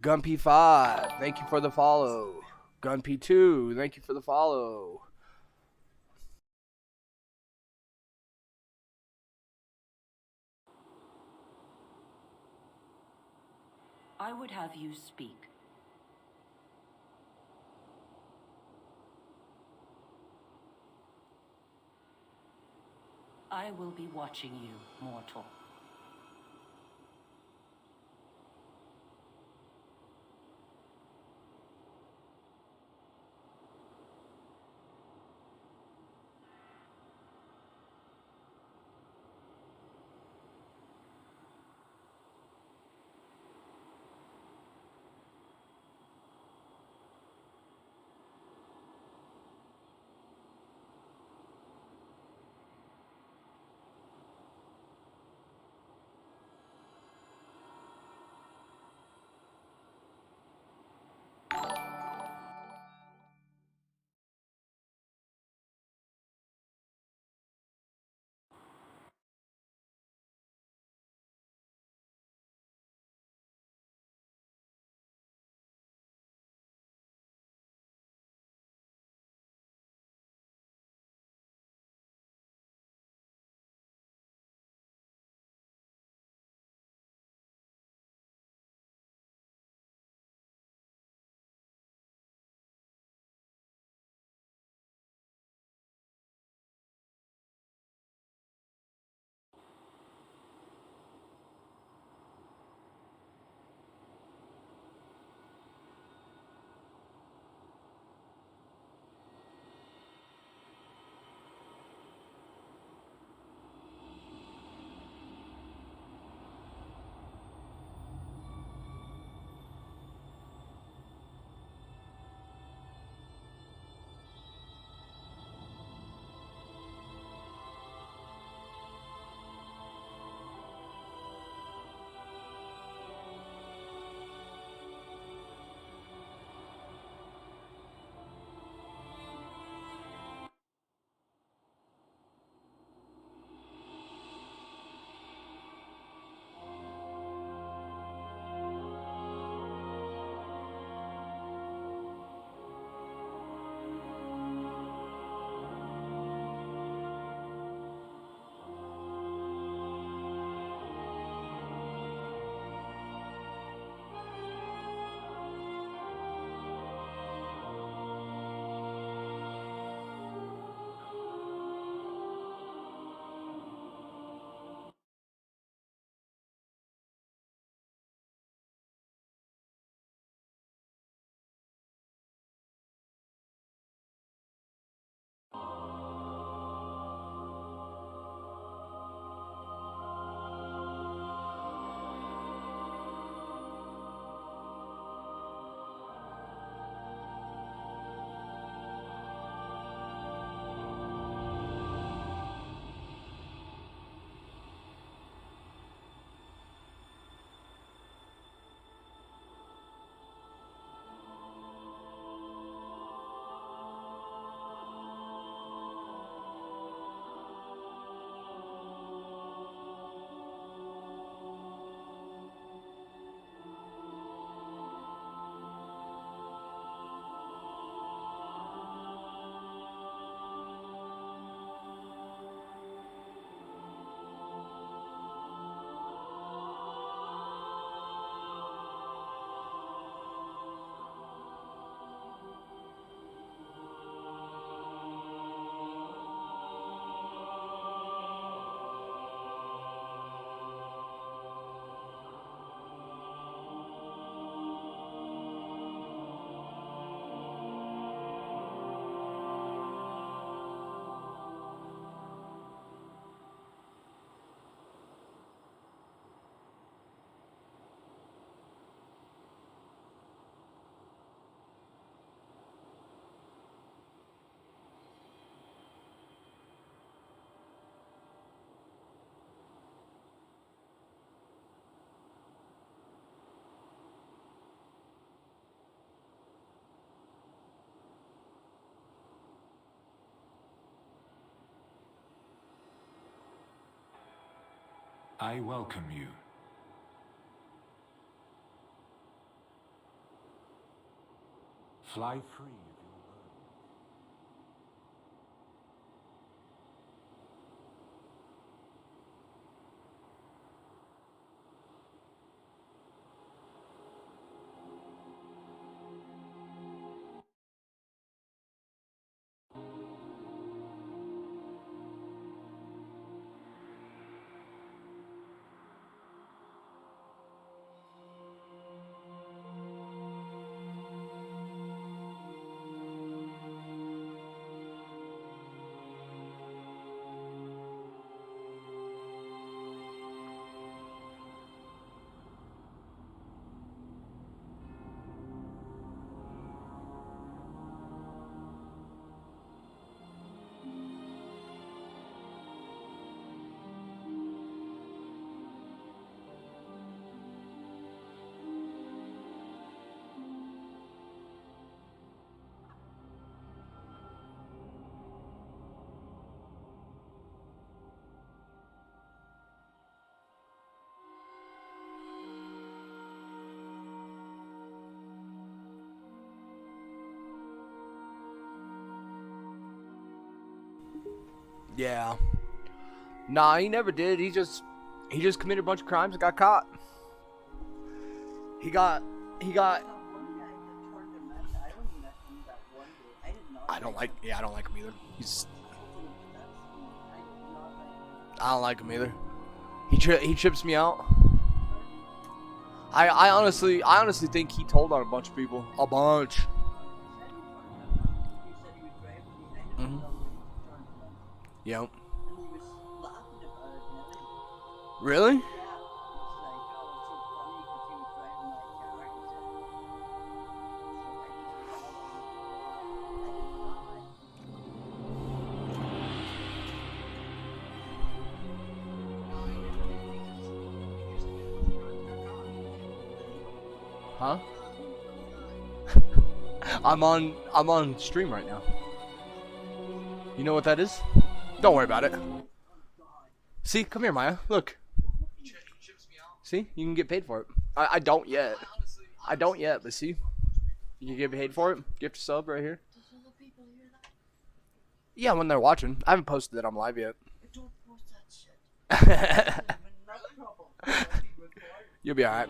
Gunp5, thank you for the follow. Gunp2, thank you for the follow. I would have you speak. I will be watching you, mortal. I welcome you. Fly free of your burden. Yeah. Nah, he never did. He just committed a bunch of crimes and got caught. He got. I don't like. Yeah, I don't like him either. I don't like him either. He trips me out. I honestly think he told on a bunch of people. A bunch. Mhm. Yep. Really? Huh? I'm on stream right now. You know what that is? Don't worry about it. See, come here, Maya. Look. See, you can get paid for it. I don't yet. I don't yet, but see, you can get paid for it. Gift sub right here. Yeah, when they're watching. I haven't posted it on live yet. Don't post that shit. You'll be alright.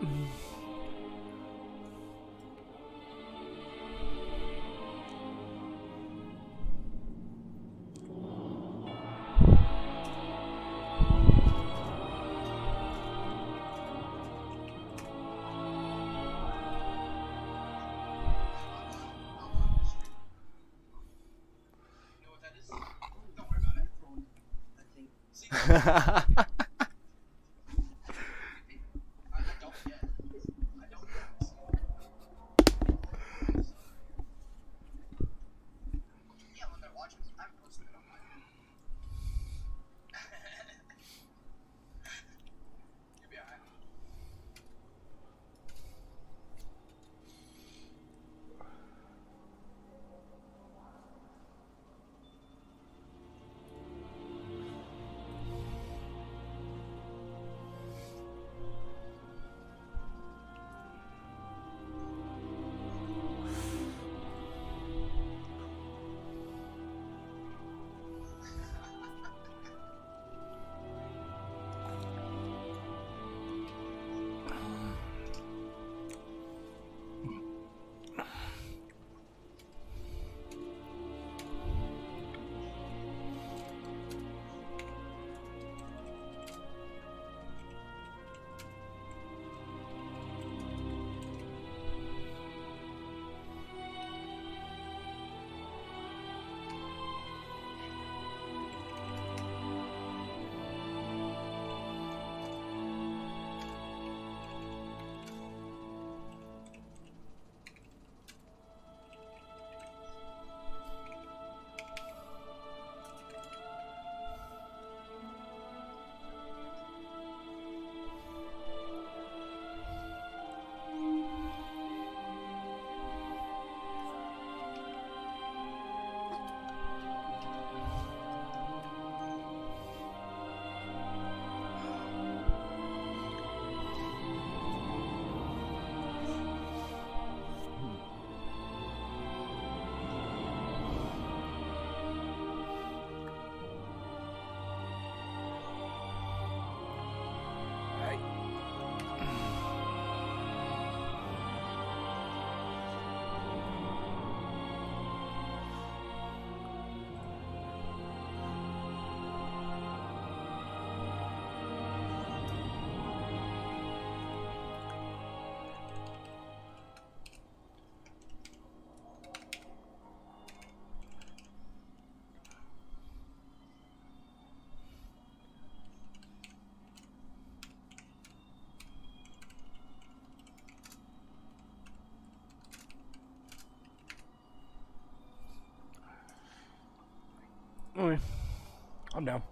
I'm down.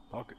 Fuck it.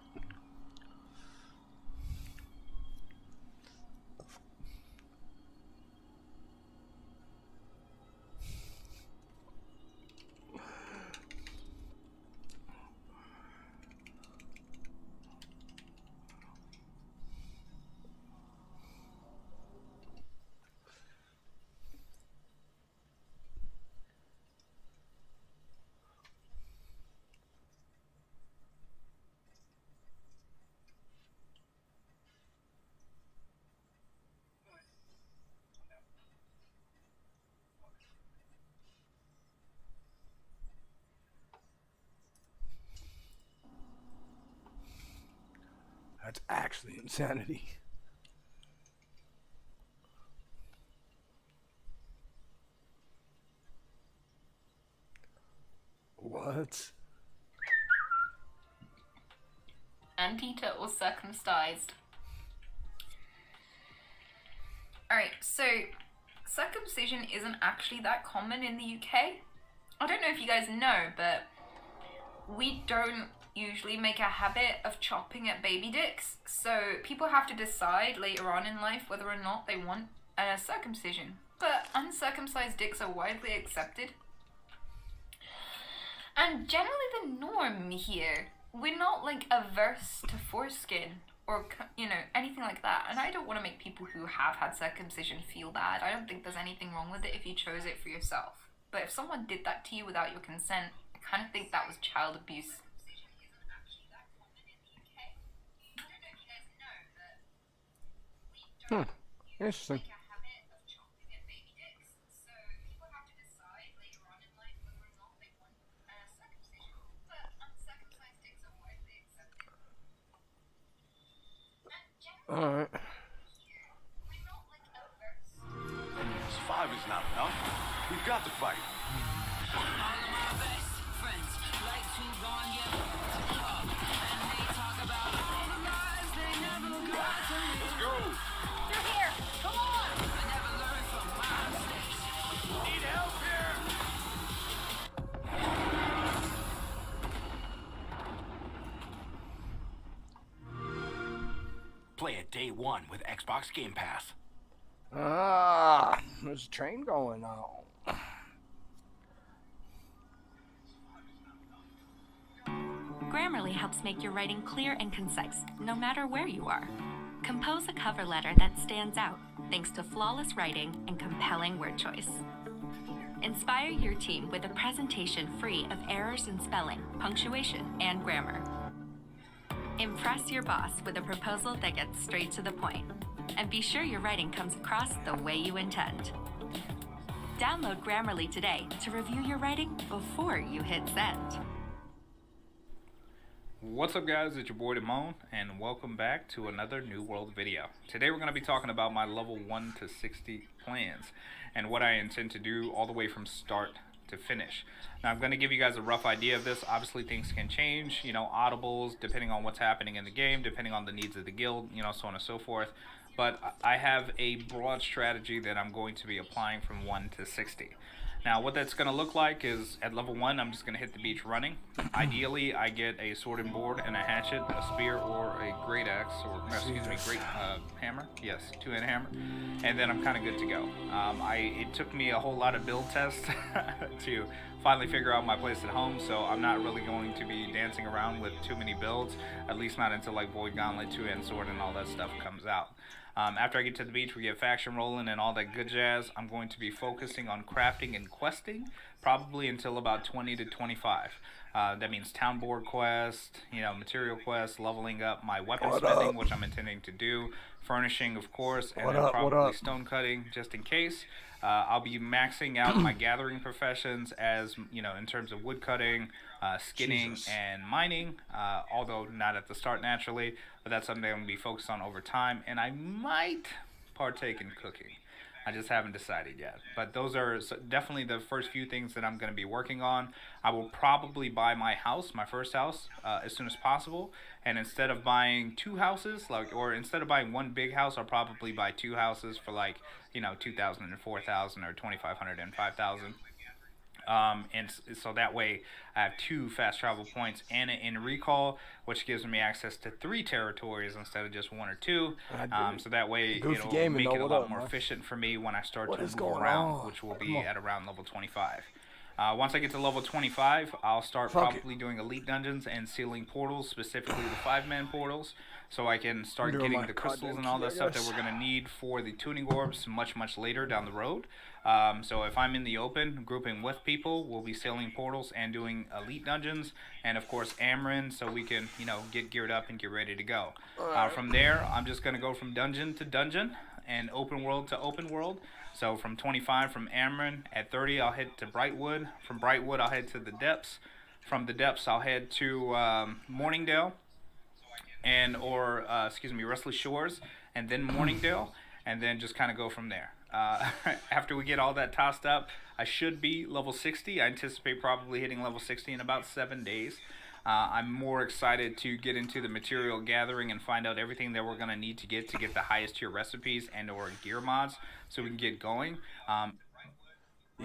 That's actually insanity. What? Anteater or circumcised? Alright, so circumcision isn't actually that common in the UK. I don't know if you guys know, but we don't usually make a habit of chopping at baby dicks, so people have to decide later on in life whether or not they want a circumcision. But uncircumcised dicks are widely accepted. And generally the norm here, we're not like averse to foreskin or, you know, anything like that. And I don't want to make people who have had circumcision feel bad. I don't think there's anything wrong with it if you chose it for yourself. But if someone did that to you without your consent, I kind of think that was child abuse. Interesting. Alright. 5 is not enough. We've got to fight. Let's go. You're here! Come on! Need help here. Play it day one with Xbox Game Pass. Ah, there's a train going on. Grammarly helps make your writing clear and concise, no matter where you are. Compose a cover letter that stands out, thanks to flawless writing and compelling word choice. Inspire your team with a presentation free of errors in spelling, punctuation, and grammar. Impress your boss with a proposal that gets straight to the point. And be sure your writing comes across the way you intend. Download Grammarly today to review your writing before you hit send. What's up guys, it's your boy Damone, and welcome back to another New World video. Today we're going to be talking about my level 1 to 60 plans and what I intend to do all the way from start to finish. Now I'm going to give you guys a rough idea of this. Obviously things can change, you know, audibles depending on what's happening in the game, depending on the needs of the guild, you know, so on and so forth. But I have a broad strategy that I'm going to be applying from 1 to 60. Now what that's going to look like is at level 1 I'm just going to hit the beach running. Ideally I get a sword and board and a hatchet, a spear, or a great axe, or excuse me, great hammer. Yes, two-handed hammer. And then I'm kind of good to go. It took me a whole lot of build tests to finally figure out my place at home, so I'm not really going to be dancing around with too many builds, at least not until like Void Gauntlet, two-hand sword, and all that stuff comes out. After I get to the beach, we get faction rolling and all that good jazz. I'm going to be focusing on crafting and questing, probably until about 20 to 25. That means town board quest, you know, material quest, leveling up my weapon spending, which I'm intending to do, furnishing, of course, and then probably stone cutting, just in case. I'll be maxing out my gathering professions as, you know, in terms of wood cutting, skinning, and mining, although not at the start naturally, but that's something I'm going to be focused on over time, and I might partake in cooking. I just haven't decided yet, but those are definitely the first few things that I'm going to be working on. I will probably buy my house, my first house, as soon as possible, and instead of buying two houses, or instead of buying one big house, I'll probably buy two houses for like, you know, 2,000 and 4,000 or 2,500 and 5,000. So that way I have 2 fast travel points and an in recall, which gives me access to 3 territories instead of just 1 or 2. So that way it'll make it a lot more efficient for me when I start to move around, which will be at around level 25. Once I get to level 25, I'll start probably doing elite dungeons and sealing portals, specifically the 5-man portals, so I can start getting the crystals and all that stuff that we're going to need for the tuning orbs much later down the road. So if I'm in the open, grouping with people, we'll be sealing portals and doing elite dungeons, and of course Amarin, so we can, you know, get geared up and get ready to go. From there, I'm just going to go from dungeon to dungeon and open world to open world. So from 25 from Amarin, at 30 I'll head to Brightwood. From Brightwood I'll head to the Depths. From the Depths I'll head to Morningdale, Restless Shores, and then Morningdale, and then just kind of go from there. After we get all that tossed up, I should be level 60. I anticipate probably hitting level 60 in about 7 days. I'm more excited to get into the material gathering and find out everything that we're going to need to get the highest tier recipes and or gear mods so we can get going. Yeah,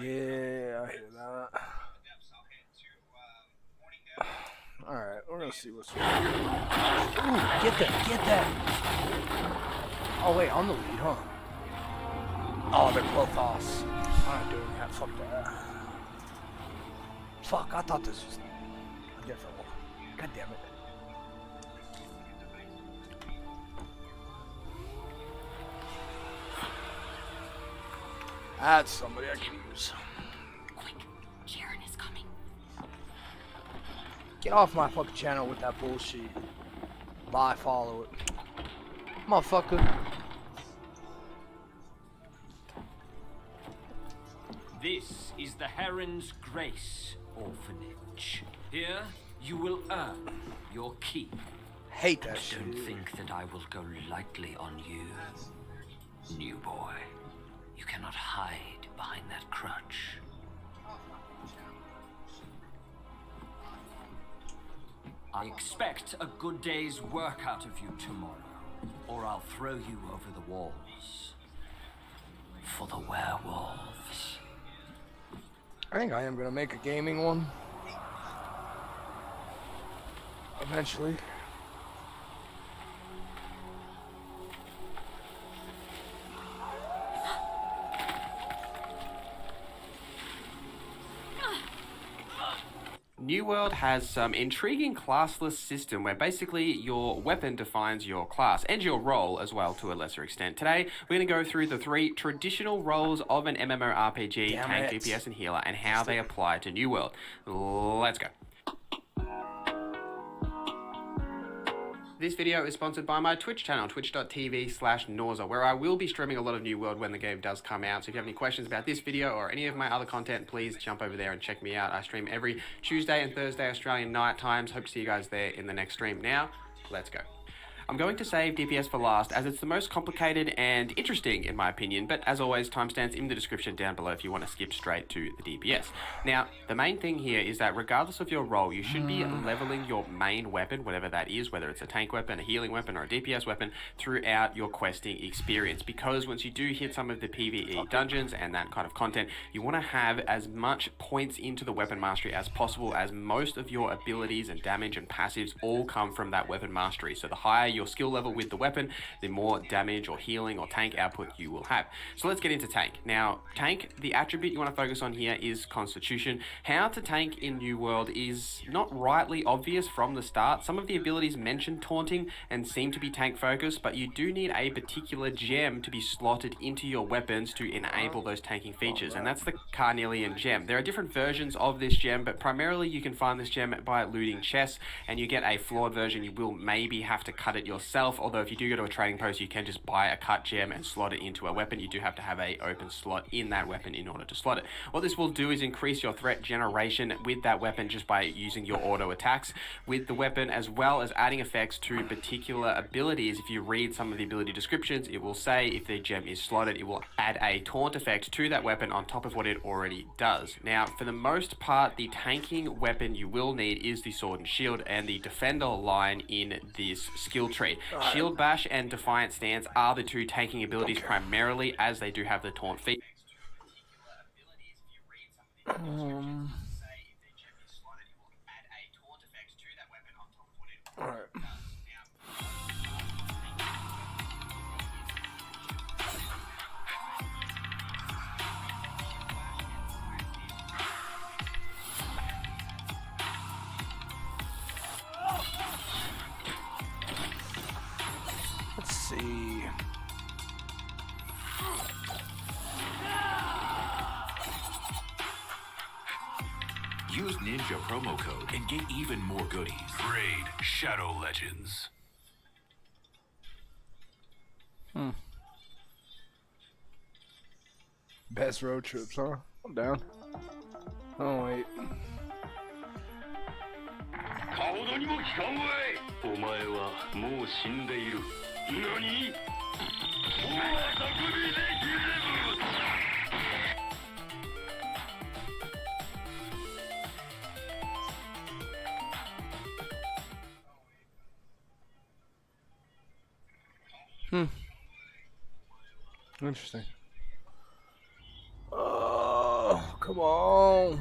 I hear that. Alright, we're going to see what's going on. Ooh, get that. Oh, wait, I'm the lead, huh? Oh, they're both us. I'm not doing that. Fuck that. Fuck, I thought this was a different one. God damn it. That's somebody I can use. Quick, Sharon is coming. Get off my fucking channel with that bullshit. Bye, follow it. Motherfucker. This is the Heron's Grace Orphanage. Here, you will earn your keep. Hate that shit. Don't think that I will go lightly on you, new boy. You cannot hide behind that crutch. I expect a good day's work out of you tomorrow, or I'll throw you over the walls. For the werewolves. I think I am gonna make a gaming one. Eventually. New World has some intriguing classless system where basically your weapon defines your class and your role as well to a lesser extent. Today, we're going to go through the 3 traditional roles of an MMORPG, tank, DPS, and healer, and how they apply to New World. Let's go. This video is sponsored by my Twitch channel, twitch.tv/Norza, where I will be streaming a lot of New World when the game does come out. So if you have any questions about this video or any of my other content, please jump over there and check me out. I stream every Tuesday and Thursday Australian night times. Hope to see you guys there in the next stream. Now, let's go. I'm going to save DPS for last as it's the most complicated and interesting in my opinion, but as always, timestamps in the description down below if you want to skip straight to the DPS. Now, the main thing here is that regardless of your role, you should be leveling your main weapon, whatever that is, whether it's a tank weapon, a healing weapon, or a DPS weapon, throughout your questing experience, because once you do hit some of the PvE dungeons and that kind of content, you want to have as much points into the weapon mastery as possible, as most of your abilities and damage and passives all come from that weapon mastery. So the higher your skill level with the weapon, the more damage or healing or tank output you will have. So let's get into tank. Now, tank, the attribute you want to focus on here is Constitution. How to tank in New World is not rightly obvious from the start. Some of the abilities mention taunting and seem to be tank focused, but you do need a particular gem to be slotted into your weapons to enable those tanking features, and that's the Carnelian gem. There are different versions of this gem, but primarily you can find this gem by looting chests, and you get a flawed version. You will maybe have to cut it yourself, although if you do go to a trading post, you can just buy a cut gem and slot it into a weapon. You do have to have a open slot in that weapon in order to slot it. What this will do is increase your threat generation with that weapon just by using your auto attacks with the weapon, as well as adding effects to particular abilities. If you read some of the ability descriptions, it will say if the gem is slotted, it will add a taunt effect to that weapon on top of what it already does. Now, for the most part, the tanking weapon you will need is the sword and shield and the defender line in this skill tree. Shield Bash and Defiant Stance are the 2 tanking abilities primarily, as they do have the taunt feat. Alright. Let's see. Use Ninja promo code and get even more goodies. Raid Shadow Legends. Best road trips, huh? I'm down. Oh wait. 顔どにも効かんわい。お前はもう死んでいる。何？もう遊びできる。Interesting. Oh, come on.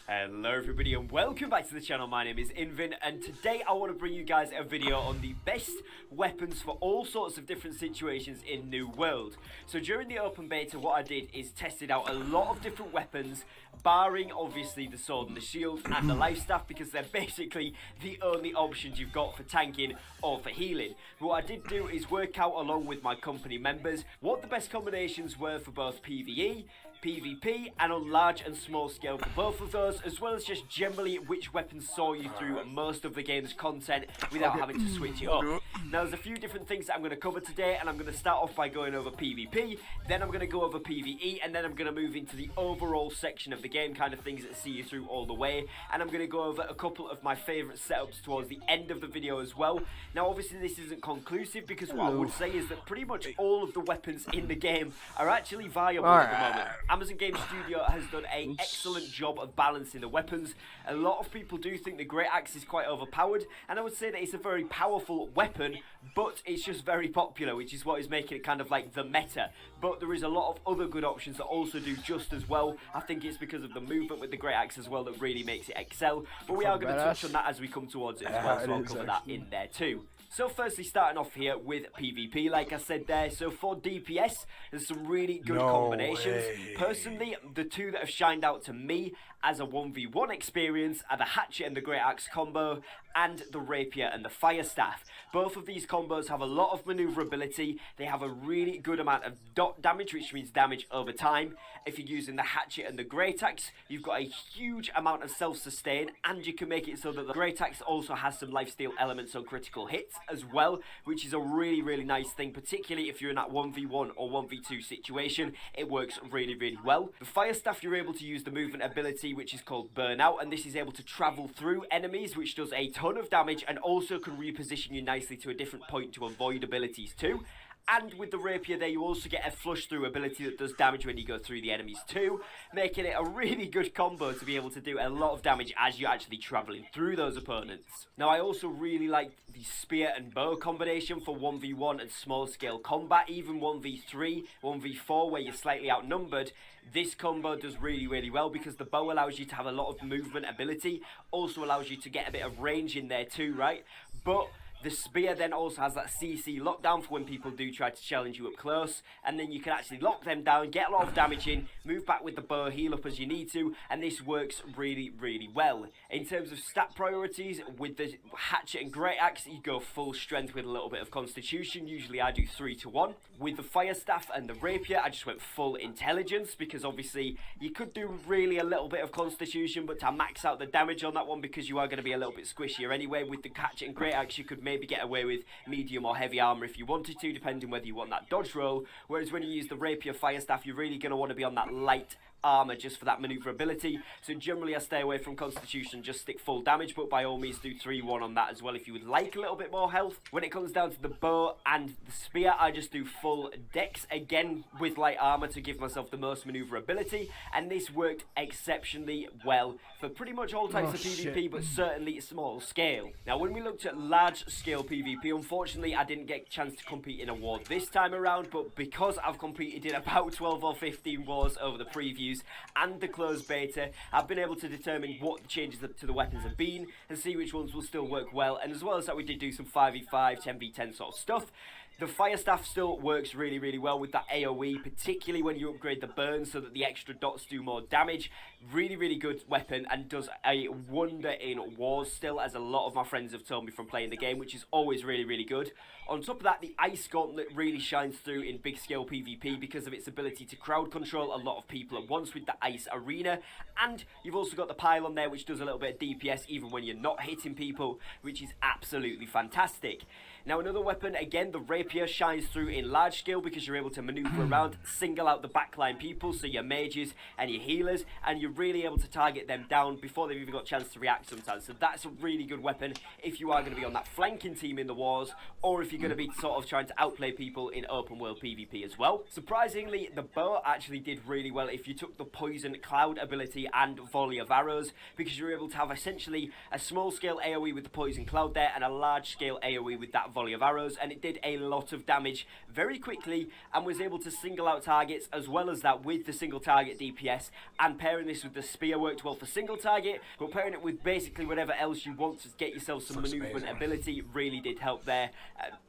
Hello everybody and welcome back to the channel. My name is Invin and today I want to bring you guys a video on the best weapons for all sorts of different situations in New World. So during the open beta what I did is tested out a lot of different weapons, barring obviously the sword and the shield and the life staff, because they're basically the only options you've got for tanking or for healing. But what I did do is work out along with my company members what the best combinations were for both PvE, PvP and on large and small scale for both of those, as well as just generally which weapons saw you through most of the game's content without having to switch it up. Now there's a few different things that I'm going to cover today, and I'm going to start off by going over PvP, then I'm going to go over PvE, and then I'm going to move into the overall section of the game, kind of things that see you through all the way, and I'm going to go over a couple of my favourite setups towards the end of the video as well. Now obviously this isn't conclusive, because what I would say is that pretty much all of the weapons in the game are actually viable at the moment. Amazon Game Studio has done an excellent job of balancing the weapons. A lot of people do think the Great Axe is quite overpowered, and I would say that it's a very powerful weapon, but it's just very popular, which is what is making it kind of like the meta. But there is a lot of other good options that also do just as well. I think it's because of the movement with the Great Axe as well that really makes it excel. But we are going to touch on that as we come towards it as well, so I'll cover that in there too. So firstly, starting off here with PvP, like I said there, so for DPS, there's some really good combinations. Personally, the two that have shined out to me as a 1v1 experience are the Hatchet and the Great Axe combo, and the Rapier and the Fire Staff. Both of these combos have a lot of maneuverability, they have a really good amount of dot damage, which means damage over time. If you're using the Hatchet and the Great Axe, you've got a huge amount of self-sustain, and you can make it so that the Great Axe also has some lifesteal elements on critical hits as well, which is a really, really nice thing, particularly if you're in that 1v1 or 1v2 situation. It works really, really well. The Fire Staff, you're able to use the movement ability, which is called Burnout, and this is able to travel through enemies, which does a ton of damage and also can reposition you nicely to a different point to avoid abilities too. And with the Rapier there, you also get a flush through ability that does damage when you go through the enemies too, making it a really good combo to be able to do a lot of damage as you're actually travelling through those opponents. Now I also really like the Spear and Bow combination for 1v1 and small scale combat, even 1v3, 1v4 where you're slightly outnumbered. This combo does really, really well because the bow allows you to have a lot of movement ability, also allows you to get a bit of range in there too, right? But the Spear then also has that CC lockdown for when people do try to challenge you up close, and then you can actually lock them down, get a lot of damage in, move back with the bow, heal up as you need to, and this works really, really well. In terms of stat priorities, with the Hatchet and Great Axe, you go full strength with a little bit of constitution. Usually I do 3-1. With the Fire Staff and the Rapier, I just went full intelligence, because obviously you could do really a little bit of constitution, but to max out the damage on that one, because you are going to be a little bit squishier anyway, with the Hatchet and Great Axe you could maybe get away with medium or heavy armor if you wanted to, depending whether you want that dodge roll, whereas when you use the Rapier Fire Staff, you're really going to want to be on that light armor just for that maneuverability. So generally I stay away from Constitution, just stick full damage, but by all means do 3-1 on that as well if you would like a little bit more health. When it comes down to the bow and the spear, I just do full dex, again with light armor to give myself the most maneuverability, and this worked exceptionally well for pretty much all types of PvP, but certainly small scale. Now when we looked at large scale PvP, unfortunately I didn't get a chance to compete in a war this time around, but because I've competed in about 12 or 15 wars over the previews and the closed beta, I've been able to determine what the changes to the weapons have been and see which ones will still work well, and as well as that we did do some 5v5, 10v10 sort of stuff. The fire staff still works really, really well with that AoE, particularly when you upgrade the burn so that the extra dots do more damage. Really, really good weapon and does a wonder in wars still, as a lot of my friends have told me from playing the game, which is always really, really good. On top of that, the Ice Gauntlet really shines through in big scale PvP because of its ability to crowd control a lot of people at once with the Ice Arena. And you've also got the Pylon there, which does a little bit of DPS even when you're not hitting people, which is absolutely fantastic. Now another weapon, again, the Rapier shines through in large scale because you're able to maneuver around, single out the backline people, so your mages and your healers, and you're really able to target them down before they've even got a chance to react sometimes. So that's a really good weapon if you are going to be on that flanking team in the wars, or if you're going to be sort of trying to outplay people in open world PvP as well. Surprisingly, the bow actually did really well if you took the Poison Cloud ability and Volley of Arrows, because you're able to have essentially a small scale AoE with the Poison Cloud there and a large scale AoE with that Volley of Arrows, and it did a lot of damage very quickly and was able to single out targets as well as that with the single target DPS. And pairing this with the spear worked well for single target, but pairing it with basically whatever else you want to get yourself some maneuvering ability really did help there.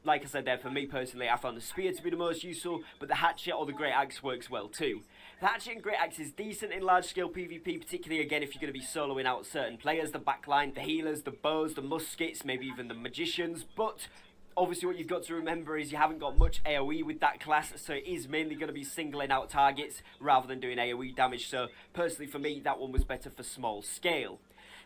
Like I said there, for me personally, I found the spear to be the most useful, but the hatchet or the great axe works well too. The hatchet and great axe is decent in large scale PvP, particularly again if you're going to be soloing out certain players, the backline, the healers, the bows, the muskets, maybe even the magicians, but obviously what you've got to remember is you haven't got much AoE with that class, so it is mainly going to be singling out targets rather than doing AoE damage. So personally for me, that one was better for small scale.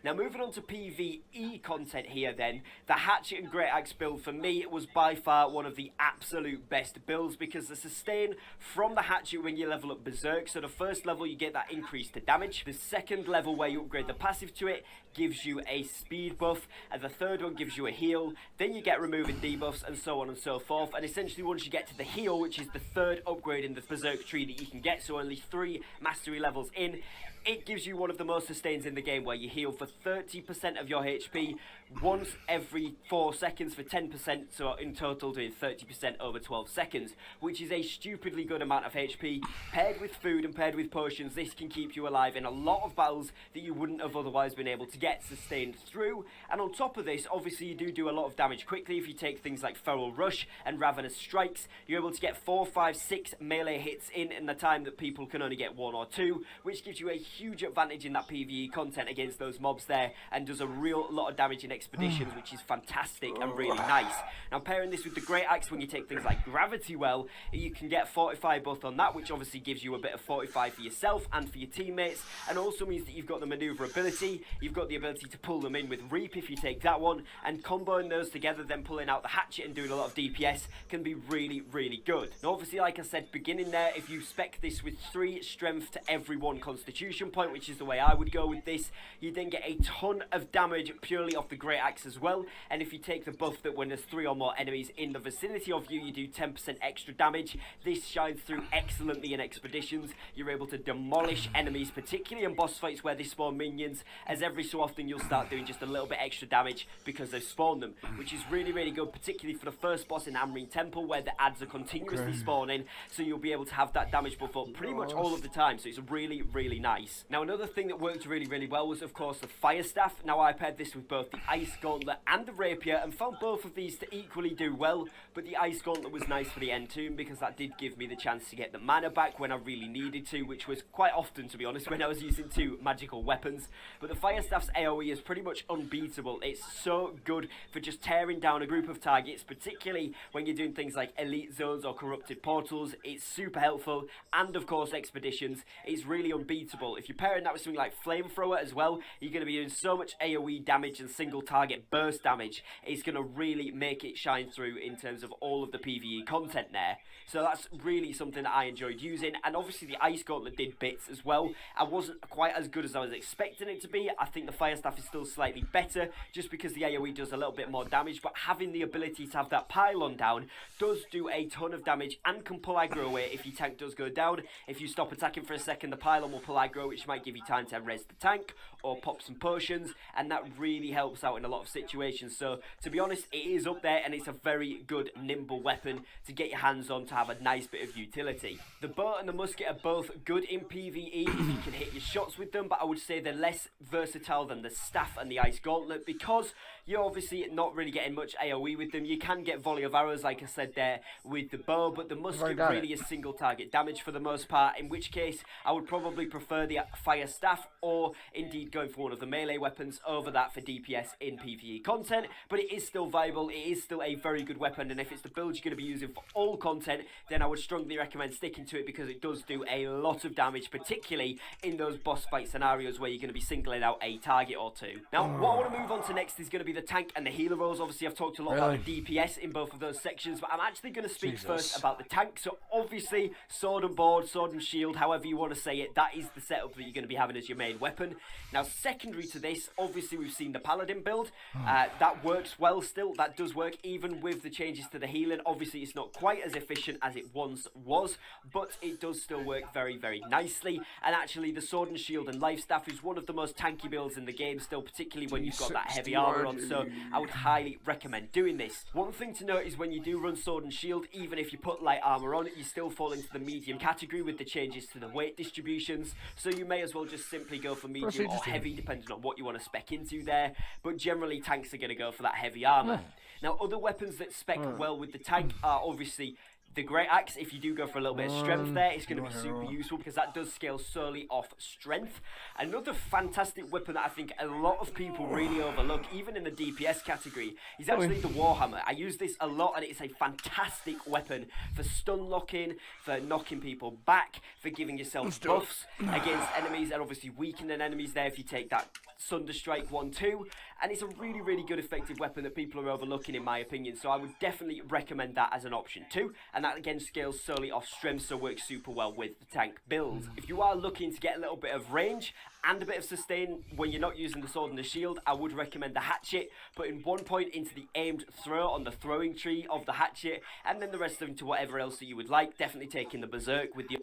Now moving on to PvE content here then, the Hatchet and Great Axe build for me was by far one of the absolute best builds, because the sustain from the Hatchet when you level up Berserk, so the first level you get that increase to damage, the second level where you upgrade the passive to it gives you a speed buff, and the third one gives you a heal, then you get removing debuffs and so on and so forth. And essentially once you get to the heal, which is the third upgrade in the Berserk tree that you can get, so only 3 mastery levels in, it gives you one of the most sustains in the game, where you heal for 30% of your HP once every 4 seconds for 10%, so in total doing 30% over 12 seconds, which is a stupidly good amount of HP. Paired with food and paired with potions, this can keep you alive in a lot of battles that you wouldn't have otherwise been able to get sustained through. And on top of this, obviously you do a lot of damage quickly if you take things like Feral Rush and Ravenous Strikes. You're able to get 4, 5, 6 melee hits in the time that people can only get 1 or 2, which gives you a huge advantage in that PvE content against those mobs there, and does a real lot of damage in expeditions, which is fantastic and really nice. Now pairing this with the Great Axe, when you take things like Gravity Well, you can get 45 both on that, which obviously gives you a bit of 45 for yourself and for your teammates, and also means that you've got the maneuverability, you've got the ability to pull them in with Reap if you take that one, and comboing those together, then pulling out the Hatchet and doing a lot of DPS can be really, really good. Now obviously, like I said, beginning there, if you spec this with 3 strength to every 1 constitution point, which is the way I would go with this, you then get a ton of damage purely off the Great Axe as well. And if you take the buff that when there's 3 or more enemies in the vicinity of you, you do 10% extra damage. This shines through excellently in expeditions. You're able to demolish enemies, particularly in boss fights where they spawn minions, as every so often you'll start doing just a little bit extra damage because they've spawned them, which is really, really good, particularly for the first boss in Amrine Temple, where the adds are continuously spawning, so you'll be able to have that damage buff up pretty much all of the time. So it's really, really nice. Now another thing that worked really, really well was of course the Fire Staff. Now I paired this with both the Ice Gauntlet and the Rapier and found both of these to equally do well, but the Ice Gauntlet was nice for the end tomb because that did give me the chance to get the mana back when I really needed to, which was quite often, to be honest, when I was using 2 magical weapons. But the Fire Staff's AoE is pretty much unbeatable. It's so good for just tearing down a group of targets, particularly when you're doing things like elite zones or corrupted portals. It's super helpful, and of course expeditions. It's really unbeatable. If you're pairing that with something like flamethrower as well, you're going to be doing so much AoE damage and single target burst damage. It's going to really make it shine through in terms of all of the PvE content there. So that's really something that I enjoyed using, and obviously the Ice Gauntlet did bits as well. I wasn't quite as good as I was expecting it to be. I think the Fire Staff is still slightly better just because the AoE does a little bit more damage, but having the ability to have that pylon down does do a ton of damage and can pull aggro away if your tank does go down. If you stop attacking for a second, the pylon will pull aggro, which might give you time to res the tank or pop some potions, and that really helps out in a lot of situations. So to be honest, it is up there, and it's a very good nimble weapon to get your hands on to have a nice bit of utility. The bow and the musket are both good in PvE if you can hit your shots with them, but I would say they're less versatile than the staff and the Ice Gauntlet because you're obviously not really getting much AoE with them. You can get volley of arrows, like I said there, with the bow, but the musket really is single target damage for the most part, in which case I would probably prefer the Fire Staff, or indeed going for one of the melee weapons over that for DPS in PvE content. But it is still viable, it is still a very good weapon, and if it's the build you're going to be using for all content, then I would strongly recommend sticking to it because it does do a lot of damage, particularly in those boss fight scenarios where you're going to be singling out a target or two. Now, what I want to move on to next is going to be the tank and the healer roles. Obviously, I've talked a lot about the DPS in both of those sections, but I'm actually going to speak first about the tank. So obviously, sword and board, sword and shield, however you want to say it, that is the setup that you're going to be having as your main weapon. Now, secondary to this, obviously we've seen the paladin build. That works well still. That does work even with the changes to the healing. Obviously, it's not quite as efficient as it once was, but it does still work very, very nicely. And actually, the sword and shield and life staff is one of the most tanky builds in the game still, particularly when you've got that heavy armor on. So I would highly recommend doing this. One thing to note is when you do run sword and shield, even if you put light armor on, you still fall into the medium category with the changes to the weight distributions. So you may as well just simply go for medium or heavy, depending on what you want to spec into there. But generally, tanks are going to go for that heavy armor. Now, other weapons that spec well with the tank are obviously the Great Axe. If you do go for a little bit of strength there, it's going to be super useful because that does scale solely off strength. Another fantastic weapon that I think a lot of people really overlook, even in the DPS category, is actually the Warhammer. I use this a lot, and it's a fantastic weapon for stun locking, for knocking people back, for giving yourself buffs against enemies, and obviously weakening enemies there if you take that Sunderstrike 1-2. And it's a really, really good effective weapon that people are overlooking, in my opinion. So I would definitely recommend that as an option too. And that again scales solely off strength, so works super well with the tank build. If you are looking to get a little bit of range and a bit of sustain when you're not using the sword and the shield, I would recommend the hatchet, putting 1 point into the aimed throw on the throwing tree of the hatchet, and then the rest of them to whatever else that you would like. Definitely taking the berserk with the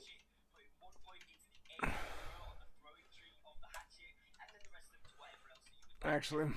actually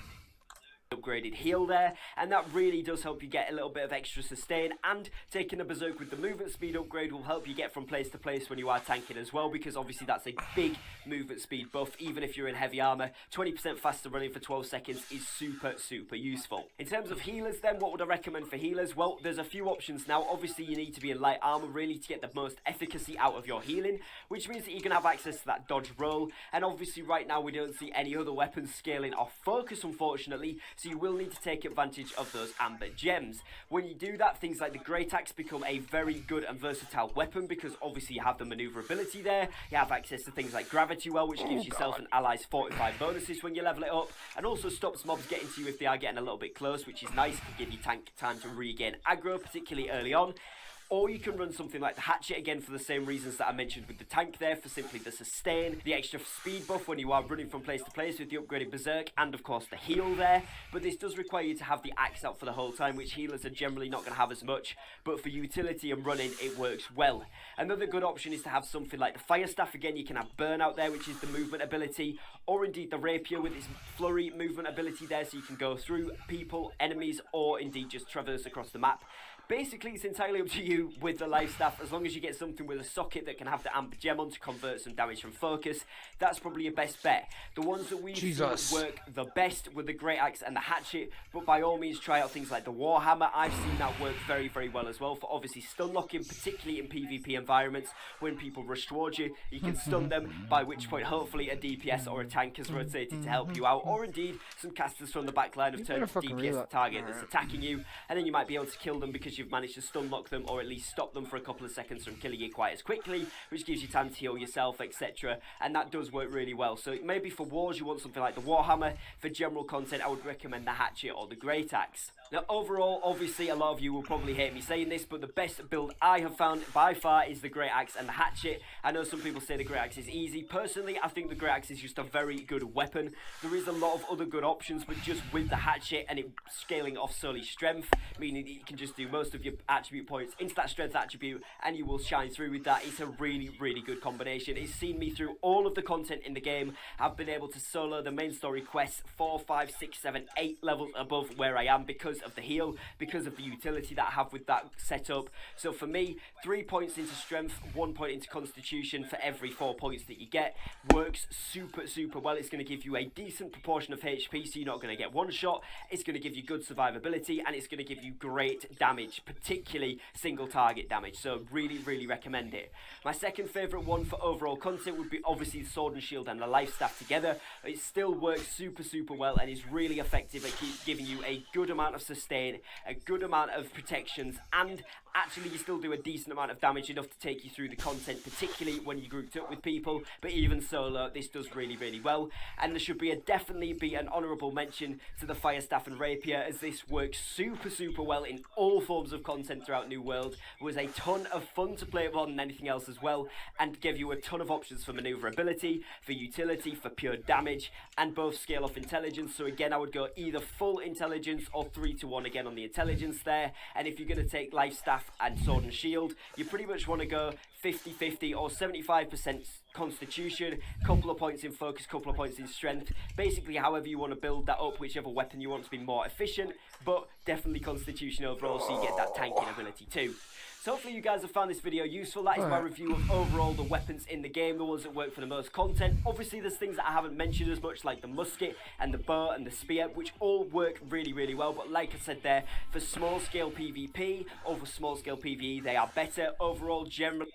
upgraded heal there, and that really does help you get a little bit of extra sustain. And taking the berserk with the movement speed upgrade will help you get from place to place when you are tanking as well, because obviously that's a big movement speed buff. Even if you're in heavy armor, 20% faster running for 12 seconds is super useful. In terms of healers then, what would I recommend for healers? Well, there's a few options now. Obviously you need to be in light armor really to get the most efficacy out of your healing, which means that you're gonna have access to that dodge roll. And obviously right now we don't see any other weapons scaling off focus, unfortunately, so you will need to take advantage of those amber gems. When you do that, things like the Great Axe become a very good and versatile weapon, because obviously you have the maneuverability there, you have access to things like Gravity Well, which gives yourself and allies 45 bonuses when you level it up, and also stops mobs getting to you if they are getting a little bit close, which is nice to give your tank time to regain aggro, particularly early on. Or you can run something like the hatchet, again for the same reasons that I mentioned with the tank there, for simply the sustain, the extra speed buff when you are running from place to place with the upgraded berserk, and of course the heal there. But this does require you to have the axe out for the whole time, which healers are generally not going to have as much, but for utility and running it works well. Another good option is to have something like the fire staff. Again, you can have burnout there, which is the movement ability, or indeed the rapier with its flurry movement ability there, so you can go through people, enemies, or indeed just traverse across the map. Basically, it's entirely up to you with the life staff. As long as you get something with a socket that can have the amber gem on to convert some damage from focus, that's probably your best bet. The ones that we've seen work the best were the great axe and the hatchet, but by all means try out things like the warhammer. I've seen that work very, very well as well for obviously stun locking, particularly in PvP environments. When people rush towards you, you can stun them, by which point hopefully a DPS or a tank has rotated to help you out, or indeed some casters from the back line have turned to DPS the target that's attacking you, and then you might be able to kill them because you've managed to stun lock them, or at least stop them for a couple of seconds from killing you quite as quickly, which gives you time to heal yourself, etc. And that does work really well. So maybe for wars you want something like the warhammer. For general content I would recommend the hatchet or the great axe. Now overall, obviously a lot of you will probably hate me saying this, but the best build I have found by far is the great axe and the hatchet. I know some people say the great axe is easy. Personally, I think the great axe is just a very good weapon. There is a lot of other good options, but just with the hatchet and it scaling off solely strength, meaning that you can just do most of your attribute points into that strength attribute and you will shine through with that. It's a really, really good combination. It's seen me through all of the content in the game. I've been able to solo the main story quests 4, 5, 6, 7, 8 levels above where I am because of the heal, because of the utility that I have with that setup. So for me, 3 points into strength, 1 point into constitution for every 4 points that you get works super, super well. It's going to give you a decent proportion of HP, so you're not going to get one shot. It's going to give you good survivability, and it's going to give you great damage, particularly single target damage. So really, really recommend it. My second favourite one for overall content would be obviously the sword and shield and the life staff together. It still works super, super well and is really effective at giving you a good amount of sustain, a good amount of protections, and actually you still do a decent amount of damage, enough to take you through the content, particularly when you're grouped up with people. But even solo, this does really, really well. And there should definitely be an honourable mention to the fire staff and rapier, as this works super, super well in all forms of content throughout New World. It was a ton of fun to play more than anything else as well, and gave you a ton of options for manoeuvrability, for utility, for pure damage, and both scale off intelligence. So again, I would go either full intelligence or 3 to 1 again on the intelligence there. And if you're going to take life staff and sword and shield, you pretty much want to go 50-50 or 75% constitution, couple of points in focus, couple of points in strength. Basically however you want to build that up, whichever weapon you want to be more efficient, but definitely constitution overall, so you get that tanking ability too. So hopefully you guys have found this video useful. That is my review of overall the weapons in the game, the ones that work for the most content. Obviously there's things that I haven't mentioned as much, like the musket and the bow and the spear, which all work really, really well. But like I said there, for small scale PvP or for small scale PvE, they are better. Overall, generally...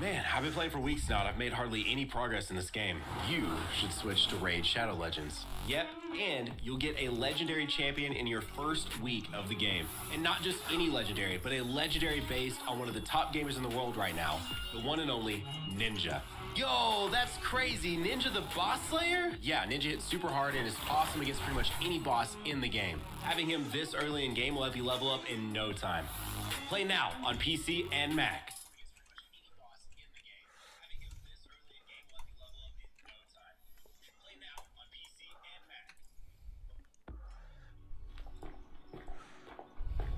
Man, I've been playing for weeks now and I've made hardly any progress in this game. You should switch to Raid Shadow Legends. Yep, and you'll get a legendary champion in your first week of the game. And not just any legendary, but a legendary based on one of the top gamers in the world right now, the one and only Ninja. Yo, that's crazy. Ninja the boss slayer? Yeah, Ninja hits super hard and is awesome against pretty much any boss in the game. Having him this early in game will help you level up in no time. Play now on PC and Mac.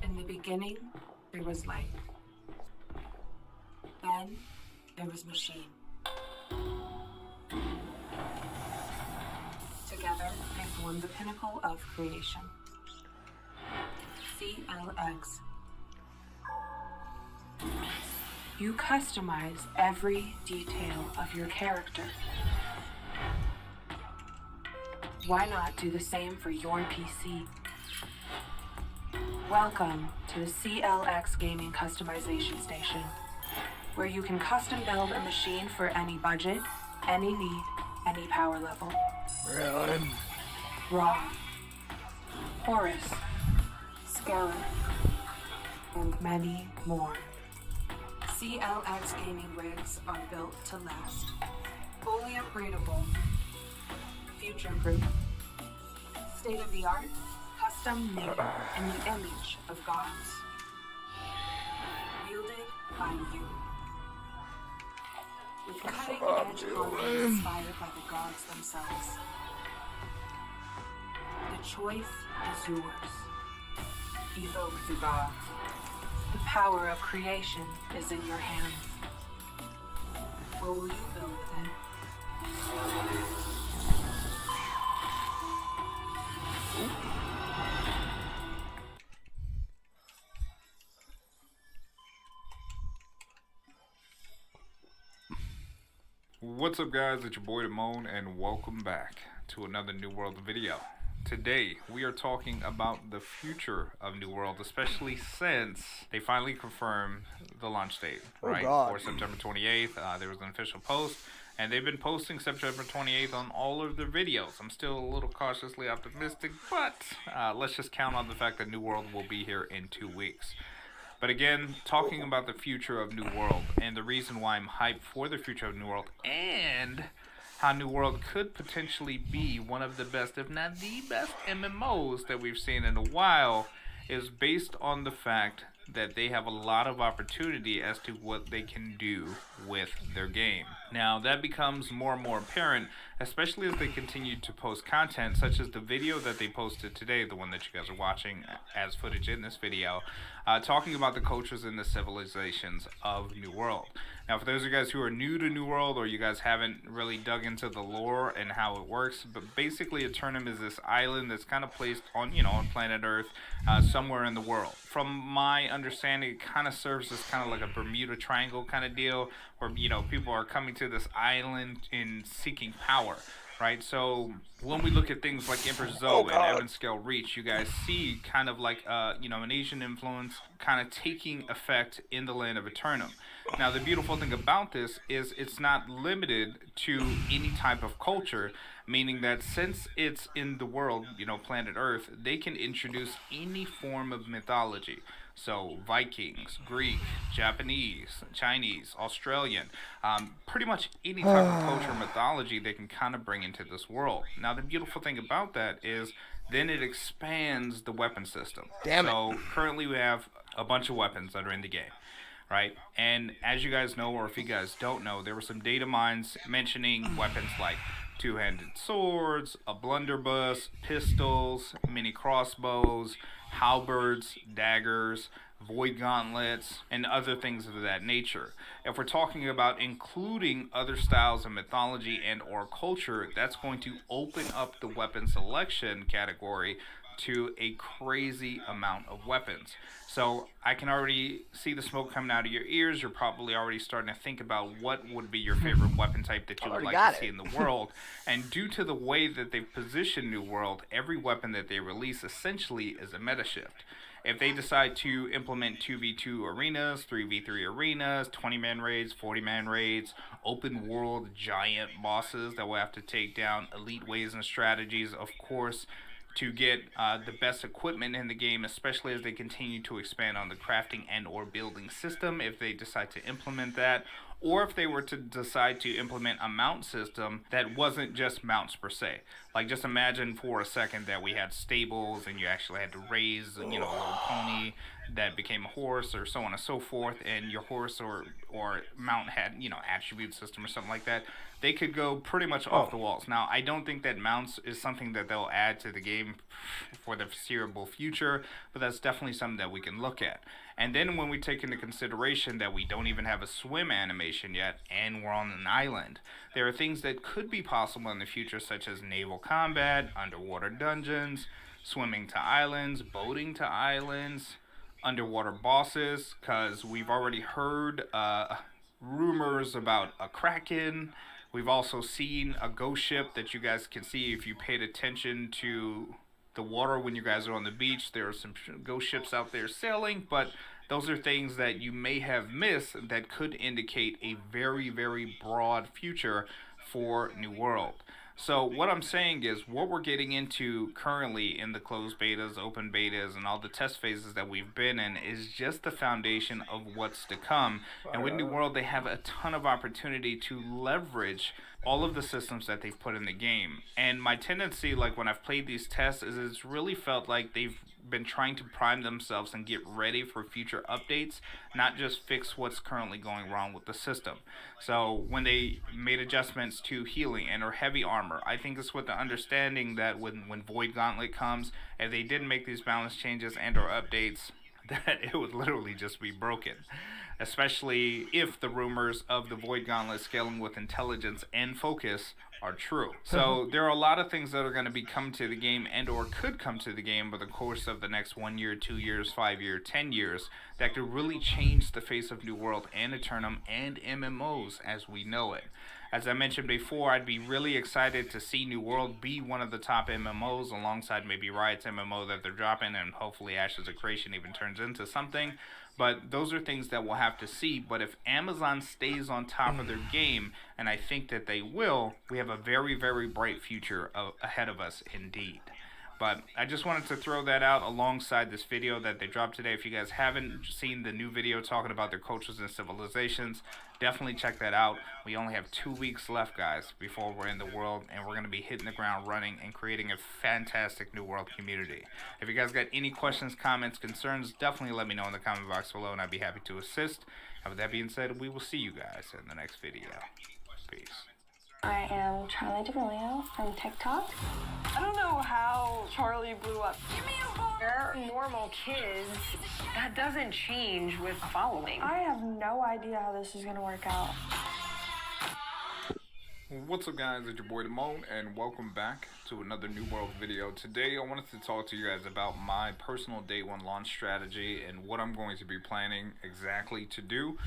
In the beginning, there was light. Then, there was machine. Together, they form the pinnacle of creation. CLX. You customize every detail of your character. Why not do the same for your PC? Welcome to the CLX Gaming Customization Station, where you can custom build a machine for any budget, any need, any power level. Really? Raw, Horus, Scarab, and many more. CLX gaming rigs are built to last. Fully upgradable, future-proof, state-of-the-art, custom made in the image of gods. Wielded by you. With cutting-edge hardware inspired by the gods themselves. The choice is yours. Evoke the gods. The power of creation is in your hands. What will you build with it? What's up guys, it's your boy Damone and welcome back to another New World video. Today we are talking about the future of New World, especially since they finally confirmed the launch date, right? For September 28th. There was an official post and they've been posting September 28th on all of their videos. I'm still a little cautiously optimistic, but let's just count on the fact that New World will be here in 2 weeks. But again, talking about the future of New World and the reason why I'm hyped for the future of New World and how New World could potentially be one of the best, if not the best MMOs that we've seen in a while is based on the fact that they have a lot of opportunity as to what they can do with their game. Now that becomes more and more apparent, especially as they continue to post content such as the video that they posted today, the one that you guys are watching as footage in this video, talking about the cultures and the civilizations of New World. Now for those of you guys who are new to New World or you guys haven't really dug into the lore and how it works, but basically Eternum is this island that's kind of placed on, on planet Earth, somewhere in the world. From my understanding, it kind of serves as kind of like a Bermuda Triangle kind of deal where, people are coming to this island in seeking power. Right, so when we look at things like Empress Zoe and Evanscale Reach, you guys see kind of like an Asian influence kind of taking effect in the land of Eternum. Now the beautiful thing about this is it's not limited to any type of culture, meaning that since it's in the world, planet Earth, they can introduce any form of mythology. So Vikings, Greek, Japanese, Chinese, Australian, pretty much any type of culture or mythology they can kind of bring into this world. Now the beautiful thing about that is then it expands the weapon system. So currently we have a bunch of weapons that are in the game. Right, and as you guys know, or if you guys don't know, there were some data mines mentioning weapons like two-handed swords, a blunderbuss, pistols, mini crossbows, halberds, daggers, void gauntlets, and other things of that nature. If we're talking about including other styles of mythology and or culture, that's going to open up the weapon selection category to a crazy amount of weapons. So I can already see the smoke coming out of your ears. You're probably already starting to think about what would be your favorite weapon type that you would like to see in the world. And due to the way that they've positioned New World, every weapon that they release essentially is a meta shift. If they decide to implement 2v2 arenas, 3v3 arenas, 20-man raids, 40-man raids, open world giant bosses that will have to take down elite ways and strategies, of course, to get the best equipment in the game, especially as they continue to expand on the crafting and or building system, if they decide to implement that, or if they were to decide to implement a mount system that wasn't just mounts per se. Like just imagine for a second that we had stables and you actually had to raise, a little pony that became a horse or so on and so forth, and your horse or mount had, attribute system or something like that. They could go pretty much off the walls. Now, I don't think that mounts is something that they'll add to the game for the foreseeable future, but that's definitely something that we can look at. And then when we take into consideration that we don't even have a swim animation yet, and we're on an island, there are things that could be possible in the future, such as naval combat, underwater dungeons, swimming to islands, boating to islands, underwater bosses, because we've already heard rumors about a kraken. We've also seen a ghost ship that you guys can see if you paid attention to the water when you guys are on the beach. There are some ghost ships out there sailing, but those are things that you may have missed that could indicate a very, very broad future for New World. So what I'm saying is what we're getting into currently in the closed betas, open betas, and all the test phases that we've been in is just the foundation of what's to come. And with New World, they have a ton of opportunity to leverage all of the systems that they've put in the game. And my tendency, like when I've played these tests, is it's really felt like they've been trying to prime themselves and get ready for future updates, not just fix what's currently going wrong with the system. So when they made adjustments to healing and or heavy armor, I think it's with the understanding that when Void Gauntlet comes, if they didn't make these balance changes and or updates, that it would literally just be broken. Especially if the rumors of the Void Gauntlet scaling with intelligence and focus are true. So there are a lot of things that are going to be coming to the game and or could come to the game over the course of the next 1 year, 2 years, 5 years, 10 years that could really change the face of New World and Eternum and MMOs as we know it. As I mentioned before, I'd be really excited to see New World be one of the top MMOs alongside maybe Riot's MMO that they're dropping, and hopefully Ashes of Creation even turns into something. But those are things that we'll have to see. But if Amazon stays on top of their game, and I think that they will, we have a very, very bright future ahead of us indeed. But I just wanted to throw that out alongside this video that they dropped today. If you guys haven't seen the new video talking about their cultures and civilizations, definitely check that out. We only have 2 weeks left, guys, before we're in the world, and we're going to be hitting the ground running and creating a fantastic New World community. If you guys got any questions, comments, concerns, definitely let me know in the comment box below, and I'd be happy to assist. And with that being said, we will see you guys in the next video. Peace. I am Charlie D'Amelio from TikTok. I don't know how Charlie blew up. They're normal kids. That doesn't change with following. I have no idea how this is going to work out. What's up, guys? It's your boy Damone, and welcome back to another New World video. Today I wanted to talk to you guys about my personal day one launch strategy and what I'm going to be planning exactly to do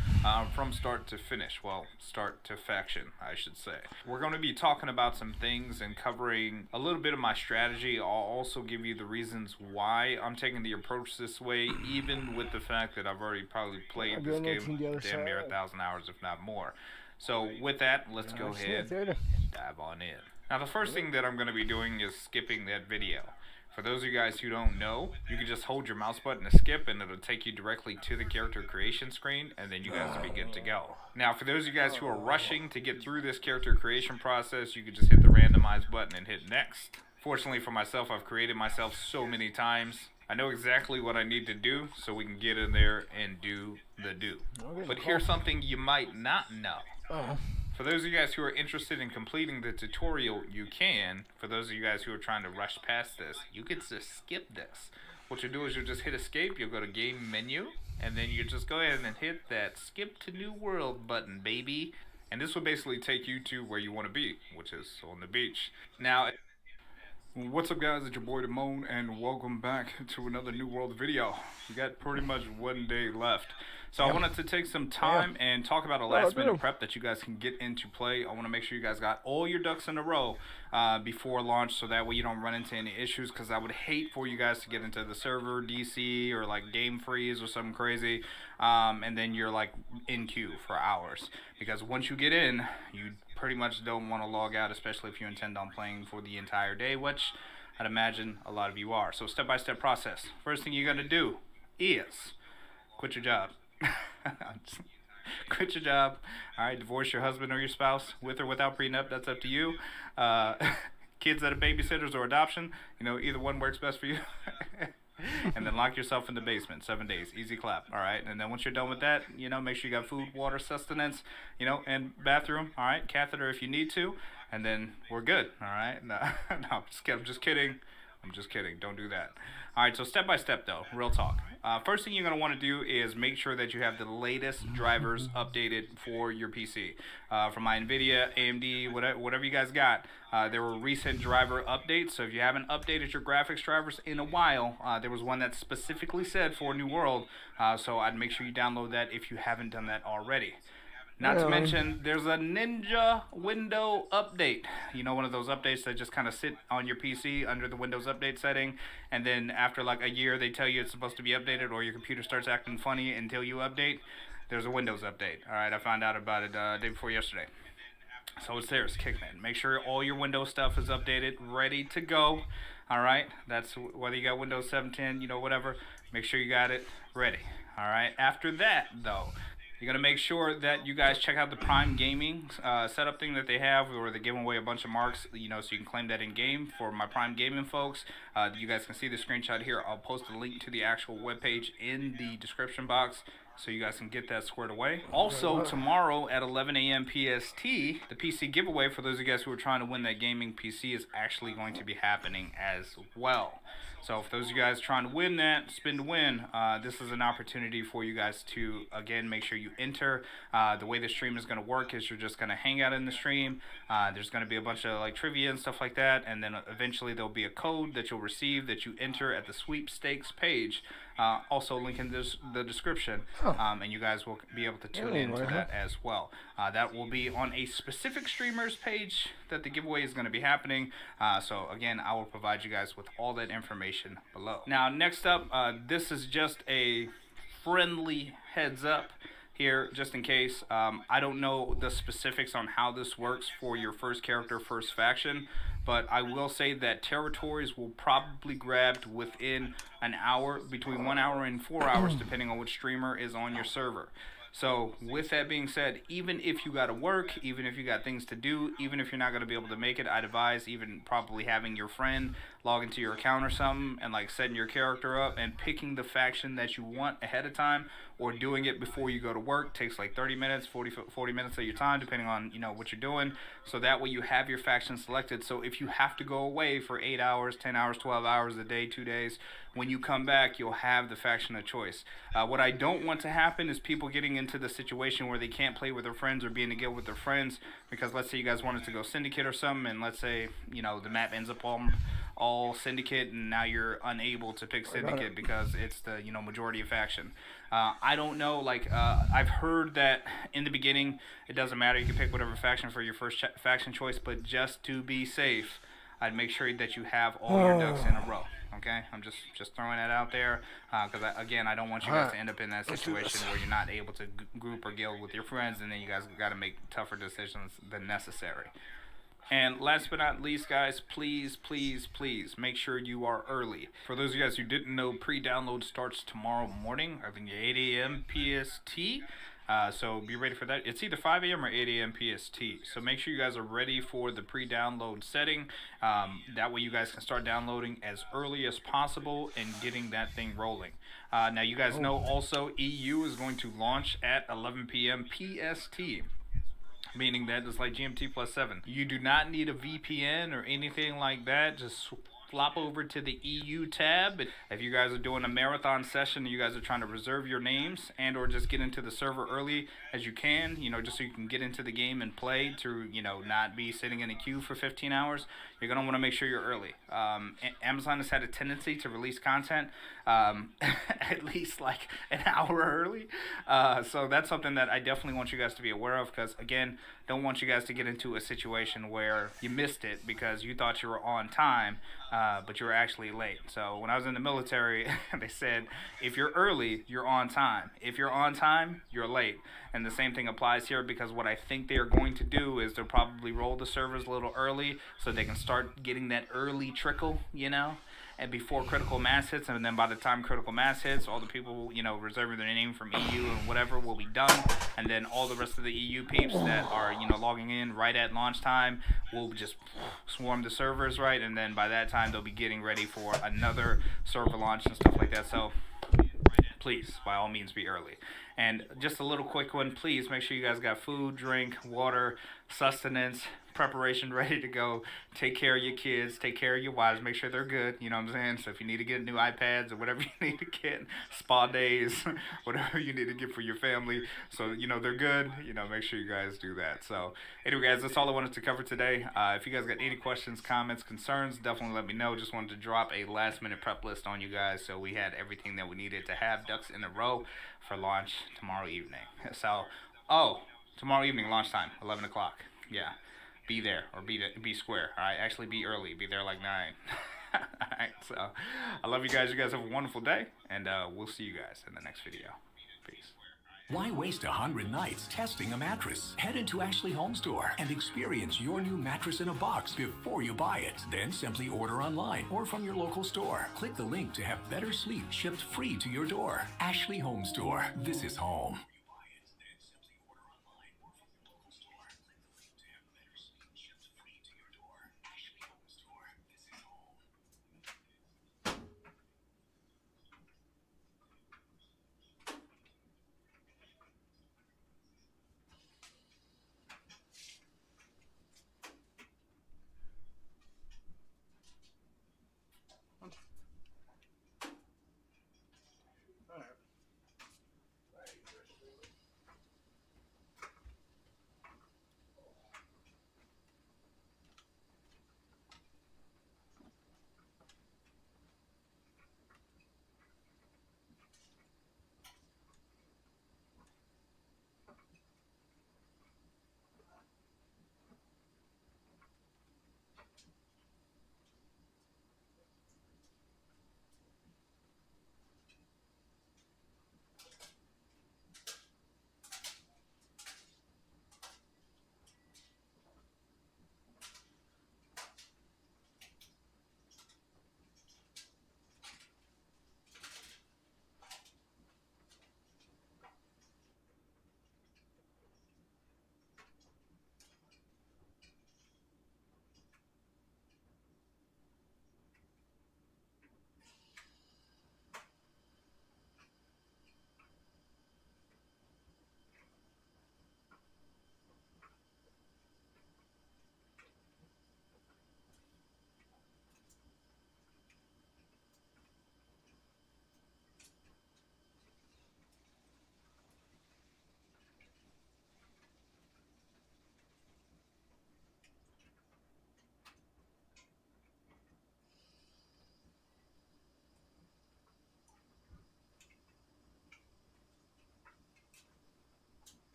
from start to finish. Well, start to faction, I should say. We're going to be talking about some things and covering a little bit of my strategy. I'll also give you the reasons why I'm taking the approach this way, even with the fact that I've already probably played this game damn near 1,000 hours, if not more. So with that, let's go ahead and dive on in. Now the first thing that I'm going to be doing is skipping that video. For those of you guys who don't know, you can just hold your mouse button to skip and it'll take you directly to the character creation screen, and then you guys will be good to go. Now for those of you guys who are rushing to get through this character creation process, you can just hit the randomize button and hit next. Fortunately for myself, I've created myself so many times. I know exactly what I need to do so we can get in there and do the do. But here's something you might not know. For those of you guys who are interested in completing the tutorial, you can. For those of you guys who are trying to rush past this, you can just skip this. What you do is you'll just hit escape, you'll go to game menu, and then you just go ahead and hit that skip to new world button, baby. And this will basically take you to where you want to be, which is on the beach. Now, what's up, guys? It's your boy Damone, and welcome back to another New World video. We got pretty much 1 day left. So I wanted to take some time and talk about a last minute prep that you guys can get into play. I want to make sure you guys got all your ducks in a row before launch, so that way you don't run into any issues, because I would hate for you guys to get into the server DC or like game freeze or something crazy, and then you're like in queue for hours, because once you get in, you pretty much don't want to log out, especially if you intend on playing for the entire day, which I'd imagine a lot of you are. So step-by-step process. First thing you're going to do is quit your job. Quit your job. Alright, divorce your husband or your spouse, with or without prenup, that's up to you. Kids that are babysitters or adoption, you know, either one works best for you. And then lock yourself in the basement, 7 days, easy clap. Alright, and then once you're done with that, you know, make sure you got food, water, sustenance, you know, and bathroom, alright, catheter if you need to, and then we're good. Alright, no, I'm just kidding. I'm just kidding. Don't do that. Alright, so step by step though, real talk. First thing you're going to want to do is make sure that you have the latest drivers updated for your PC. From my NVIDIA, AMD, whatever you guys got, there were recent driver updates. So if you haven't updated your graphics drivers in a while, there was one that specifically said for New World. So I'd make sure you download that if you haven't done that already. Not to mention, there's a Ninja window update. You know, one of those updates that just kind of sit on your PC under the Windows Update setting, and then after like a year they tell you it's supposed to be updated, or your computer starts acting funny until you update. There's a Windows update. Alright, I found out about it day before yesterday. So it's there, it's kicking in. Make sure all your Windows stuff is updated, ready to go. Alright, that's whether you got Windows 7, 10, you know, whatever. Make sure you got it ready. Alright, after that though, you're going to make sure that you guys check out the Prime Gaming setup thing that they have, where they're giving away a bunch of marks, you know, so you can claim that in game for my Prime Gaming folks. You guys can see the screenshot here. I'll post a link to the actual webpage in the description box, so you guys can get that squared away. Also, tomorrow at 11 a.m. PST, the PC giveaway for those of you guys who are trying to win that gaming PC is actually going to be happening as well. So if those of you guys trying to win that spin to win, this is an opportunity for you guys to, again, make sure you enter. The way the stream is going to work is you're just going to hang out in the stream. There's going to be a bunch of like trivia and stuff like that, and then eventually there'll be a code that you'll receive that you enter at the sweepstakes page. Also link in the description, and you guys will be able to tune into that as well. That will be on a specific streamer's page that the giveaway is going to be happening. So again, I will provide you guys with all that information below. Now next up, this is just a friendly heads up here, just in case. I don't know the specifics on how this works for your first character, first faction, but I will say that territories will probably grabbed within an hour, between 1 hour and 4 hours, depending on which streamer is on your server. So with that being said, even if you got to work, even if you got things to do, even if you're not going to be able to make it, I'd advise even probably having your friend log into your account or something and like setting your character up and picking the faction that you want ahead of time, or doing it before you go to work. Takes like 30 minutes, 40 minutes of your time, depending on, you know, what you're doing. So that way you have your faction selected. So if you have to go away for 8 hours, 10 hours, 12 hours a day, 2 days, when you come back, you'll have the faction of choice. What I don't want to happen is people getting into the situation where they can't play with their friends or be in a guild with their friends, because let's say you guys wanted to go syndicate or something, and let's say, you know, the map ends up all syndicate, and now you're unable to pick syndicate because it's the, you know, majority of faction. I don't know, like, I've heard that in the beginning it doesn't matter, you can pick whatever faction for your first faction choice, but just to be safe, I'd make sure that you have all your ducks in a row. Okay, I'm just throwing that out there, because again, I don't want you guys to end up in that situation where you're not able to group or guild with your friends, and then you guys got to make tougher decisions than necessary. And last but not least, guys, please make sure you are early. For those of you guys who didn't know, pre-download starts tomorrow morning, I think 8 a.m. PST. So be ready for that. It's either 5 a.m. or 8 a.m. PST. So make sure you guys are ready for the pre-download setting. That way you guys can start downloading as early as possible and getting that thing rolling. Now you guys know also EU is going to launch at 11 p.m. PST. Meaning that it's like GMT plus 7. You do not need a VPN or anything like that. Just flop over to the EU tab. If you guys are doing a marathon session, you guys are trying to reserve your names and or just get into the server early as you can, you know, just so you can get into the game and play to, you know, not be sitting in a queue for 15 hours. You're going to want to make sure you're early. Amazon has had a tendency to release content at least like an hour early. So that's something that I definitely want you guys to be aware of, because again, don't want you guys to get into a situation where you missed it because you thought you were on time, but you were actually late. So when I was in the military, they said, if you're early, you're on time. If you're on time, you're late. And the same thing applies here, because what I think they are going to do is they'll probably roll the servers a little early so they can start getting that early trickle, you know, and before critical mass hits, and then by the time critical mass hits, all the people, you know, reserving their name from EU and whatever will be done, and then all the rest of the EU peeps that are, you know, logging in right at launch time will just swarm the servers, right, and then by that time they'll be getting ready for another server launch and stuff like that. So please, by all means, be early. And just a little quick one, please make sure you guys got food, drink, water, sustenance, preparation ready to go. Take care of your kids, take care of your wives, make sure they're good, you know what I'm saying? So if you need to get new iPads or whatever you need to get, spa days, whatever you need to get for your family, so you know they're good, you know, make sure you guys do that. So anyway, guys, that's all I wanted to cover today. If you guys got any questions, comments, concerns, definitely let me know. Just wanted to drop a last minute prep list on you guys, so we had everything that we needed to have ducks in a row for launch tomorrow evening. So tomorrow evening launch time, 11 o'clock. Yeah, be there, or be square. All right, actually be early, be there like 9. All right, so I love you guys. You guys have a wonderful day, and we'll see you guys in the next video. Peace. Why waste 100 nights testing a mattress? Head into Ashley Home Store and experience your new mattress in a box before you buy it. Then simply order online or from your local store. Click the link to have better sleep shipped free to your door. Ashley Home Store. This is home.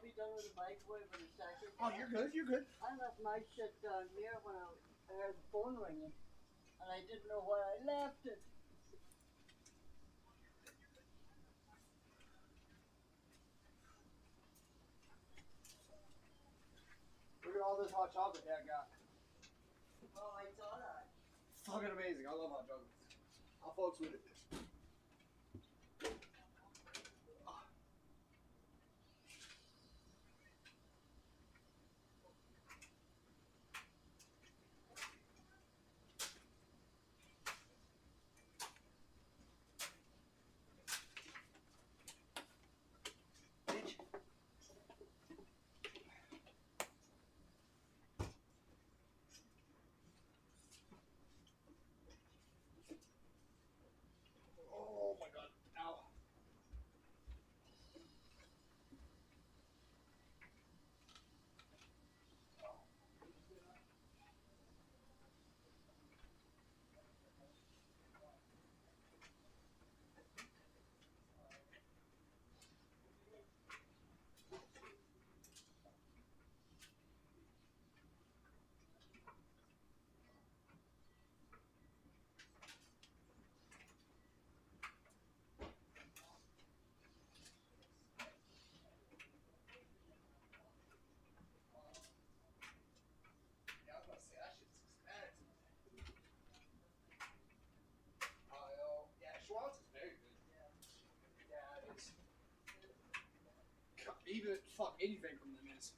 be done with the microwave in a second. Oh, you're good. You're good. I left my shit down here when I heard the phone ringing, and I didn't know where I left it. Look at all this hot chocolate Dad got. Oh, I saw that. Fucking amazing. I love hot chocolate. I'll folks with it. Oh my god. Ow. Even fuck anything from them is.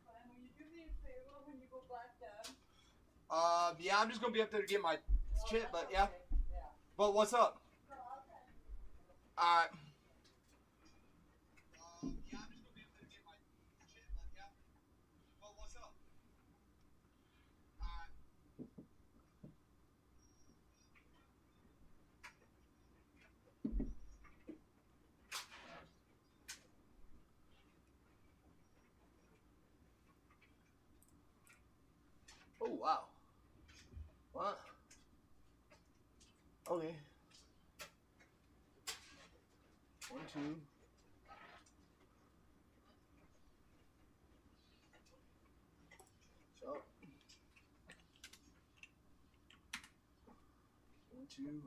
Will you do me a favor when you go back down? Yeah, I'm just gonna be up there to get my shit, but yeah. But what's up? Alright. Oh wow. What? Okay. 1, 2. So. 1, 2.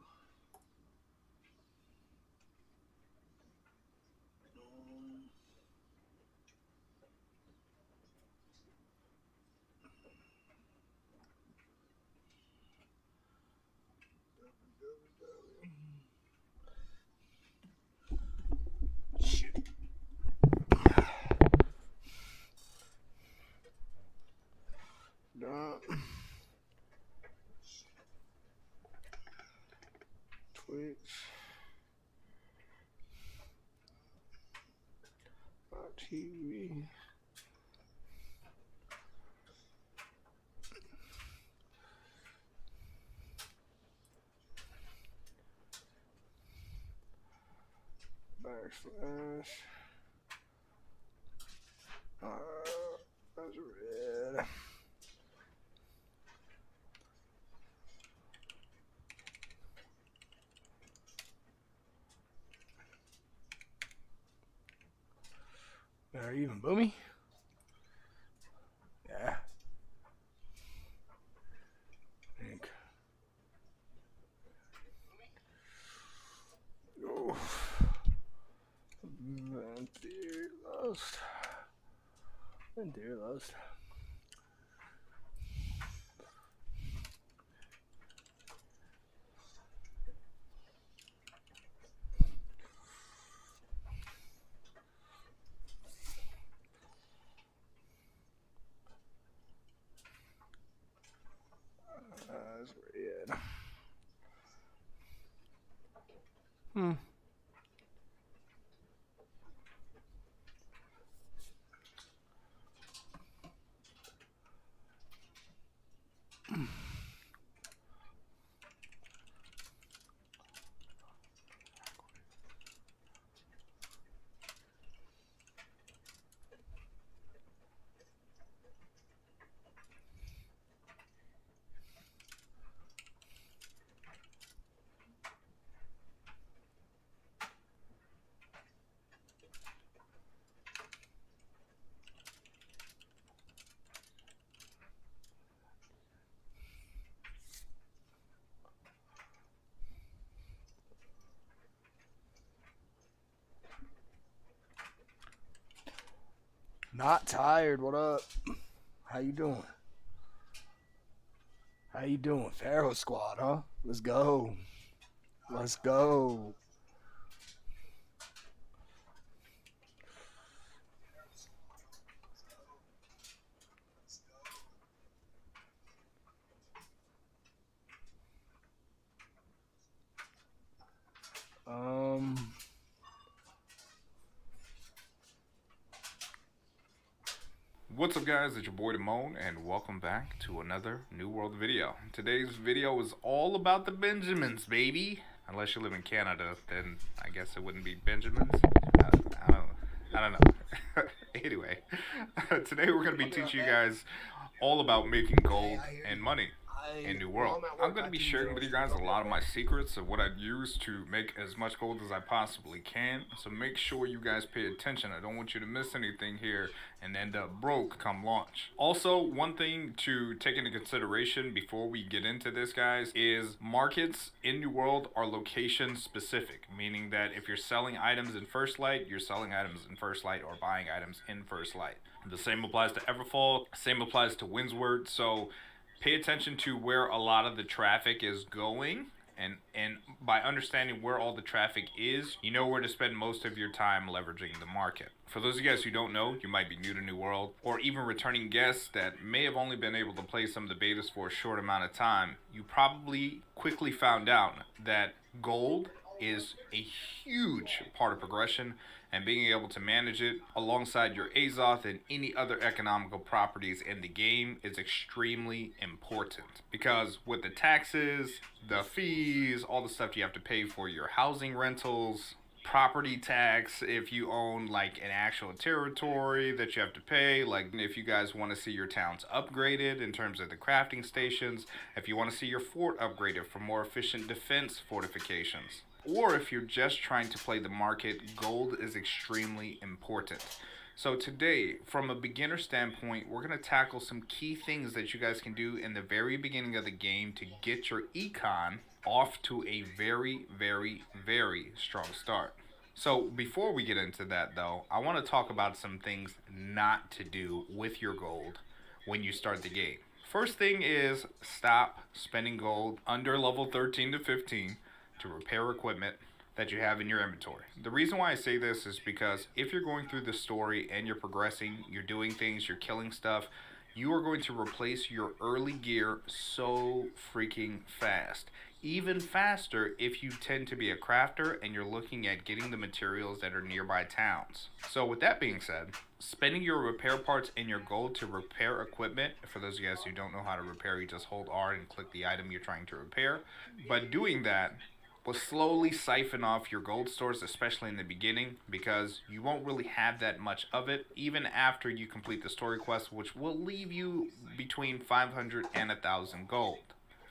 Shit. Twitch. TV. Backslash. That's red. Are you even boomy? Yeah. Think. Oh. Vanderlust. Vanderlust. That's red. Hmm. Not tired. What up? How you doing? How you doing? Pharaoh Squad, huh? Let's go. Let's go. What's up guys, it's your boy Damone and welcome back to another New World video. Today's video is all about the Benjamins, baby. Unless you live in Canada, then I guess it wouldn't be Benjamins. I don't know. Anyway, today we're going to be teaching you guys all about making gold and money in New World. I'm going to be sharing with you guys a lot of my secrets of what I've used to make as much gold as I possibly can. So make sure you guys pay attention. I don't want you to miss anything here and end up broke come launch. Also, one thing to take into consideration before we get into this, guys, is markets in New World are location specific, meaning that if you're selling items in First Light, you're selling items in First Light or buying items in First Light. The same applies to Everfall, same applies to Windsward. So pay attention to where a lot of the traffic is going, and by understanding where all the traffic is, you know where to spend most of your time leveraging the market. For those of you guys who don't know, you might be new to New World, or even returning guests that may have only been able to play some of the betas for a short amount of time, you probably quickly found out that gold is a huge part of progression, and being able to manage it alongside your Azoth and any other economical properties in the game is extremely important. Because with the taxes, the fees, all the stuff you have to pay for your housing rentals, property tax if you own like an actual territory that you have to pay, like if you guys want to see your towns upgraded in terms of the crafting stations, if you want to see your fort upgraded for more efficient defense fortifications, or if you're just trying to play the market, gold is extremely important. So today, from a beginner standpoint, we're going to tackle some key things that you guys can do in the very beginning of the game to get your econ off to a very, very, very strong start. So before we get into that though, I want to talk about some things not to do with your gold when you start the game. First thing is stop spending gold under level 13 to 15 to repair equipment that you have in your inventory. The reason why I say this is because if you're going through the story and you're progressing, you're doing things, you're killing stuff, you are going to replace your early gear so freaking fast. Even faster if you tend to be a crafter and you're looking at getting the materials that are nearby towns. So with that being said, spending your repair parts and your gold to repair equipment, for those of you guys who don't know how to repair, you just hold R and click the item you're trying to repair. But doing that will slowly siphon off your gold stores, especially in the beginning, because you won't really have that much of it even after you complete the story quest, which will leave you between 500 and 1,000 gold.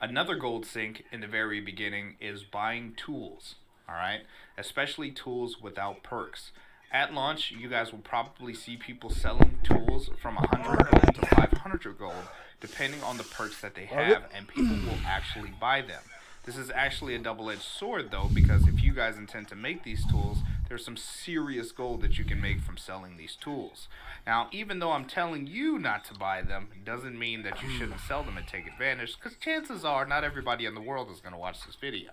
Another gold sink in the very beginning is buying tools, alright? Especially tools without perks. At launch, you guys will probably see people selling tools from 100 gold to 500 gold, depending on the perks that they have, and people will actually buy them. This is actually a double-edged sword though, because if you guys intend to make these tools, there's some serious gold that you can make from selling these tools. Now, even though I'm telling you not to buy them, it doesn't mean that you shouldn't sell them and take advantage, because chances are not everybody in the world is going to watch this video.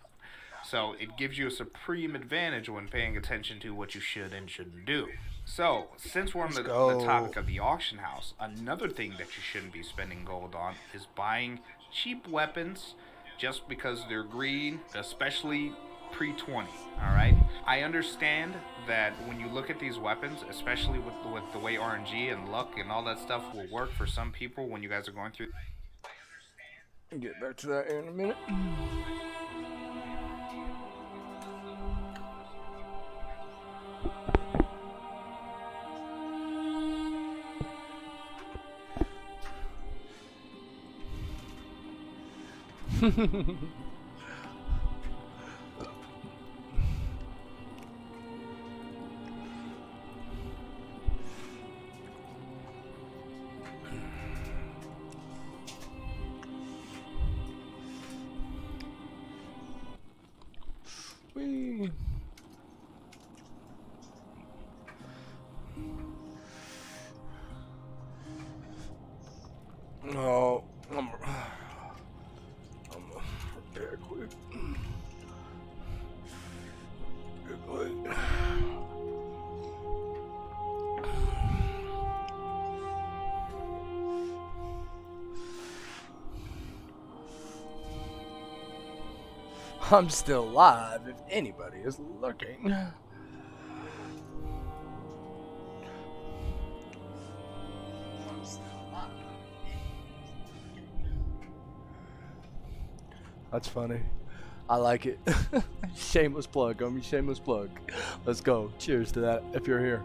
So it gives you a supreme advantage when paying attention to what you should and shouldn't do. So, since we're on the topic of the auction house, another thing that you shouldn't be spending gold on is buying cheap weapons just because they're green, especially pre-20, alright? I understand that when you look at these weapons, especially with the way RNG and luck and all that stuff will work for some people when you guys are going through. I'll get back to that in a minute. Whee. I'm still alive if anybody is looking. That's funny. I like it. Shameless plug, homie. Shameless plug. Let's go. Cheers to that if you're here.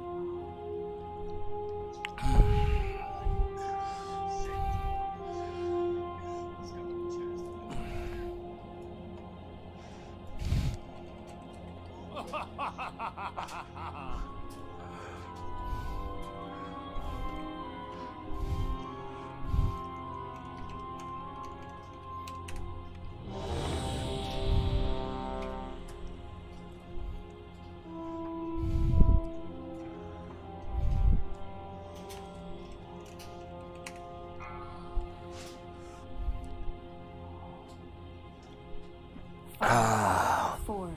Five, 4,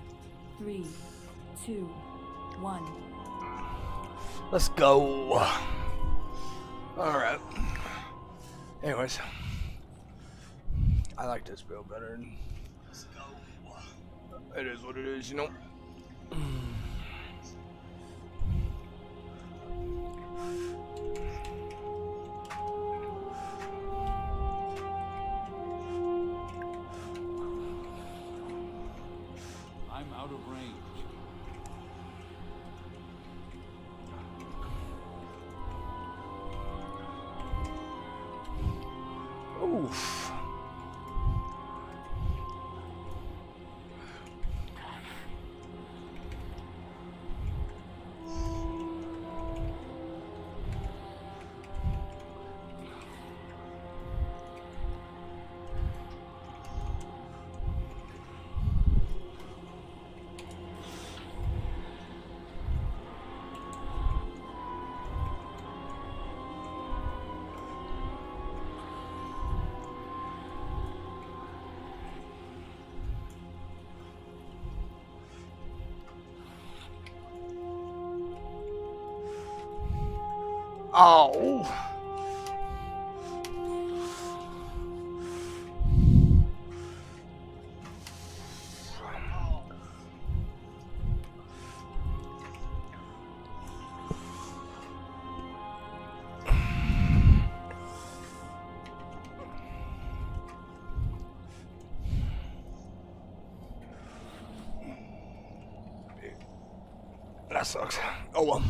3, 2, 1. Let's go. Alright. Anyways. I like this build better. Let's go. It is what it is, you know. I'm out of range. Oof. Oh. That sucks. Oh well.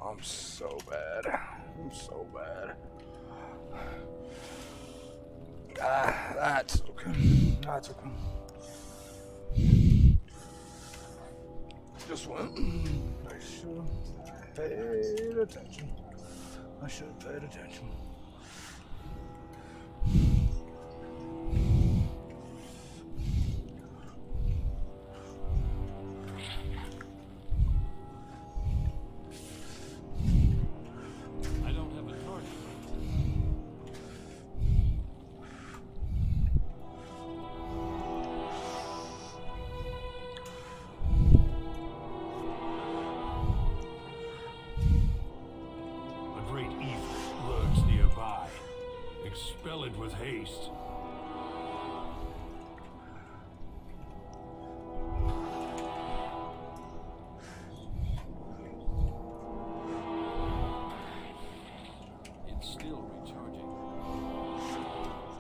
I'm so bad. I'm so bad. That's okay. That's okay. Just went. I should have paid attention. I should have paid attention. I don't have a target. A great evil lurks nearby. Expel it with haste. It's still recharging.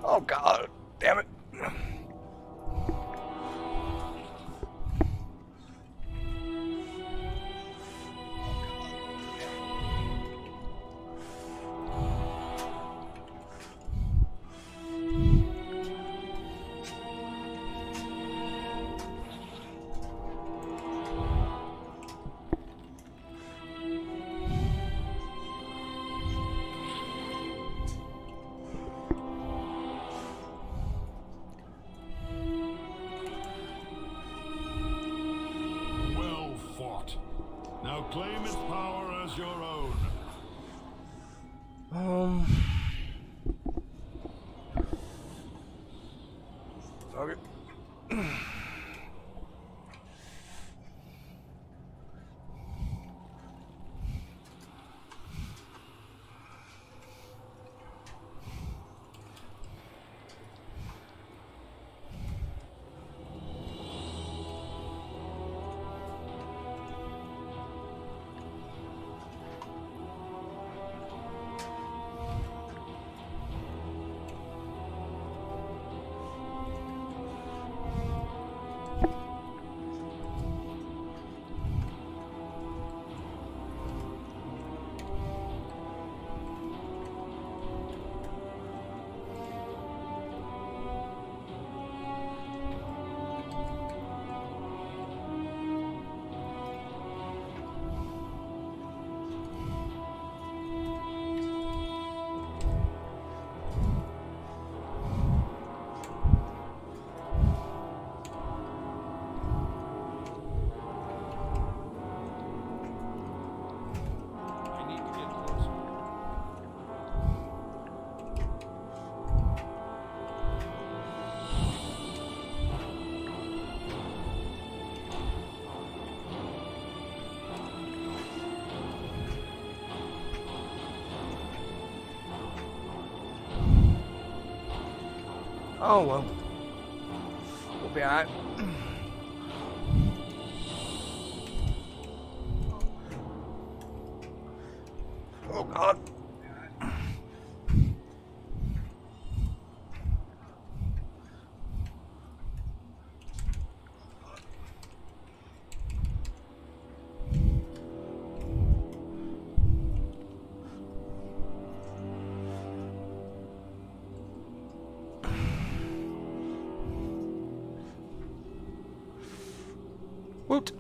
Oh god, damn it. Well fought. Now claim its power as your own. Okay. Oh well. We'll be alright. Oh god. Woot.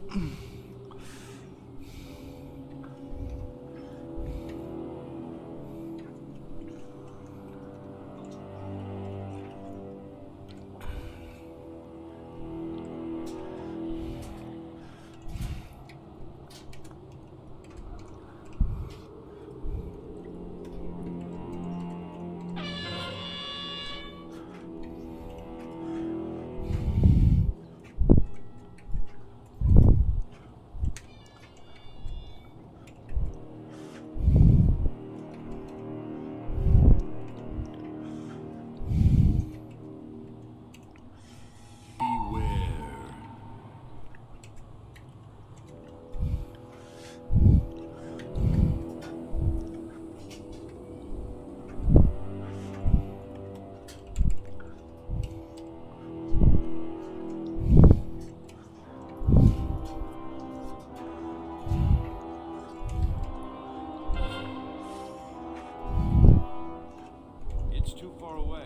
It's too far away.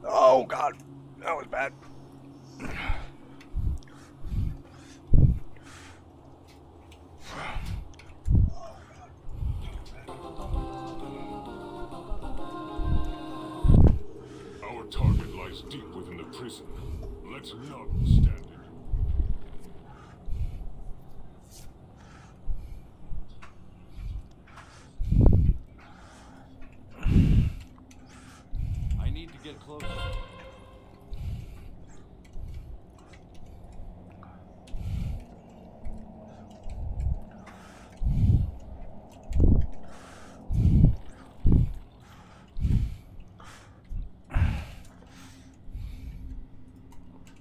Oh god. That was bad. Our target lies deep within the prison. Let's not stand it. I need to get closer.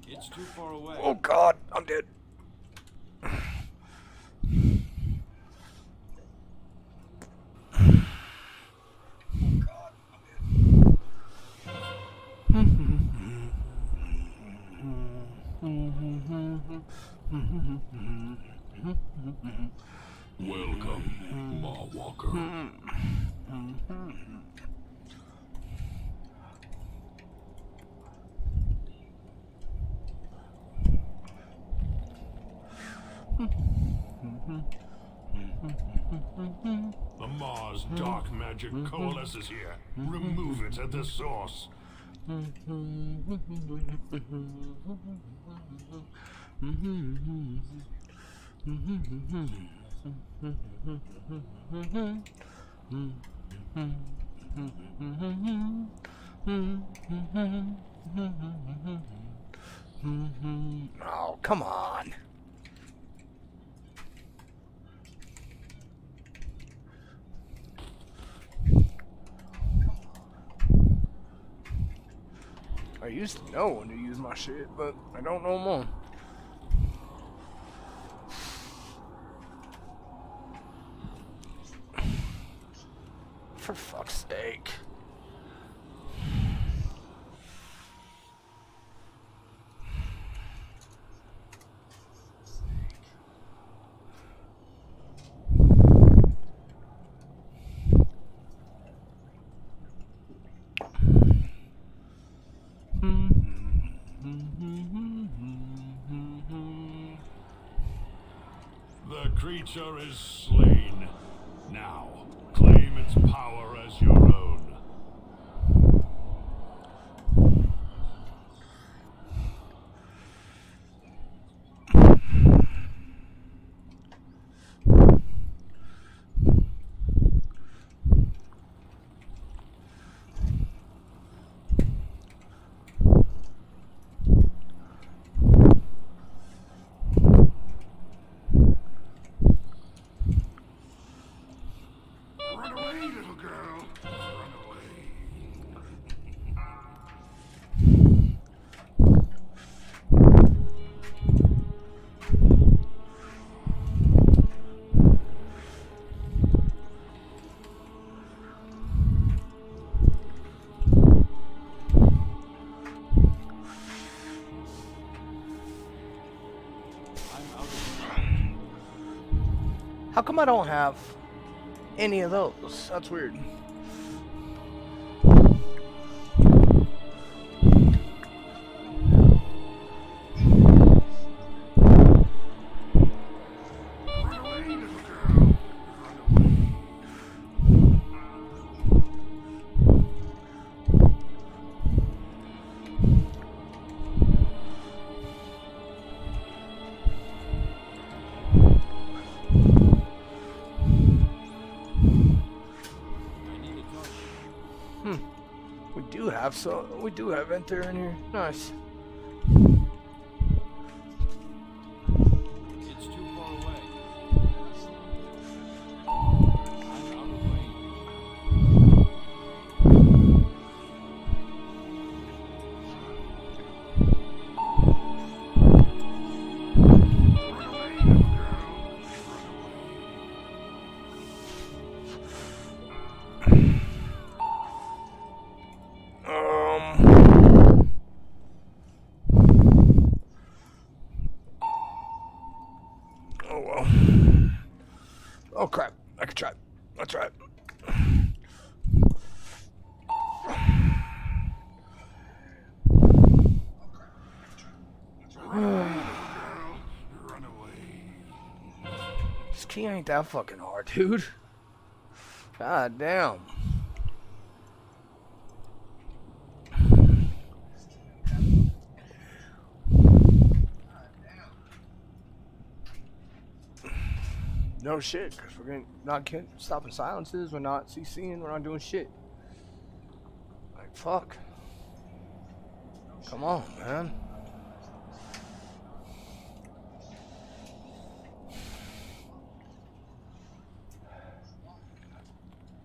It's too far away. Oh god, I'm dead. Welcome, Maw Walker. Amar's dark magic coalesces here. Remove it at the source. Oh, come on. I used to know when to use my shit, but I don't know more. For fuck's sake. The creature is slain. Now, claim its power as your own. Run away, little girl. Run away. How come I don't have any of those? That's weird. We do have enter in here. Nice. It's too far away. I'm out of range. Oh well. Oh crap. I can try. Let's try it. This key ain't that fucking hard, dude. God damn. No shit, because we're not stopping silences, we're not CCing, we're not doing shit. Like, fuck. Come on, man.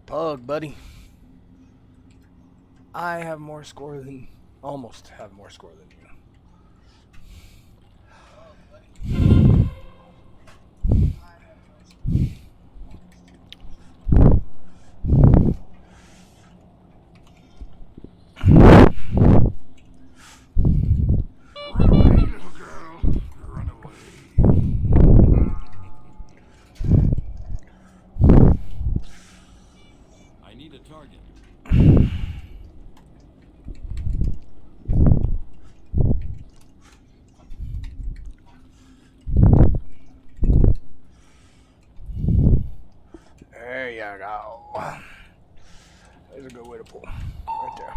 Pug, buddy. I have more score than, almost have more score than you. I need a target. Right there.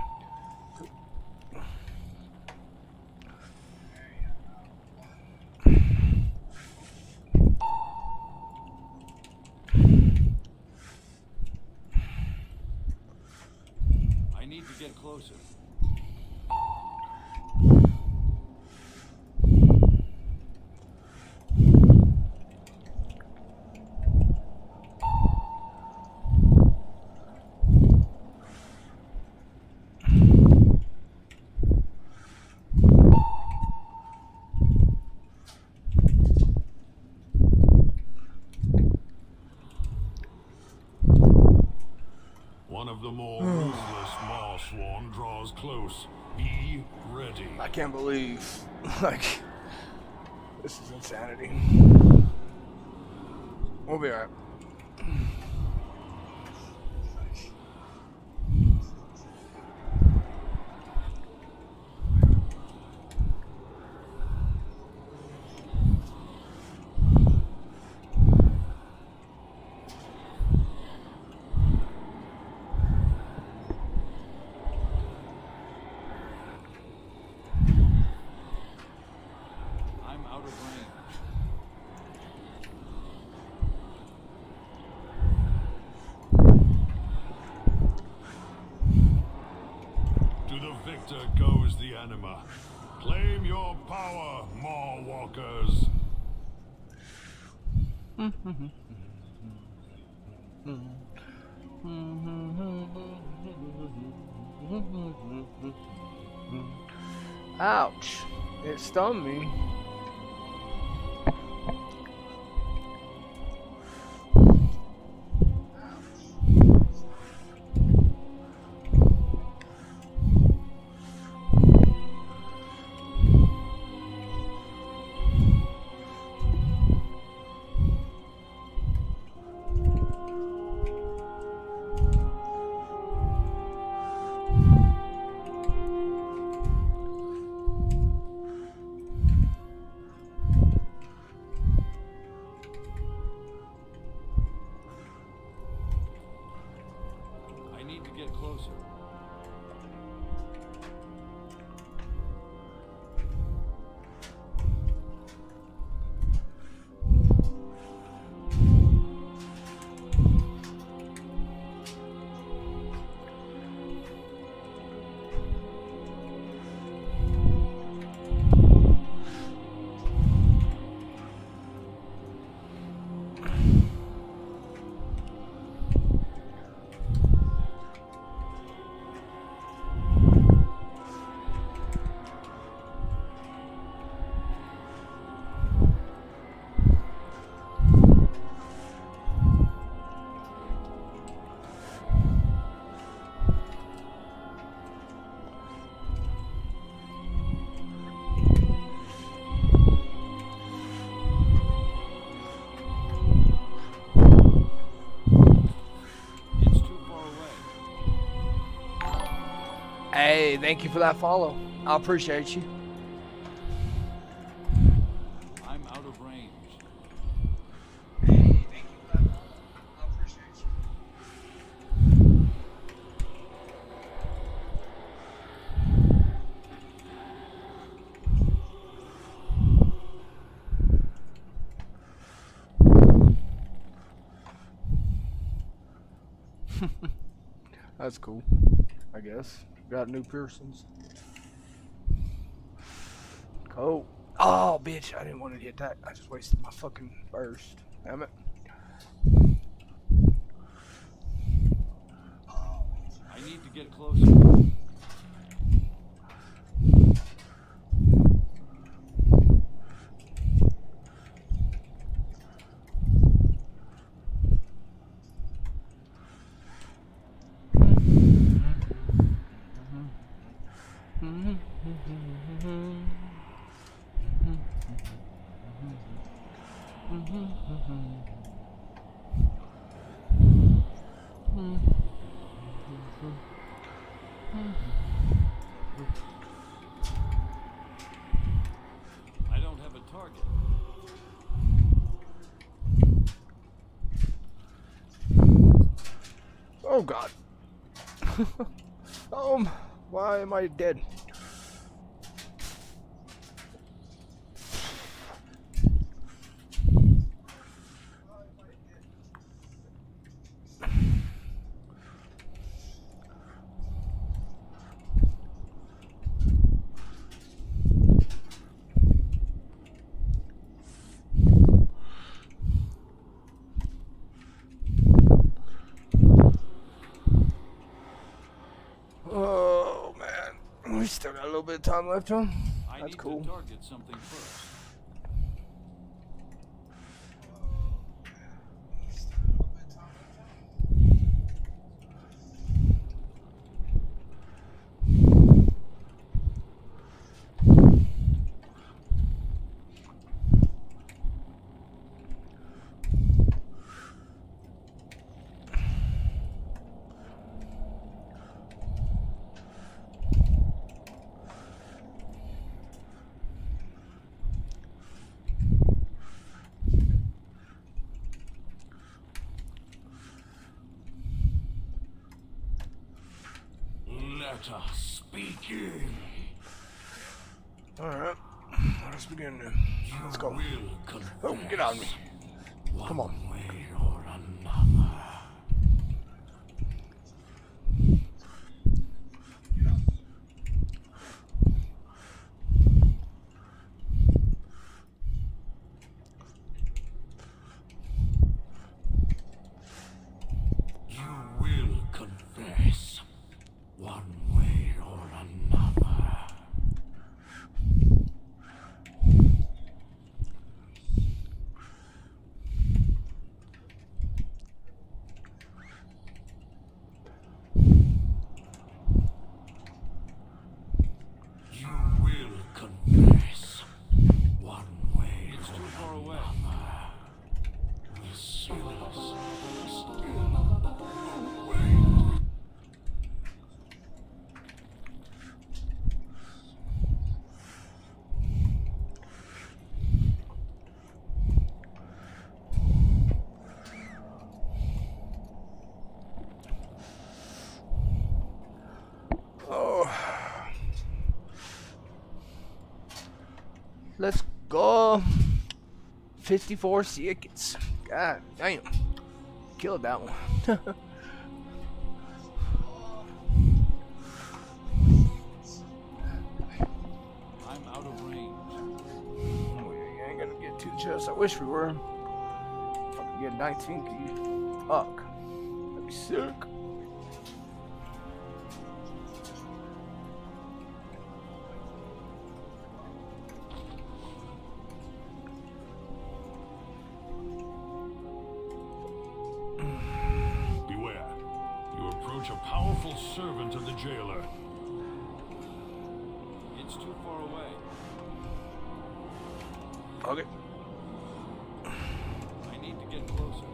I need to get closer. One of the more ruthless Marsworn draws close. Be ready. I can't believe, like, this is insanity. We'll be alright. I'm out of range. To the victor goes the anima. Claim your power, Maw Walkers. Ouch. It stunned me. I need to get closer. It's too far away. Hey, thank you for that follow. I appreciate you. I'm out of range. That's cool, I guess. Got new piercings. Cool. Oh, bitch, I didn't want to hit that. I just wasted my fucking burst. Damn it. I need to get closer. I don't have a target. Oh, God. Oh, home. Why am I dead? Oh man, we still got a little bit of time left, huh? That's cool. I need to target something first. Let us begin. Alright, let's begin then. Let's go. Oh, get on me. Come on. You will confess one way or another. You will confess one way It's too far away. The sinners still await. Oh. Let's go. 54 seconds. God damn. Killed that one. I'm out of range. We ain't gonna get 2 chests. I wish we were. If I could get 19 key. Fuck. That'd be sick. Beware. You approach a powerful servant of the jailer. It's too far away. Okay. I need to get closer.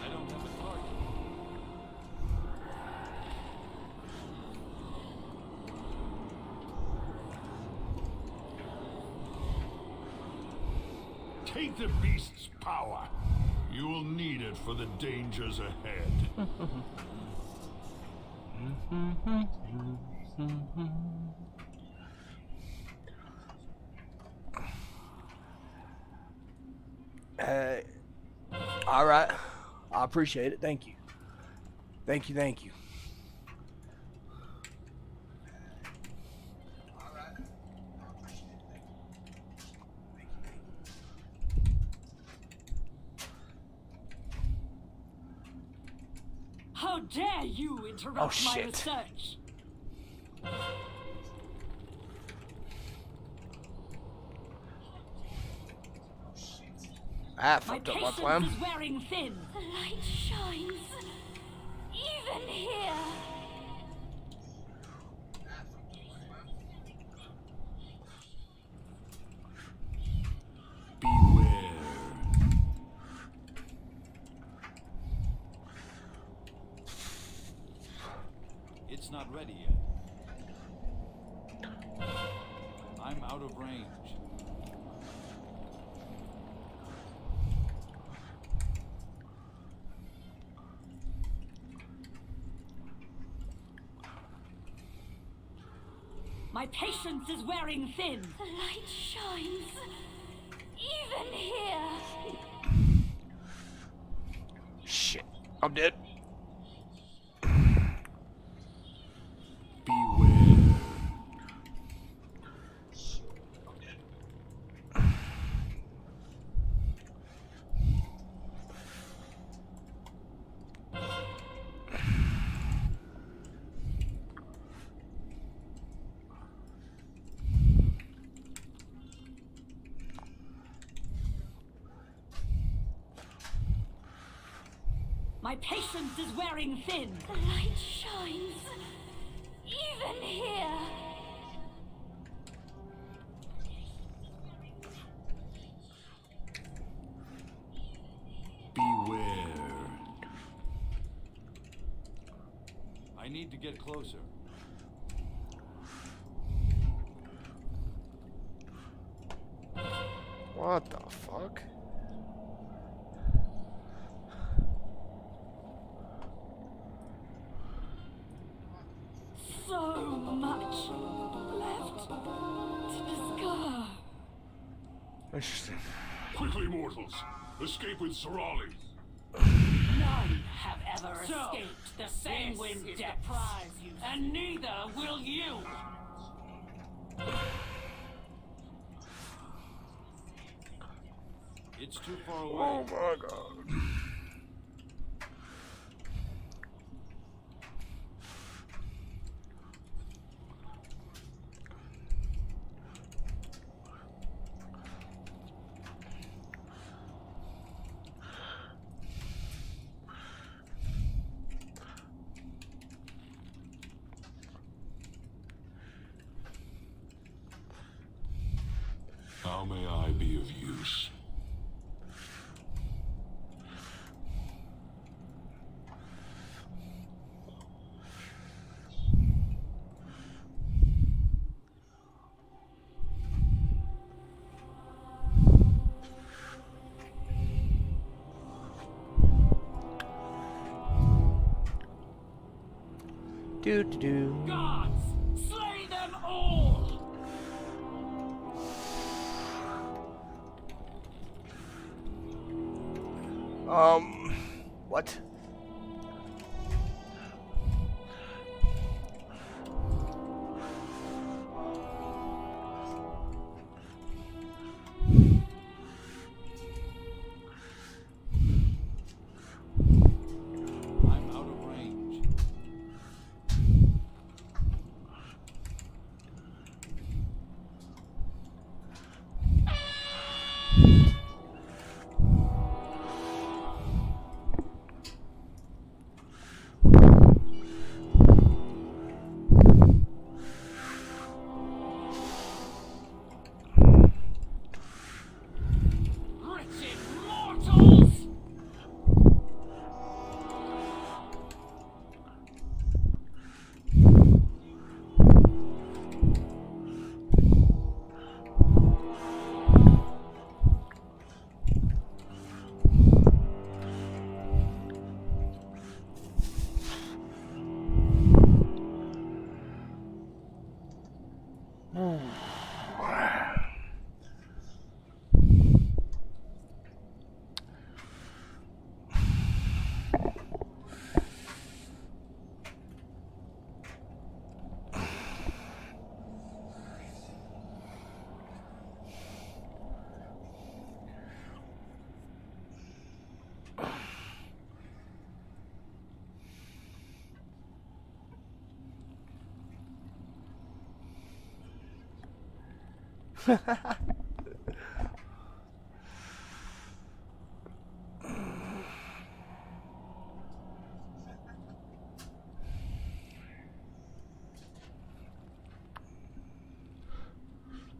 I don't have a target. Take the beast's power. You will need it for the dangers ahead. All right. I appreciate it. Thank you. Thank you. Thank you. How dare you interrupt Oh, my shit. research? Ah, My fucked up my patience plan. is wearing thin. The light shines. Even here. ready yet. I'm out of range. My patience is wearing thin. The light shines even here. Shit. I'm dead. Beware. My patience is wearing thin. The light shines even here. Beware. I need to get closer. What the fuck? So much left to discover. Interesting. Quickly, mortals. Escape with Sorali. None have ever escaped the sanguine depths, and neither will you. It's too far away. Oh my god. How may I be of use? Do. Gods, slay them all! What? I'm out of range. Wretched mortals!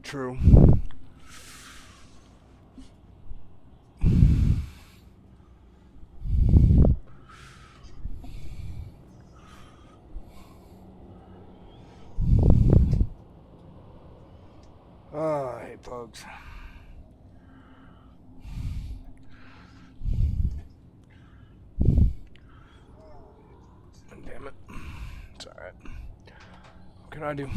True. sucks. Damn it. It's alright. What can I do?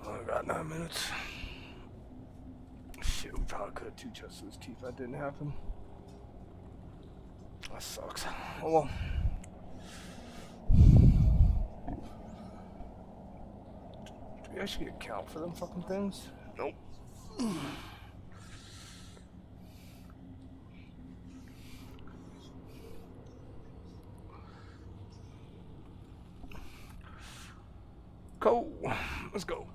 I got 9 minutes. Shit, we probably could have 2 chests of this tea if that didn't happen. That sucks. Oh well. Do we actually account for them fucking things? Nope. Go. Let's go.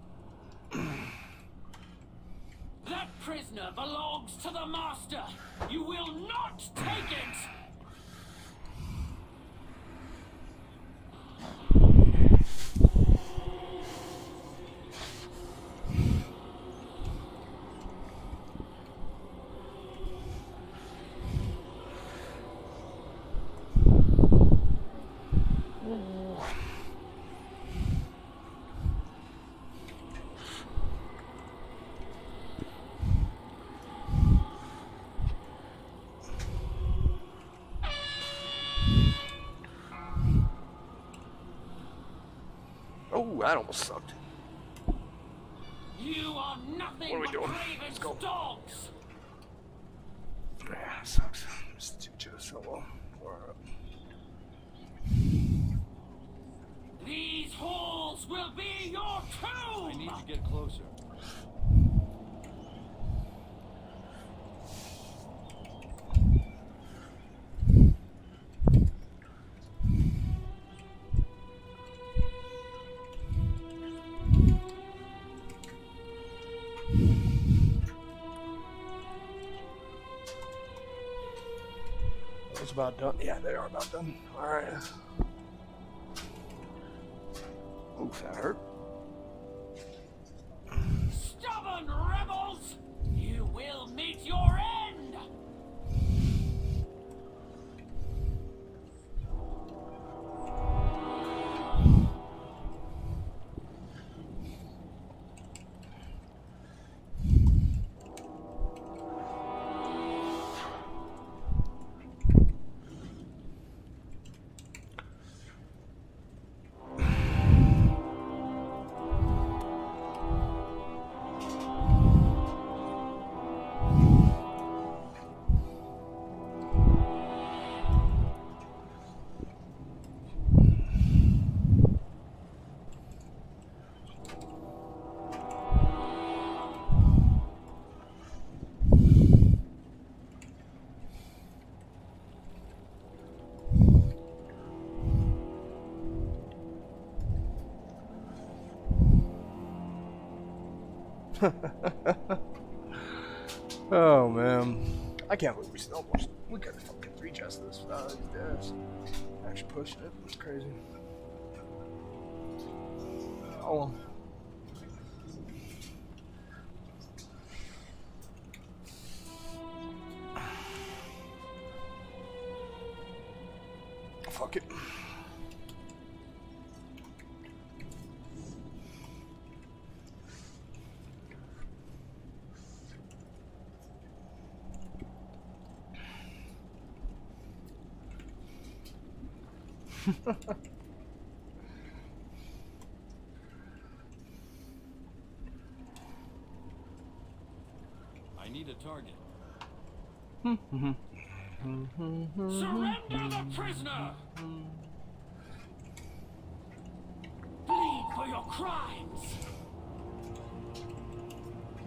That prisoner belongs to the master. You will not take it. Oh, that almost sucked. You are nothing What are we but doing? craven Let's go. dogs. Yeah, that sucks. Just 2 chests. Oh well. Alright. These halls will be your tomb. I need to get closer. It's about done. Yeah, they are about done. Alright. Oof, that hurt. Stubborn rebels! You will meet your end! Oh man, I can't believe we still almost. We could fucking 3 chests this without these devs. Actually pushing it. It's crazy. Oh well. Fuck it. I need a target. Surrender the prisoner! Bleed for your crimes!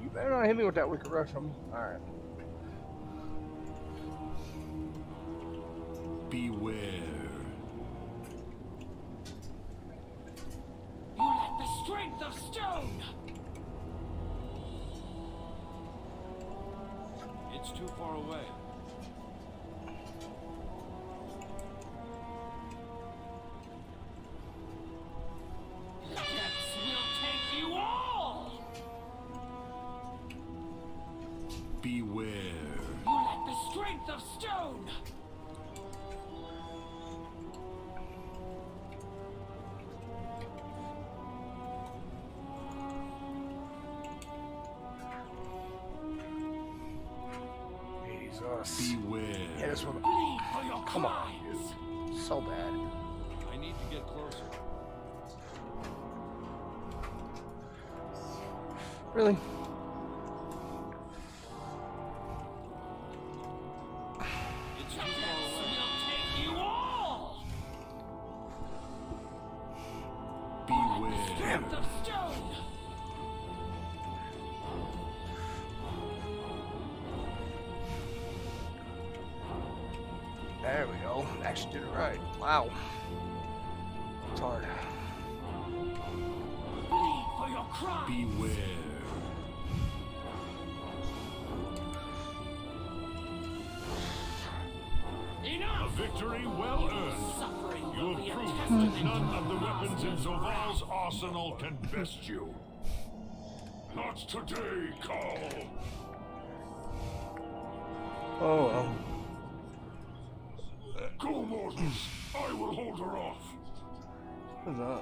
You better not hit me with that wicked rush on me. Alright. Beware. You lack the strength of stone! It's too far away. The depths will take you all! You lack the strength of stone! Jesus. Beware. Yeah, this one. Bleed for your Come on, crimes. dude. So bad. I need to get closer. Really? It's too We'll far away. take you all! Beware. Strength of stone! There we go. Actually did it right. Wow. It's hard. Bleed for your crimes! Beware. A Enough! victory well earned. Suffering You will have be a proved testament that to none your of the weapons in monstrous Zoval's wrath. arsenal can best you. Not today, Carl. Oh well. Go, mortals. I will hold her off. What's that?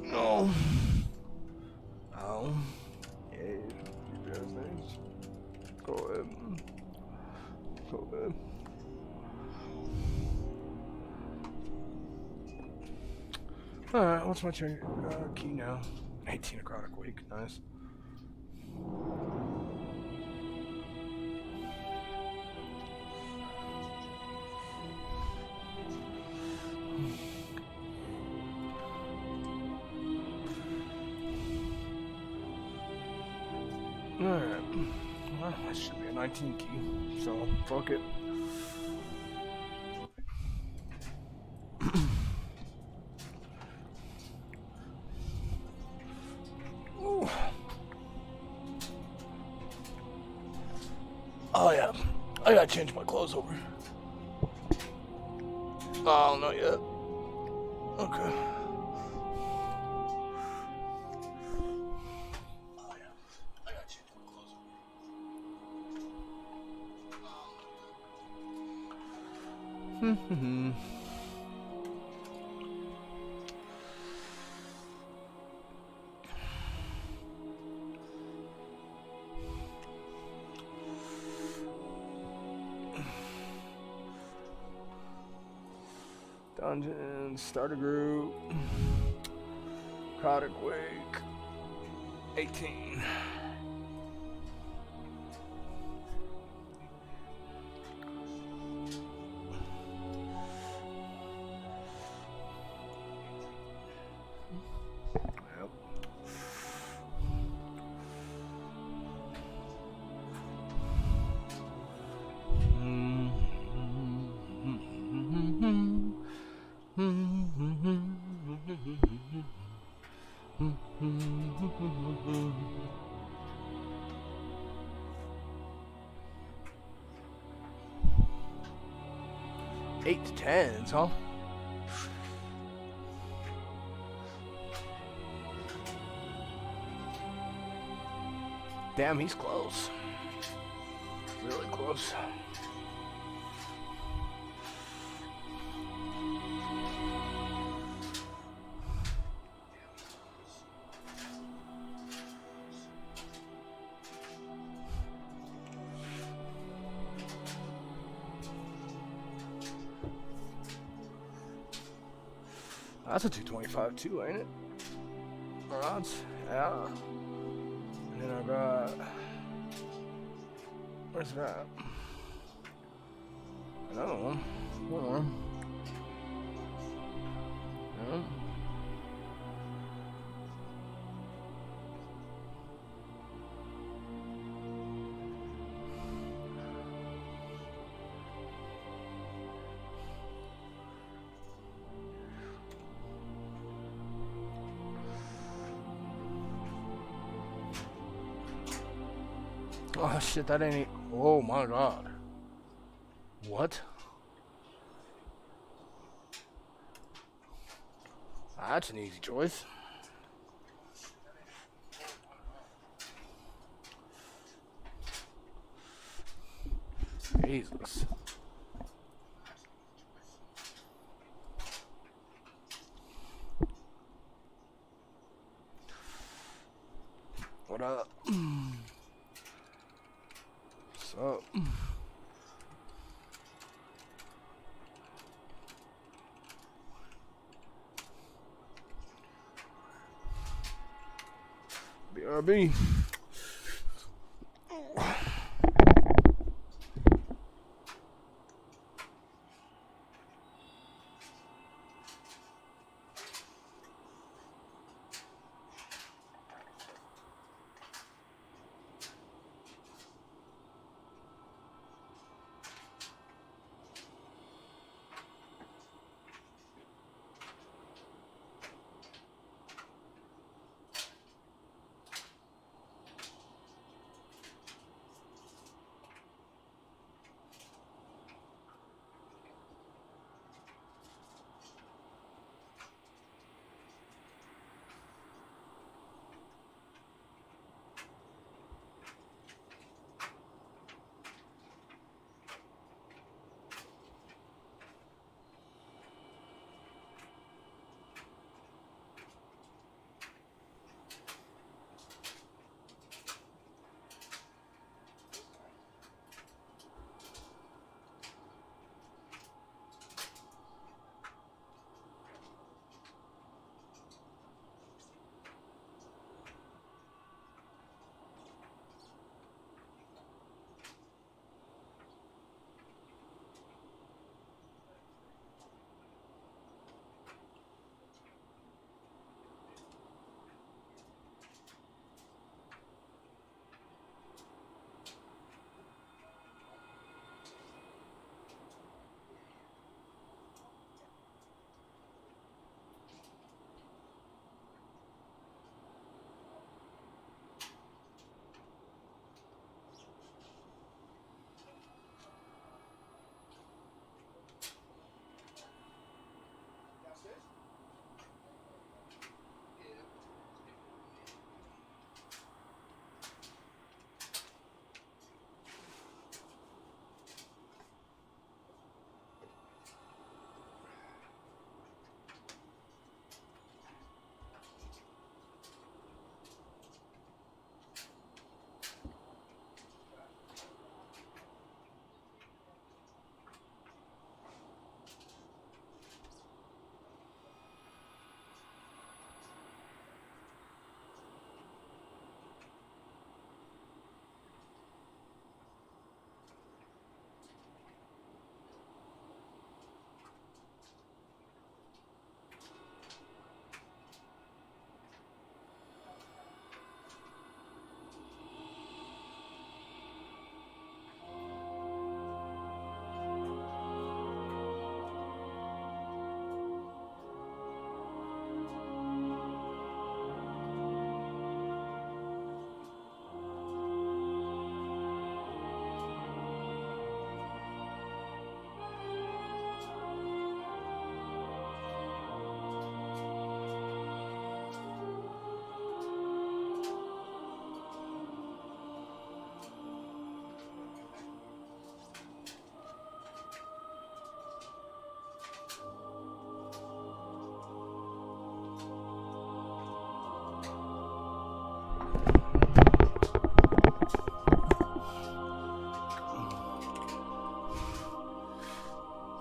No. Oh. Yeah, you guys nice. Go ahead. Go ahead. Alright, what's my key now? 18 necrotic week, nice. Alright, well, that should be a 19 key, so fuck it. Ooh. Oh yeah, I gotta change my clothes over. Oh, not yet. Okay. Hmm. Dungeon, start a group, product wake, 18. Yep. Eight to tens, huh? Damn, he's close. Really close. That's a 225 too, ain't it? Or odds? Yeah. And then I got. Where's that? Another one. One more. Yeah. Oh shit, that ain't it. Oh my god. What? That's an easy choice. Jesus. What up? What's up? BRB.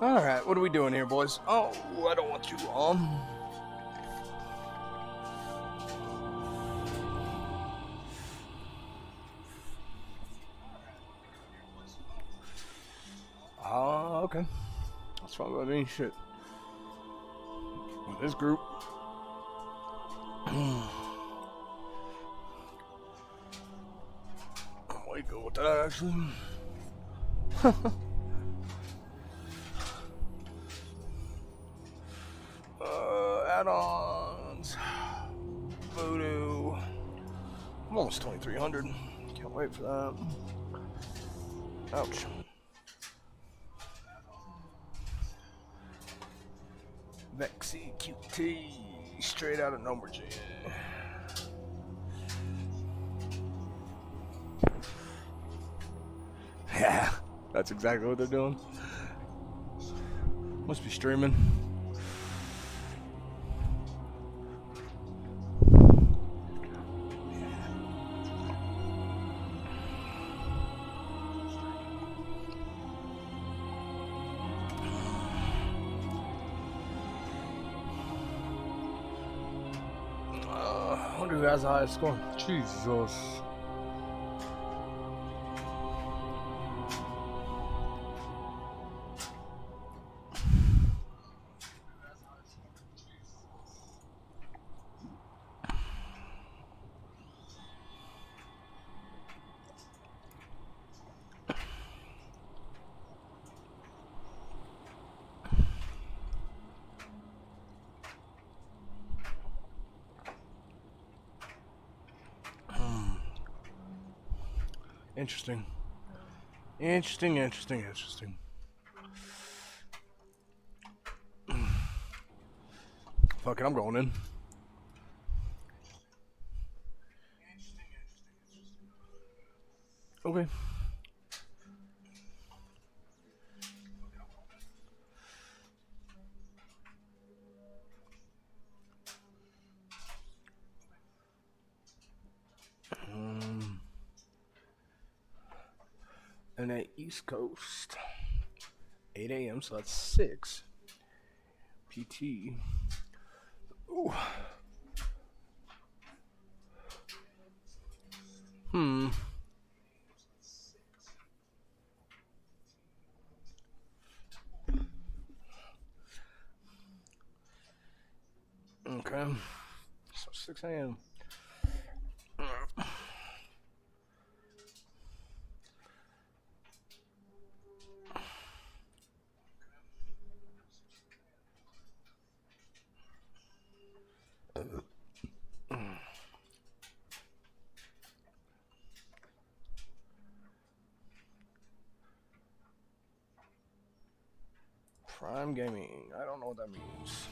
Alright, what are we doing here, boys? Oh, I don't want you on. Okay. That's fine about me. Shit. With this group. We go with that, actually. Add-ons. Voodoo. I'm almost 2,300. Can't wait for that. Ouch. Vexy QT, straight out of number G. Yeah, that's exactly what they're doing. Must be streaming. I wonder who has the highest score. Jesus. Interesting. Interesting. Fuck it, I'm going in. Okay. And at East Coast, 8 a.m. So that's 6 PT. Ooh. Okay. So 6 a.m. Prime Gaming. I don't know what that means.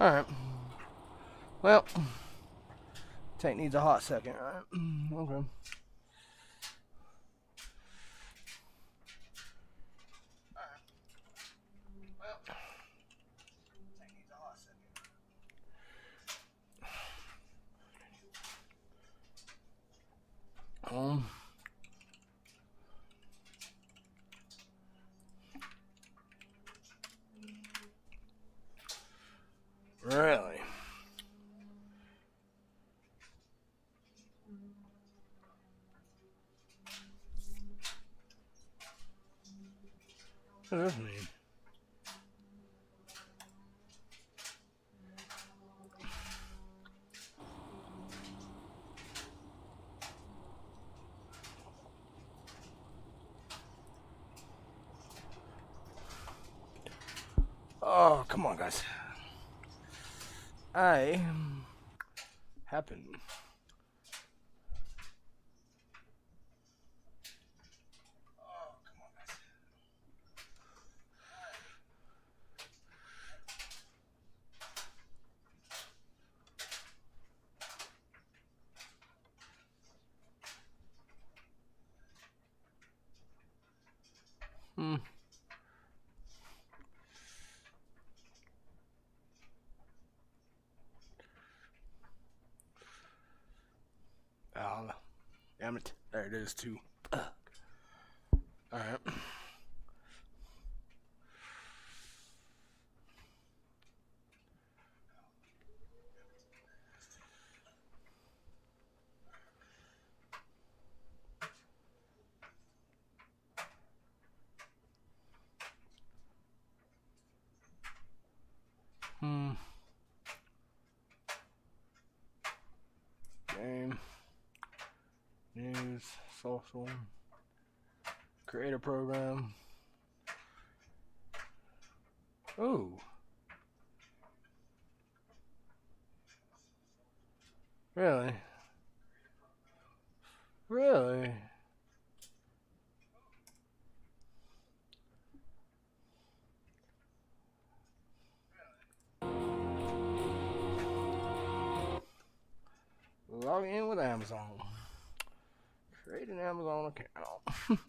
Alright. Well, tank needs a hot second, right? Okay. Really? What does this mean? Oh, come on, guys. I happen. Oh, damn it. There it is, too. Alright. Game. News. Social. Create a program. Ooh. Really? Really? Log in with Amazon. Create an Amazon account.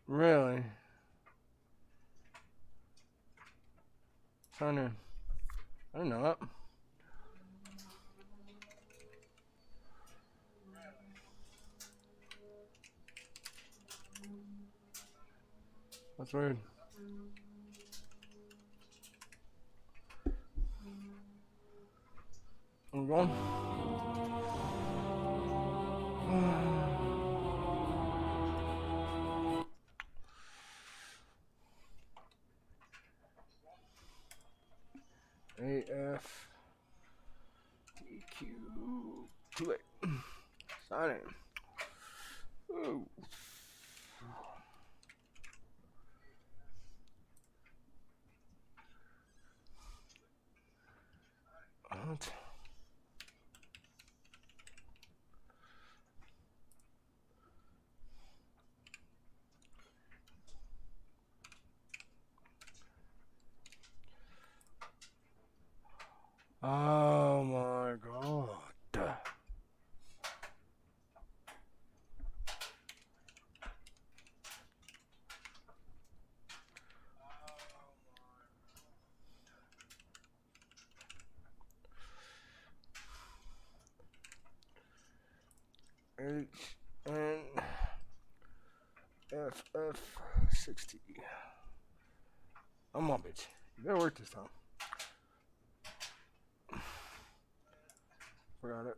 Really? Sign in. I didn't know that. That's weird. I'm going. AF DQ. Too late. Sign in. Ooh. What? Oh my god. HNFF60. I'm on, bitch. You better work this time. Forgot it.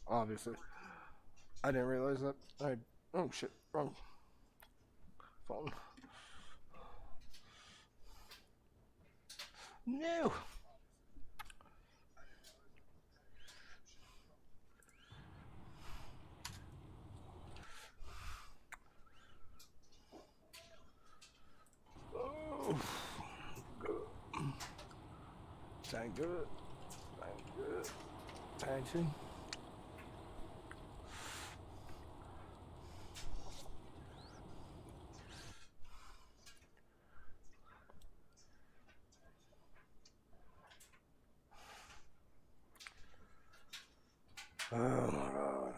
Obviously. I didn't realize that. Oh shit, wrong phone. No. Oh. Good. Sound good. Sound good. Sound good. Oh my god.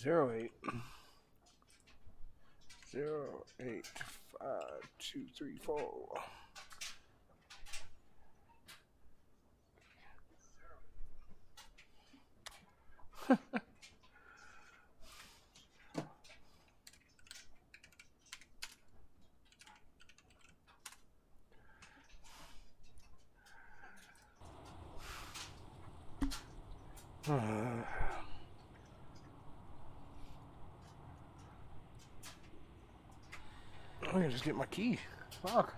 Zero 8 5 2 3 4. I'm gonna just get my key. Fuck.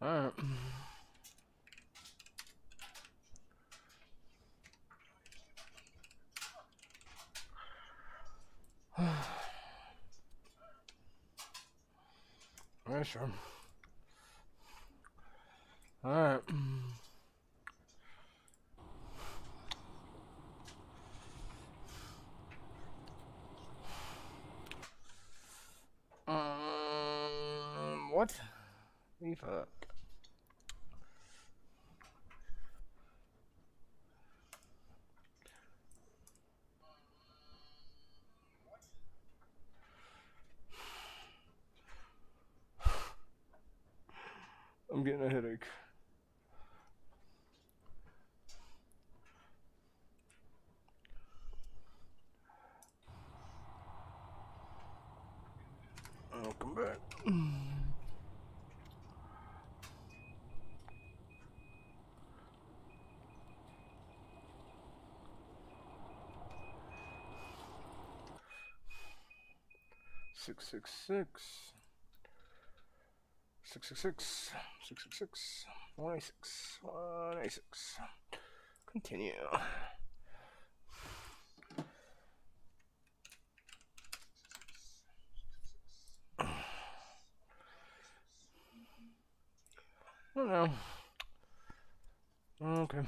Alright. Alright, sure. Alright. What? The fuck? I'm getting a headache. I'll come back. 666 666 666 186 186. Continue. I don't know. Okay.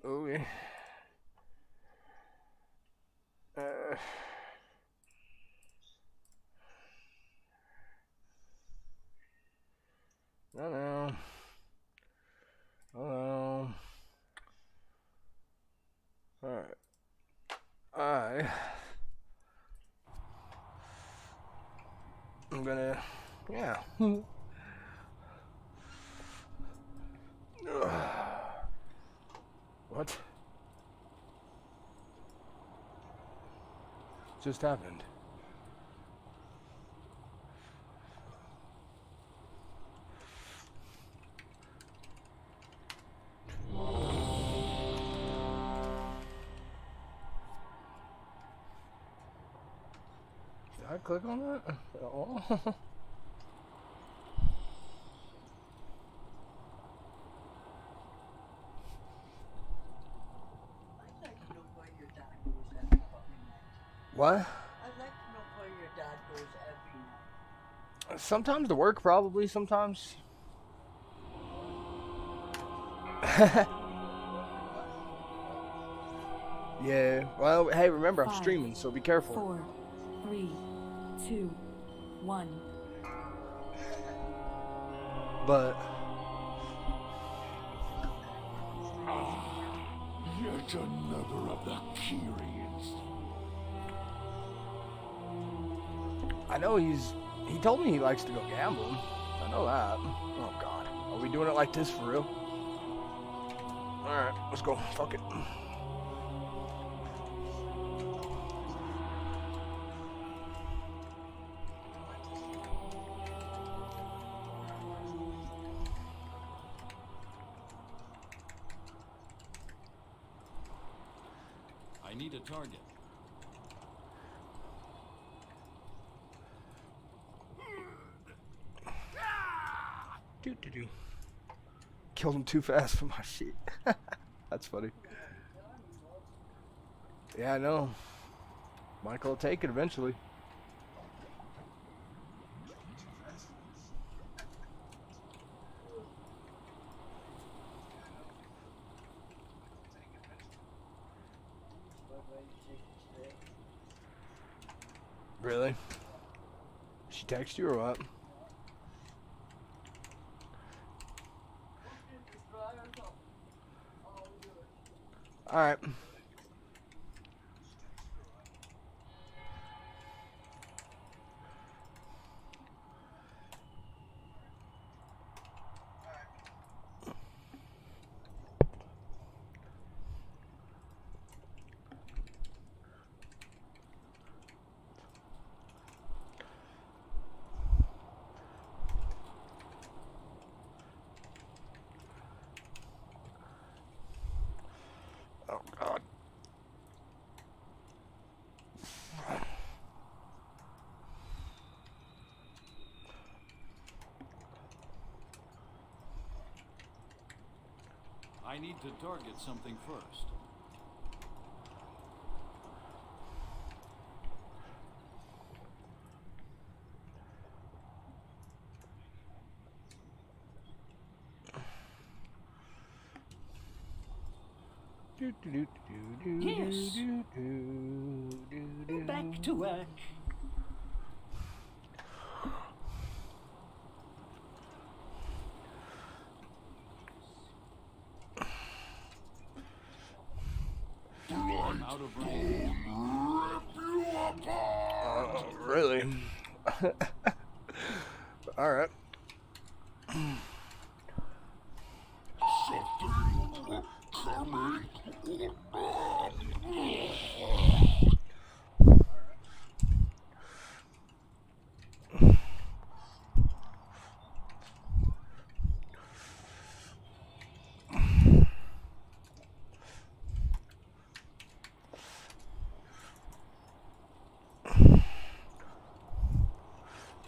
Okay. Hello. Hello. Alright. I'm gonna, yeah. What? Just happened? Did I click on that at all? What? I'd like to know where your dad goes every night. Sometimes to work, probably. Sometimes. Yeah. Well, hey, remember, I'm streaming, so be careful. 4, 3, 2, 1. But. Yet another of the Kyrians. I know he told me he likes to go gambling. I know that. Oh, God. Are we doing it like this for real? Alright, let's go. Fuck it. I need a target. Do do do. killed him too fast for my shit. That's funny. Yeah, I know. Michael will take it eventually. Really? She text you or what? Alright. Oh God. I need to target something first. Yes. Back to work. I'm out of range. Really? All right.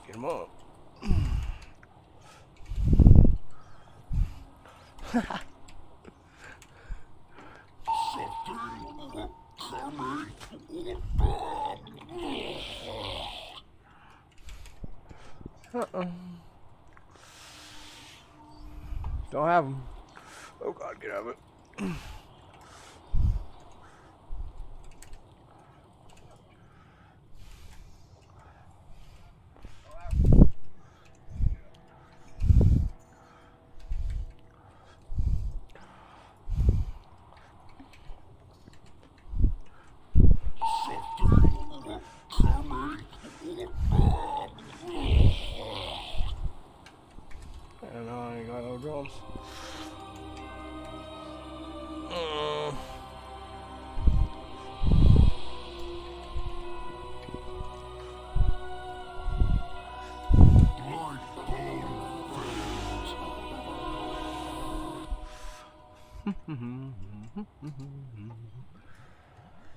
Get him up. Don't have him. Oh God, get out of it. I know I ain't got no drums.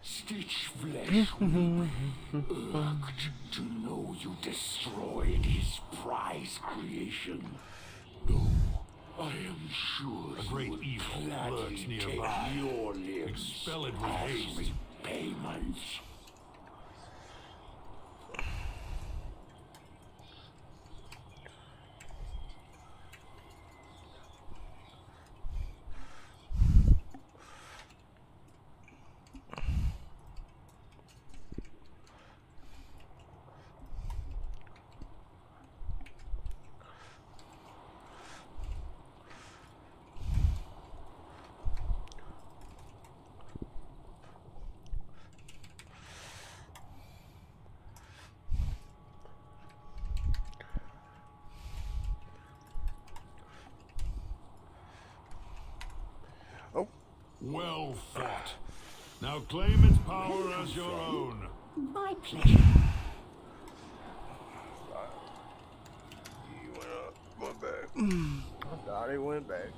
Stitch flesh will irked to know you destroyed his prize creation. Though I am sure A great you would evil gladly lurks take nearby. your limbs Expel it with as haste. repayment. Well fought. Now claim its power as your own. My pleasure. He went up, went back. I thought he went back.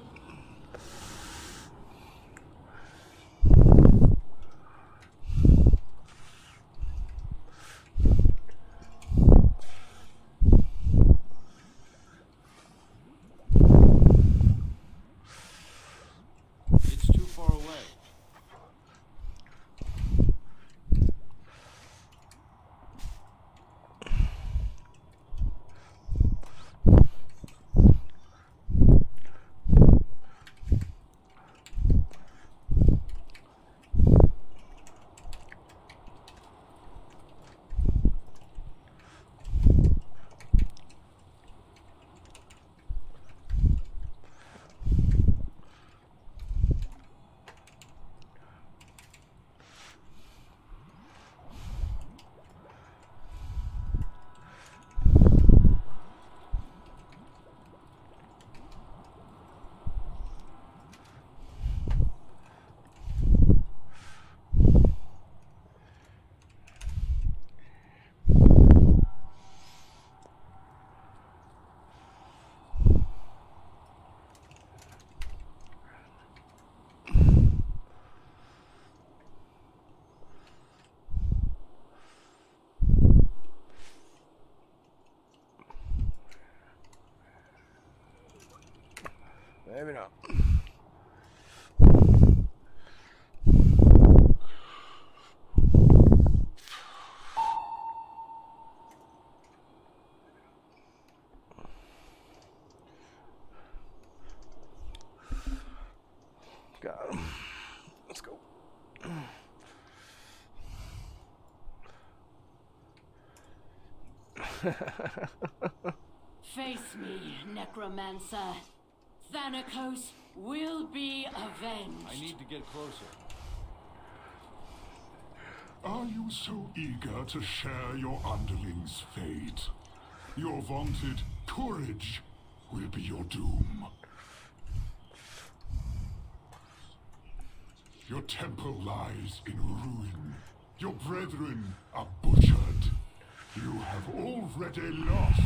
Face me, necromancer. Thanatos will be avenged. I need to get closer. Are you so eager to share your underling's fate? Your vaunted courage will be your doom. Your temple lies in ruin. Your brethren are butchered. You have already lost.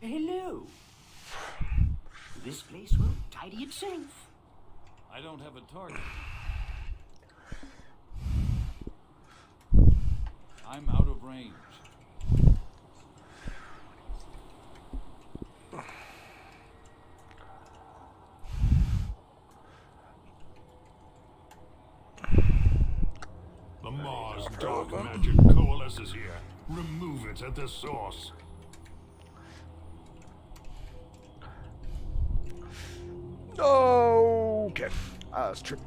Hello. This place will tidy itself. I don't have a target. I'm out of range. The Mars dark magic coalesces here. Remove it at the source. Okay. That's tricky.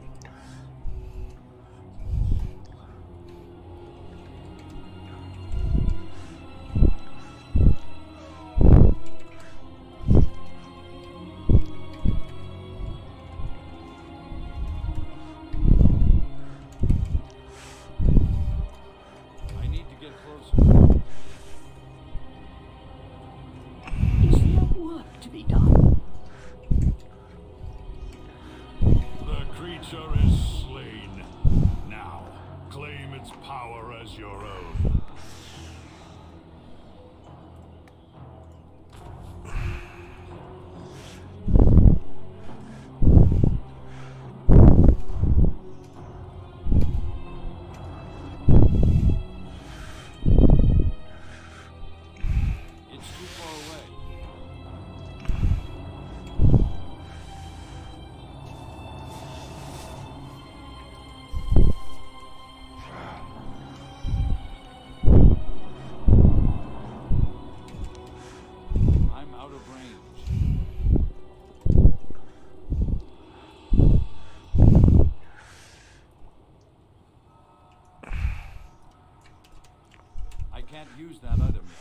I need to get closer. Is there work to be done? The creature is slain. Now, claim its power as your own. It's too far away. I'm out of range. I can't use that item yet.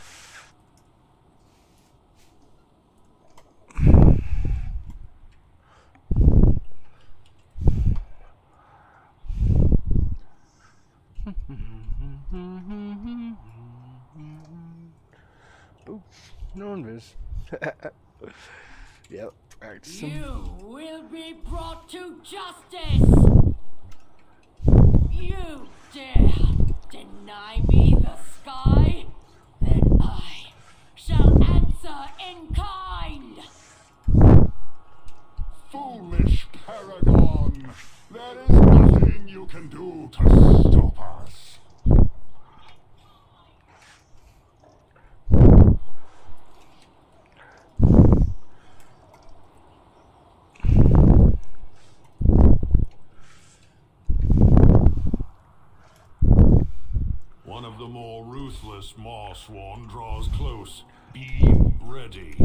Ooh, no invis. Yep, practice. You will be brought to justice! You dare deny me the sky? Then I shall answer in kind! Foolish paragon! There is nothing you can do to stop us. One of the more ruthless Marsworn draws close. Be ready.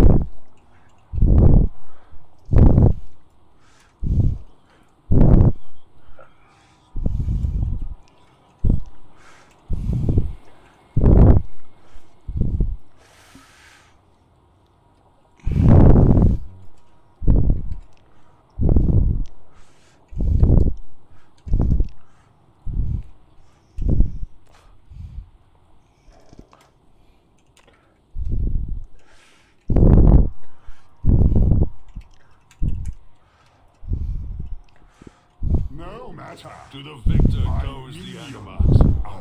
No matter. To the victor goes the anima.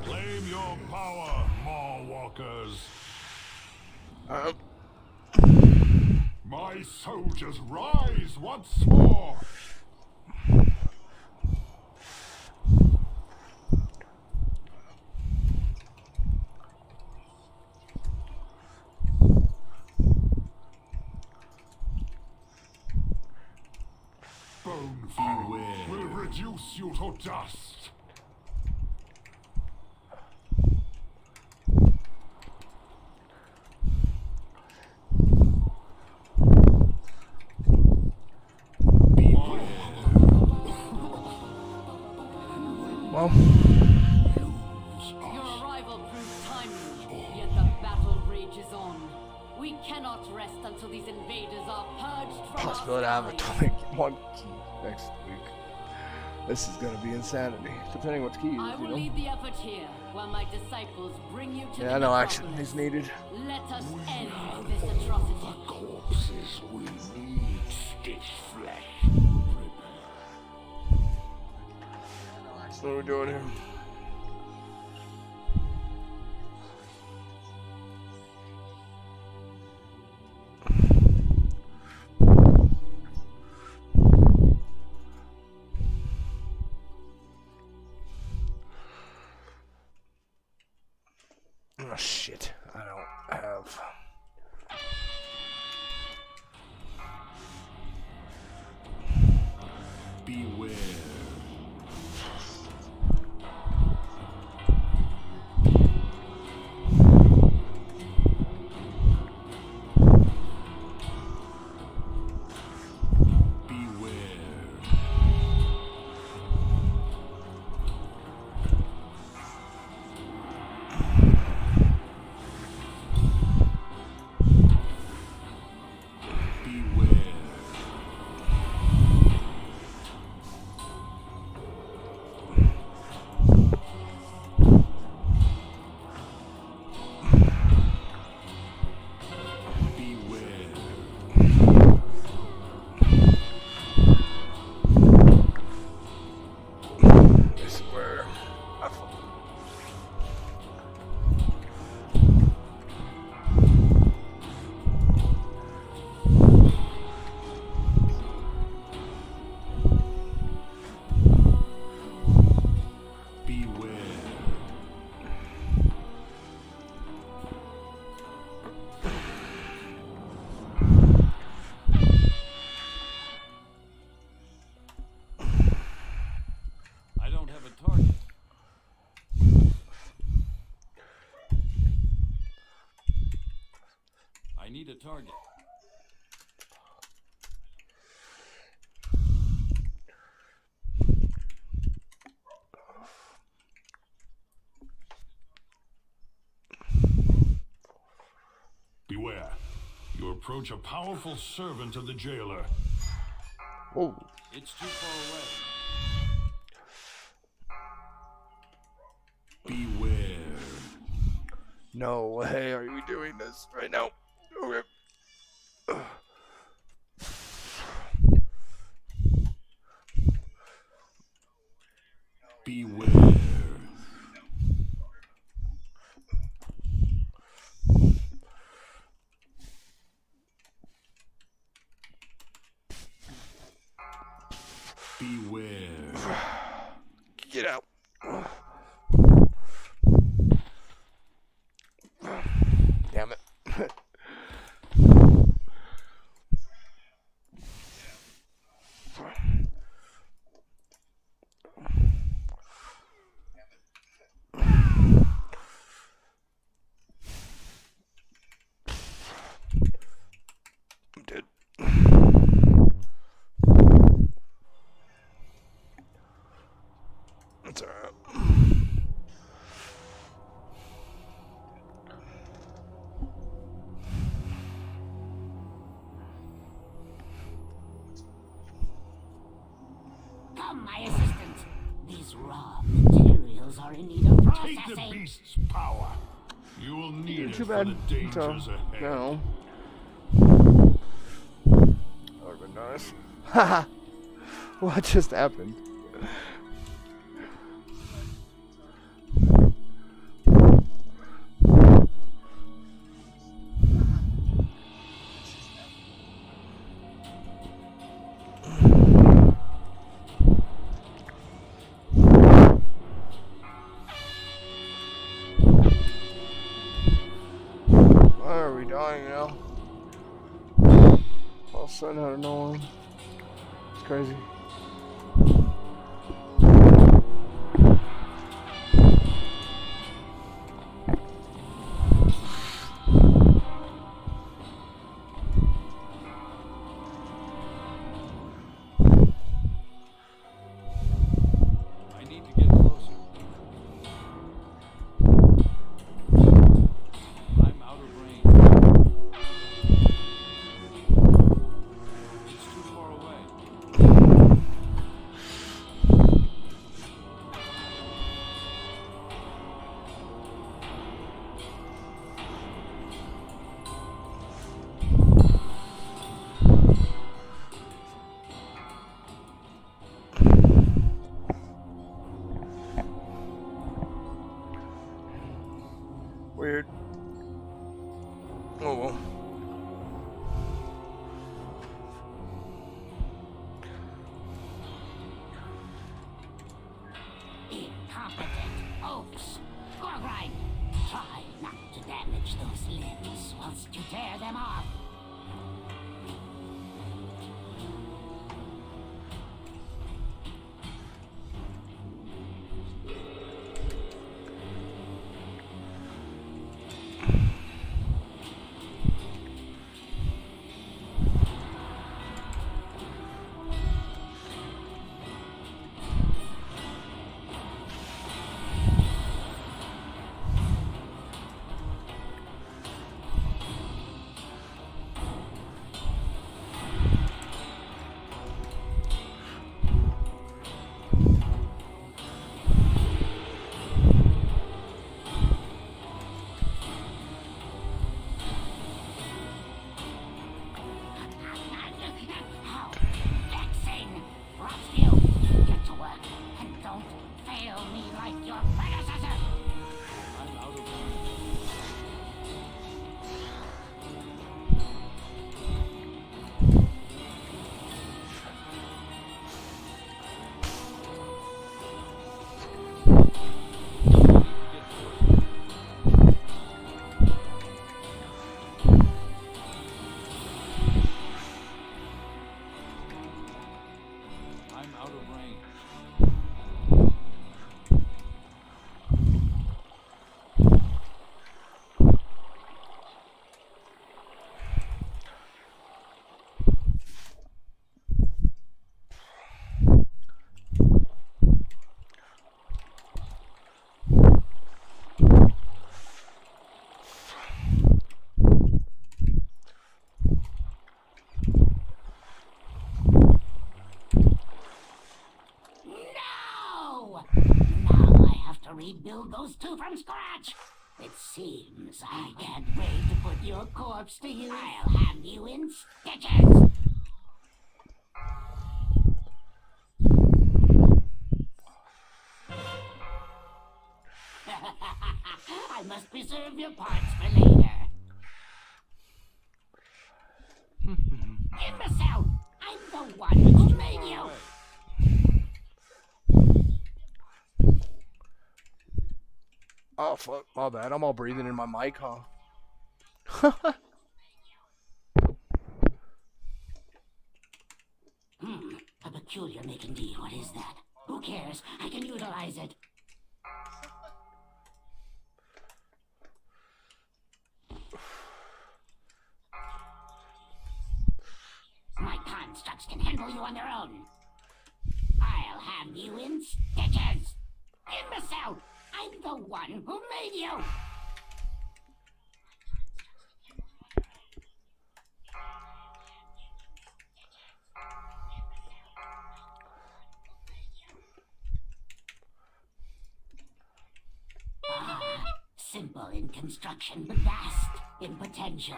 Claim your power, Maw-walkers. My soldiers rise once more. Bonefang will reduce you to dust. possibility I have a 21 key next week. This is gonna be insanity, depending what key I is, will you know? lead the effort here, while my disciples bring you to Yeah, the I know action metropolis. is needed. Let us end this atrocity. Corpses, we need stitch flesh. What are we doing here? Oh shit, I don't have... Beware. This is where I fall. I don't have a target. I need a target. Beware. You approach a powerful servant of the jailer. Oh. It's too far away. Beware. No way are we doing this right now. Okay. Beware. Beware. Get out. Damn it. I'm dead. That's alright. Come, my assistant. These raw materials are in need of Take the processing. beast's power. You will need it Too for bad. the dangers ahead. No. That would've been nice. Haha. What just happened? Why are we dying now? All of a sudden out of nowhere. It's crazy. I need to get closer. I'm out of range. It's incompetent oafs. Gorgrine, try not to damage those limbs whilst you tear them off. How vexing! Rotsview, get to work and don't fail me like your predecessor! I'm out of range. I'm out of range. No! Now I have to rebuild those two from scratch. It seems I can't wait to put your corpse to use. I'll have you in stitches. I must preserve your parts for later. Imbecile! I'm the one who made you! Oh fuck, my bad. I'm all breathing in my mic, huh? A peculiar make indeed. What is that? Who cares? I can utilize it. My constructs can handle you on their own. I'll have you in stitches. Imbecile! I'm the one who made you! Simple in construction, but vast in potential.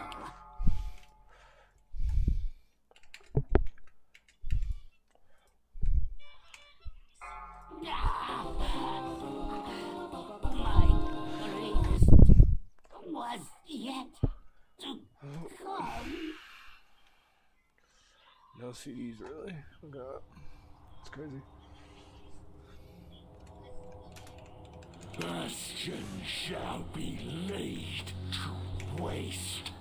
My greatest was yet to come. No CDs, really? Okay. It's crazy. Bastion shall be laid to waste.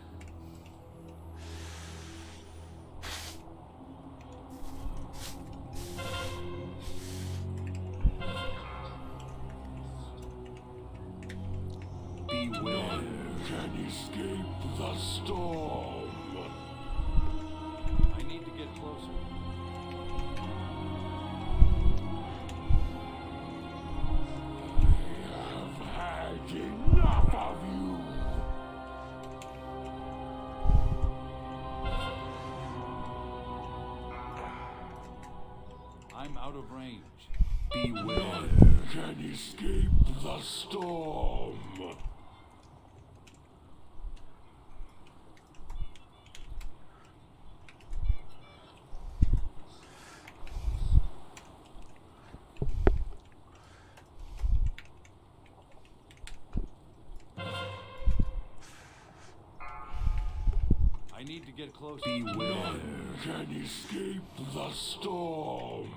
Beware, can escape the storm. I need to get closer. I've had enough of you. I'm out of range. Beware, can escape the storm. I need to get closer. Beware, can escape the storm.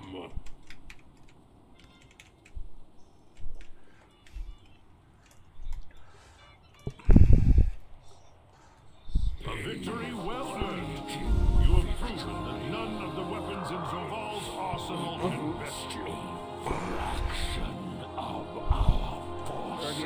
personal investion, fraction of our forces.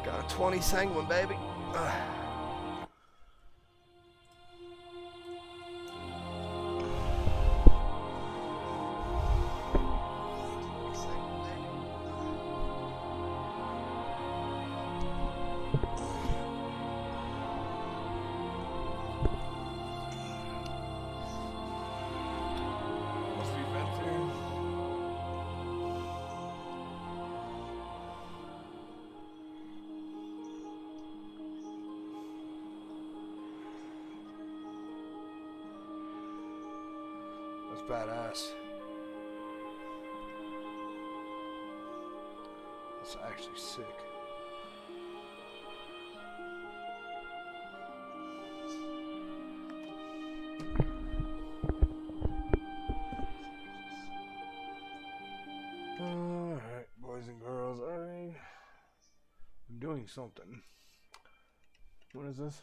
Got a 20 sanguine, baby. Must be better. That's badass. That's actually sick. Alright, boys and girls, I'm doing something. What is this?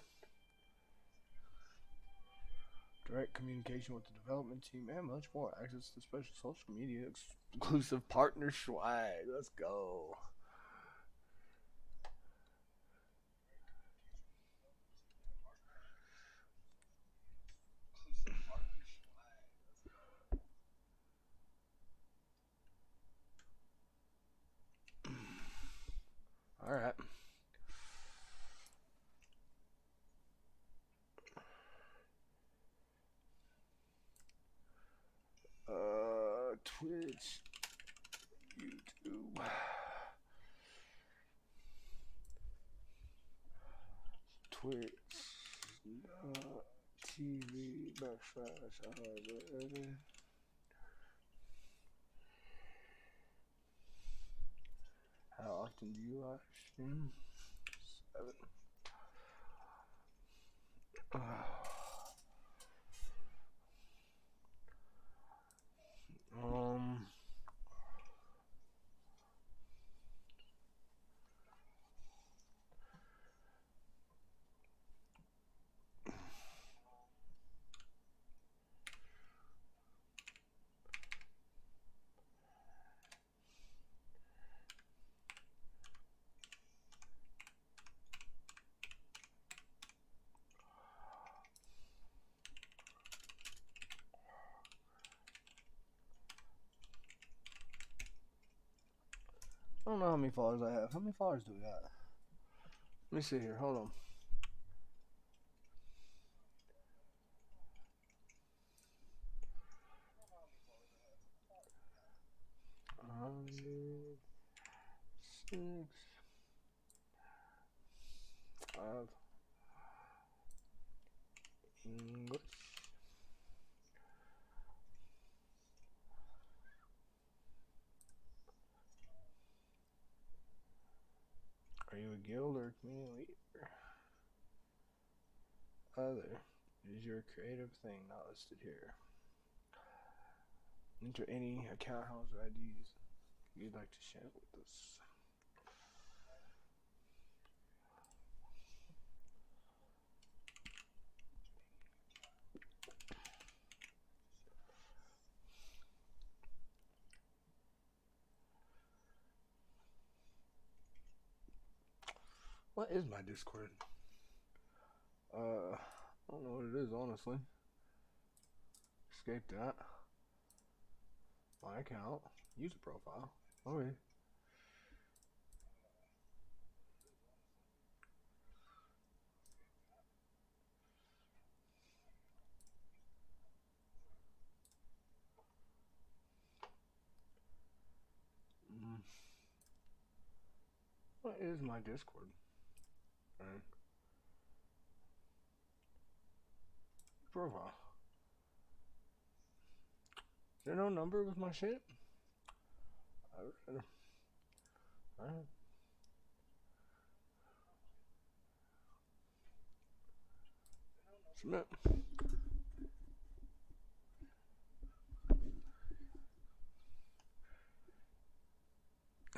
Direct communication with the development team and much more. Access to special social media exclusive partner swag. Let's go. All right. Twitch, YouTube, Twitch, TV, /. How often do you live stream? 7. I don't know how many followers I have. How many followers do we got? Let me see here. Hold on. Six, 5. English. Are you a guild or a community leader? Other is your creative thing not listed here. Enter any account house or IDs you'd like to share with us. What is my Discord? I don't know what it is, honestly. Escape that. My account. User profile. Okay. What is my Discord? Alright. Profile. Is there no number with my shit? Alright. Submit.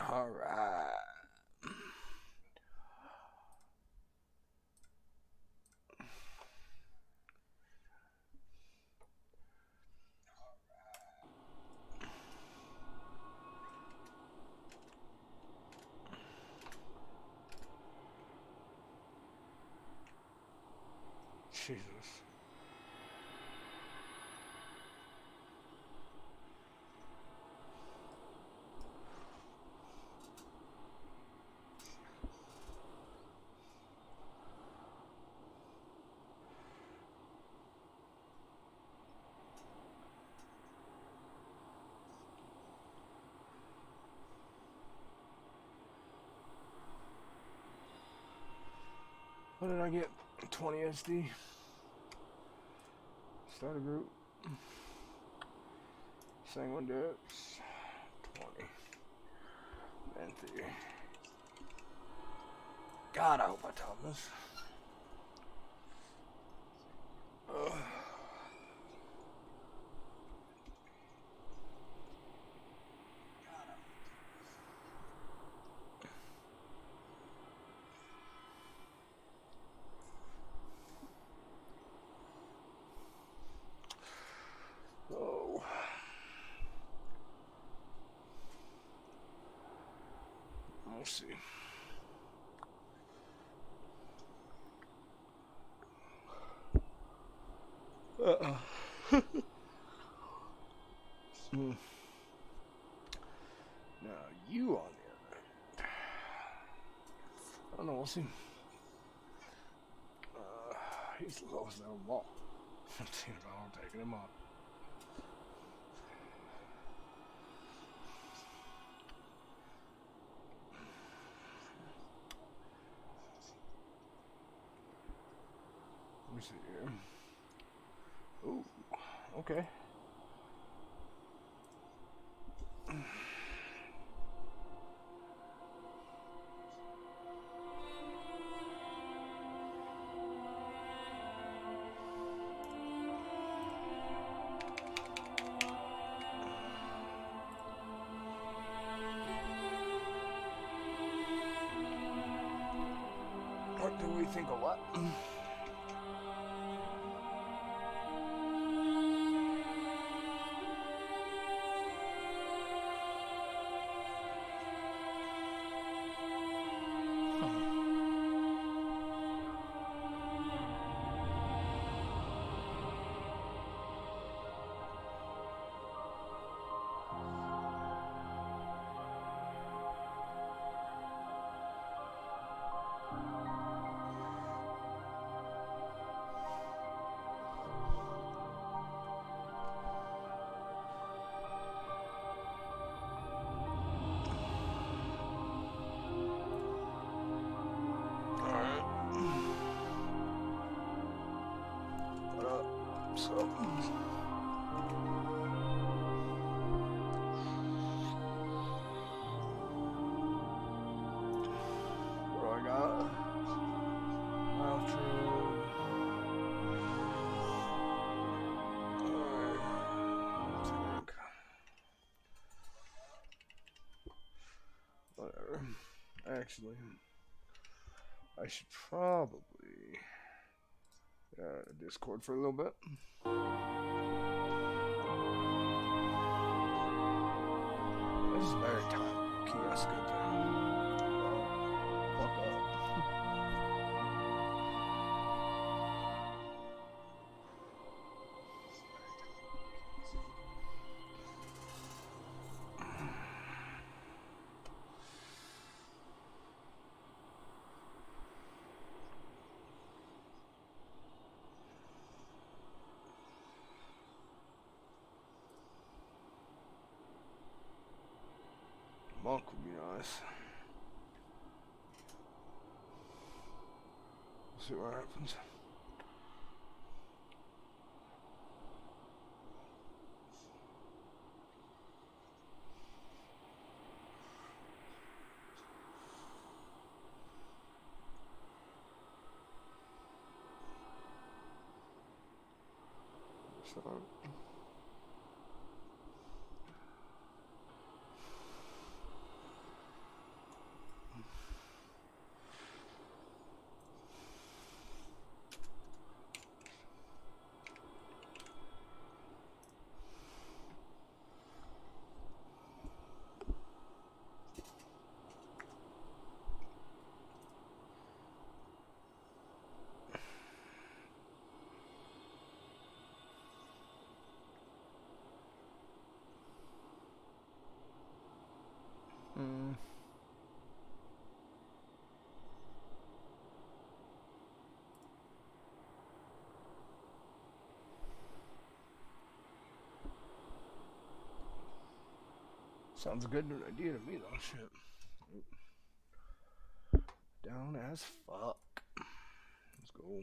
All right. Jesus. What did I get? 20 SD. Start a group. Sanguine Depths. 20. Menthy. God, I hope I top this. Ugh. Oh. We'll see. Now you on the other end. I don't know, we'll see. He's the lowest level ball. I'm taking him on. Let me see here. Ooh, okay. What do we think of what? What do I got? Mouth true. Alright. Whatever. Actually, I should probably Discord for a little bit. This is very time. Key, that's a good thing. Fuck up. Monk would be nice. We'll see what happens. So. Sounds a good idea to me though. Shit. Down as fuck. Let's go.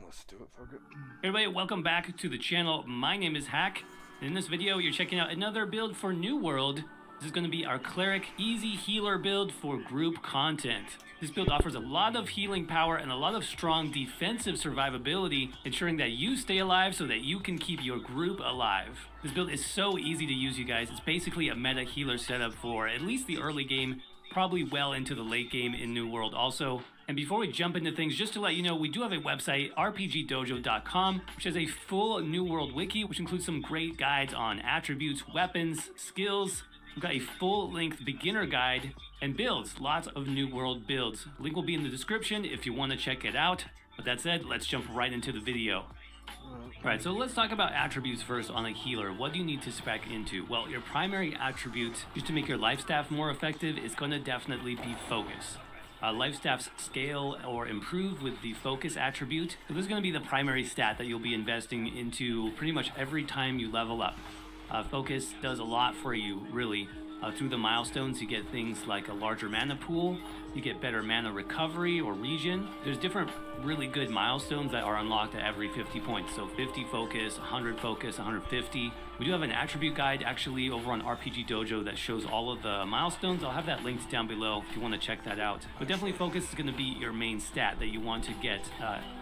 Let's do it, fuck it. Everybody, welcome back to the channel. My name is Hack. In this video, you're checking out another build for New World. This is going to be our Cleric Easy Healer build for group content. This build offers a lot of healing power and a lot of strong defensive survivability, ensuring that you stay alive so that you can keep your group alive. This build is so easy to use, you guys. It's basically a meta healer setup for at least the early game, probably well into the late game in New World also. And before we jump into things, just to let you know, we do have a website, rpgdojo.com, which has a full New World wiki, which includes some great guides on attributes, weapons, skills. We've got a full-length beginner guide and builds, lots of New World builds. Link will be in the description if you want to check it out. With that said, let's jump right into the video. Alright, so let's talk about attributes first on a healer. What do you need to spec into? Well, your primary attribute, just to make your life staff more effective, is going to definitely be focus. Life staffs scale or improve with the focus attribute. So this is going to be the primary stat that you'll be investing into pretty much every time you level up. Focus does a lot for you, really. Through the milestones, you get things like a larger mana pool, you get better mana recovery or regen. There's different really good milestones that are unlocked at every 50 points. So 50 focus, 100 focus, 150. We do have an attribute guide actually over on RPG Dojo that shows all of the milestones. I'll have that linked down below if you want to check that out. But definitely focus is going to be your main stat that you want to get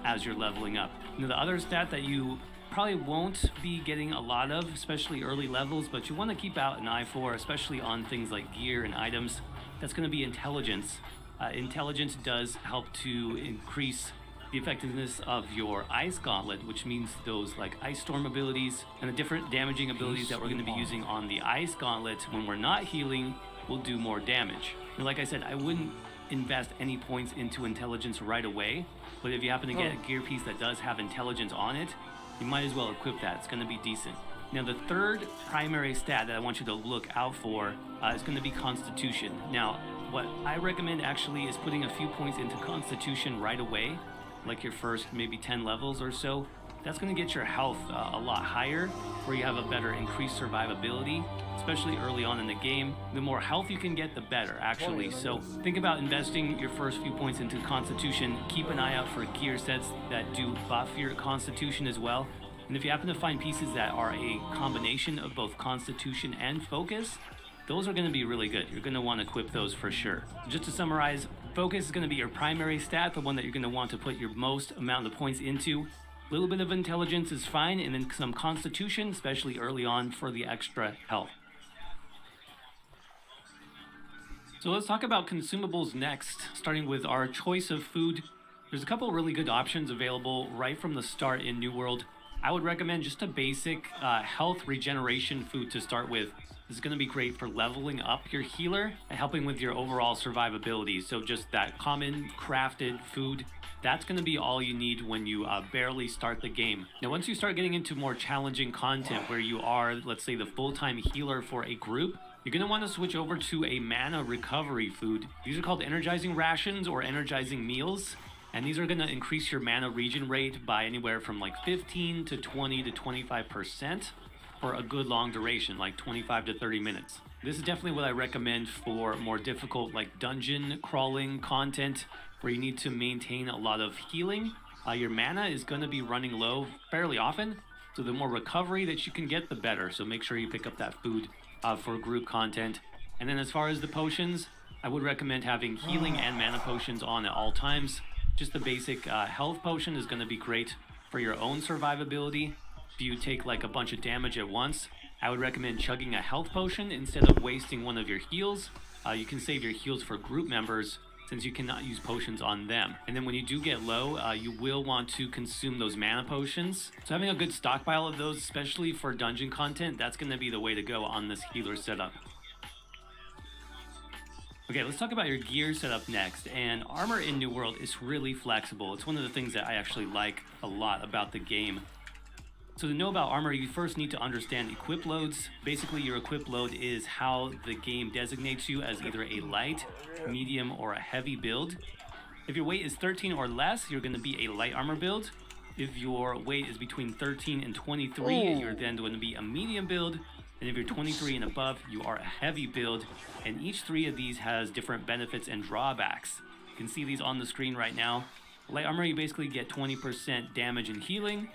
as you're leveling up. Now the other stat that you probably won't be getting a lot of, especially early levels, but you want to keep out an eye for, especially on things like gear and items. That's going to be intelligence. Intelligence does help to increase the effectiveness of your Ice Gauntlet, which means those like Ice Storm abilities and the different damaging abilities that we're going to be using on the Ice Gauntlet when we're not healing will do more damage. And like I said, I wouldn't invest any points into intelligence right away, but if you happen to get a gear piece that does have intelligence on it, you might as well equip that. It's going to be decent. Now the third primary stat that I want you to look out for is going to be Constitution. Now what I recommend actually is putting a few points into Constitution right away, like your first maybe 10 levels or so. That's going to get your health a lot higher, where you have a better increased survivability, especially early on in the game. The more health you can get, the better, actually. So think about investing your first few points into Constitution. Keep an eye out for gear sets that do buff your Constitution as well. And if you happen to find pieces that are a combination of both Constitution and Focus, those are going to be really good. You're going to want to equip those for sure. Just to summarize, Focus is going to be your primary stat, the one that you're going to want to put your most amount of points into. A little bit of intelligence is fine, and then some Constitution, especially early on for the extra health. So let's talk about consumables next, starting with our choice of food. There's a couple really good options available right from the start in New World. I would recommend just a basic health regeneration food to start with. This is going to be great for leveling up your healer and helping with your overall survivability. So just that common crafted food That's going to be all you need when you barely start the game. Now, once you start getting into more challenging content where you are, let's say, the full-time healer for a group, you're going to want to switch over to a mana recovery food. These are called energizing rations or energizing meals. And these are going to increase your mana regen rate by anywhere from like 15 to 20 to 25% for a good long duration, like 25 to 30 minutes. This is definitely what I recommend for more difficult like dungeon crawling content where you need to maintain a lot of healing. Your mana is going to be running low fairly often, so the more recovery that you can get, the better. So make sure you pick up that food for group content. And then as far as the potions, I would recommend having healing and mana potions on at all times. Just the basic health potion is going to be great for your own survivability. If you take like a bunch of damage at once, I would recommend chugging a health potion instead of wasting one of your heals. You can save your heals for group members since you cannot use potions on them. And then when you do get low, you will want to consume those mana potions. So having a good stockpile of those, especially for dungeon content, that's going to be the way to go on this healer setup. Okay, let's talk about your gear setup next. And armor in New World is really flexible. It's one of the things that I actually like a lot about the game. So to know about armor, you first need to understand equip loads. Basically, your equip load is how the game designates you as either a light, medium, or a heavy build. If your weight is 13 or less, you're going to be a light armor build. If your weight is between 13 and 23, you're then going to be a medium build. And if you're 23 and above, you are a heavy build. And each three of these has different benefits and drawbacks. You can see these on the screen right now. Light armor, you basically get 20% damage and healing.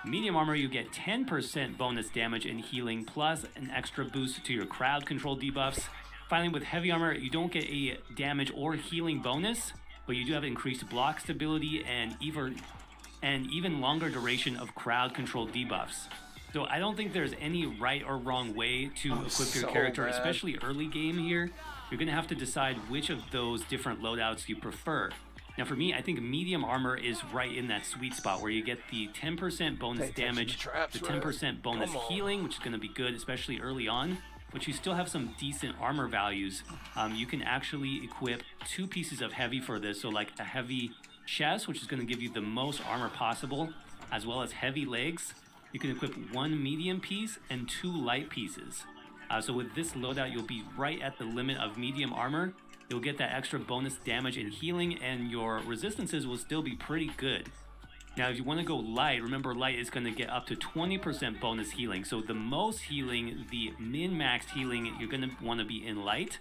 Medium armor, you get 10% bonus damage and healing, plus an extra boost to your crowd control debuffs. Finally, with heavy armor, you don't get a damage or healing bonus, but you do have increased block stability and even longer duration of crowd control debuffs. So I don't think there's any right or wrong way to equip your character, especially early game here. You're going to have to decide which of those different loadouts you prefer. Now for me, I think medium armor is right in that sweet spot where you get the 10% bonus damage, the 10% bonus healing, which is going to be good, especially early on, but you still have some decent armor values. You can actually equip 2 pieces of heavy for this, so like a heavy chest, which is going to give you the most armor possible, as well as heavy legs. You can equip 1 medium piece and 2 light pieces. So with this loadout, you'll be right at the limit of medium armor. You'll get that extra bonus damage and healing, and your resistances will still be pretty good. Now, if you want to go light, remember light is going to get up to 20% bonus healing. So the most healing, the min-maxed healing, you're going to want to be in light.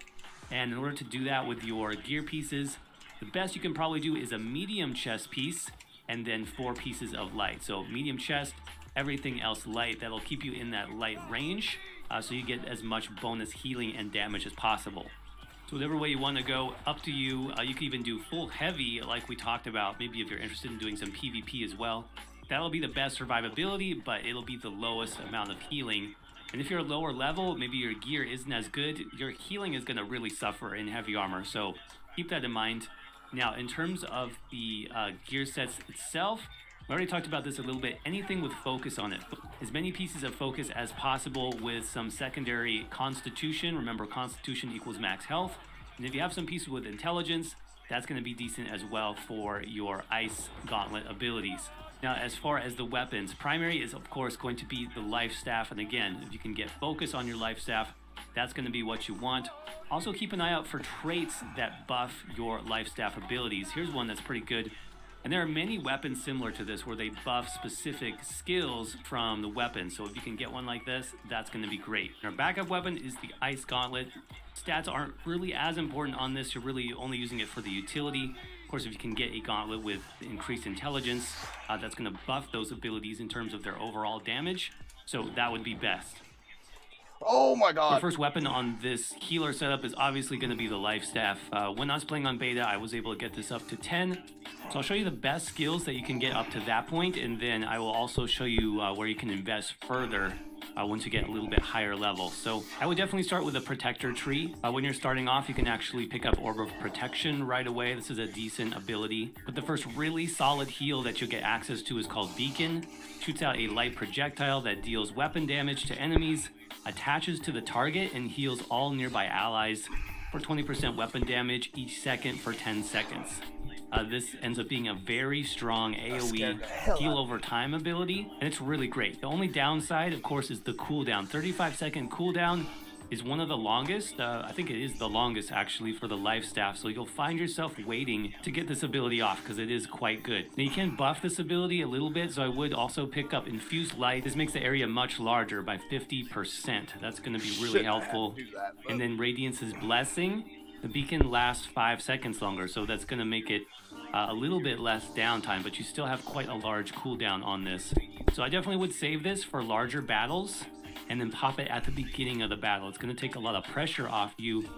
And in order to do that with your gear pieces, the best you can probably do is a medium chest piece and then 4 pieces of light. So medium chest, everything else light. That'll keep you in that light range, so you get as much bonus healing and damage as possible. So whatever way you want to go, up to you. You can even do full heavy like we talked about, maybe if you're interested in doing some PvP as well. That'll be the best survivability, but it'll be the lowest amount of healing. And if you're a lower level, maybe your gear isn't as good, your healing is going to really suffer in heavy armor, so keep that in mind. Now, in terms of the gear sets itself, we already talked about this a little bit. Anything with focus on it. As many pieces of focus as possible with some secondary constitution. Remember, constitution equals max health. And if you have some pieces with intelligence, that's going to be decent as well for your ice gauntlet abilities. Now, as far as the weapons, primary is of course going to be the life staff. And again, if you can get focus on your life staff, that's going to be what you want. Also keep an eye out for traits that buff your life staff abilities. Here's one that's pretty good. And there are many weapons similar to this where they buff specific skills from the weapon. So if you can get one like this, that's going to be great. Our backup weapon is the Ice Gauntlet. Stats aren't really as important on this. You're really only using it for the utility. Of course, if you can get a gauntlet with increased intelligence, that's going to buff those abilities in terms of their overall damage. So that would be best. Oh my god. The first weapon on this healer setup is obviously going to be the life staff. When I was playing on beta, I was able to get this up to 10. So I'll show you the best skills that you can get up to that point, and then I will also show you where you can invest further once you get a little bit higher level. So I would definitely start with a protector tree. When you're starting off, you can actually pick up Orb of Protection right away. This is a decent ability. But the first really solid heal that you'll get access to is called Beacon. Shoots out a light projectile that deals weapon damage to enemies, attaches to the target, and heals all nearby allies for 20% weapon damage each second for 10 seconds. this ends up being a very strong scared AoE the hell heal out of over time ability, and it's really great. The only downside, of course, is the cooldown. 35-second cooldown is one of the longest. I think it is the longest actually for the life staff, so you'll find yourself waiting to get this ability off because it is quite good. Now you can buff this ability a little bit, so I would also pick up Infused Light. This makes the area much larger by 50%. That's going to be really helpful. And then Radiance's Blessing. The beacon lasts 5 seconds longer, so that's going to make it a little bit less downtime, but you still have quite a large cooldown on this. So I definitely would save this for larger battles and then pop it at the beginning of the battle. It's going to take a lot of pressure off you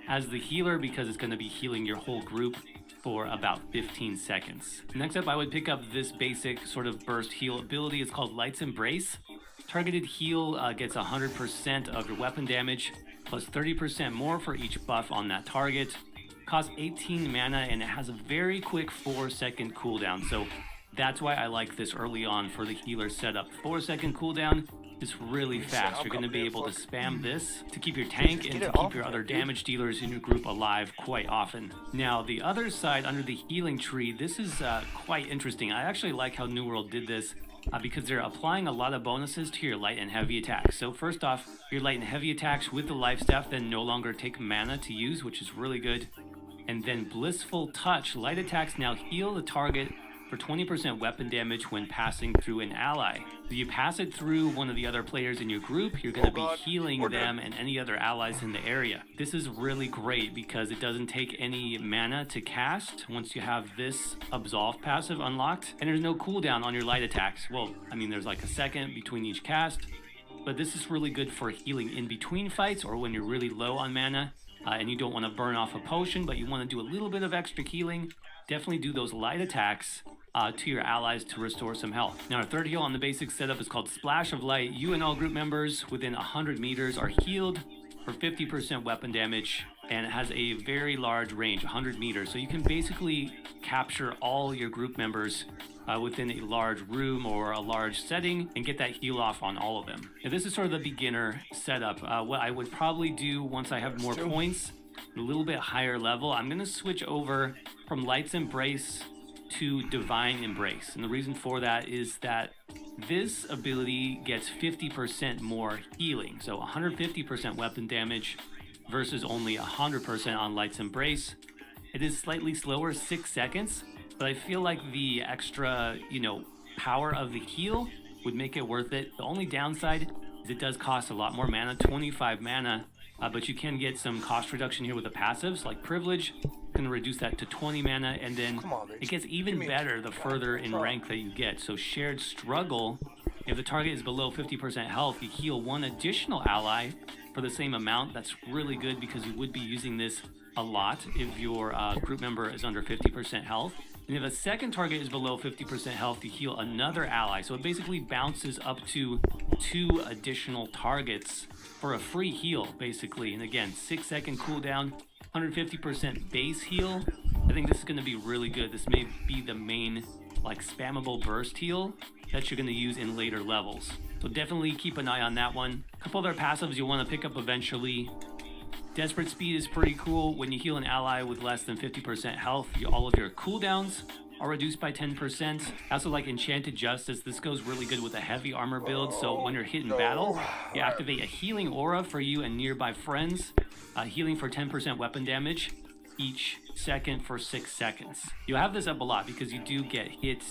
as the healer because it's going to be healing your whole group for about 15 seconds. Next up, I would pick up this basic sort of burst heal ability. It's called Light's Embrace. Targeted heal gets 100% of your weapon damage plus 30% more for each buff on that target. Costs 18 mana and it has a very quick 4-second cooldown. So that's why I like this early on for the healer setup. 4-second cooldown is really fast. You're going to be able to spam this to keep your tank and to keep your other damage dealers in your group alive quite often. Now the other side under the healing tree, this is quite interesting. I actually like how New World did this because they're applying a lot of bonuses to your light and heavy attacks. So first off, your light and heavy attacks with the life staff then no longer take mana to use, which is really good. And then Blissful Touch. Light attacks now heal the target for 20% weapon damage when passing through an ally. If you pass it through one of the other players in your group, you're going to be healing them and any other allies in the area. This is really great because it doesn't take any mana to cast once you have this Absolve passive unlocked. And there's no cooldown on your light attacks. Well, I mean, there's like a second between each cast. But this is really good for healing in between fights or when you're really low on mana. And you don't want to burn off a potion, but you want to do a little bit of extra healing. Definitely do those light attacks to your allies to restore some health. Now our third heal on the basic setup is called Splash of Light. You and all group members within 100 meters are healed for 50% weapon damage, and it has a very large range, 100 meters. So you can basically capture all your group members within a large room or a large setting and get that heal off on all of them. Now this is sort of the beginner setup. What I would probably do once I have more points, a little bit higher level, I'm going to switch over from Light's Embrace to Divine Embrace. And the reason for that is that this ability gets 50% more healing. So 150% weapon damage versus only 100% on Light's Embrace. It is slightly slower, 6 seconds, but I feel like the extra, power of the heal would make it worth it. The only downside is it does cost a lot more mana, 25 mana, but you can get some cost reduction here with the passives, like Privilege. Going to reduce that to 20 mana, and then it gets even better the further in rank that you get. So Shared Struggle, if the target is below 50% health, you heal one additional ally for the same amount. That's really good because you would be using this a lot if your group member is under 50% health. And if a second target is below 50% health, you heal another ally. So it basically bounces up to 2 additional targets for a free heal, basically. And again, 6-second cooldown, 150% base heal. I think this is going to be really good. This may be the main spammable burst heal that you're going to use in later levels. So definitely keep an eye on that one. A couple other passives you'll want to pick up eventually. Desperate Speed is pretty cool. When you heal an ally with less than 50% health, all of your cooldowns are reduced by 10%. I also like Enchanted Justice. This goes really good with a heavy armor build, so when you're hit in battle, you activate a healing aura for you and nearby friends, healing for 10% weapon damage each second for 6 seconds. You'll have this up a lot because you do get hit.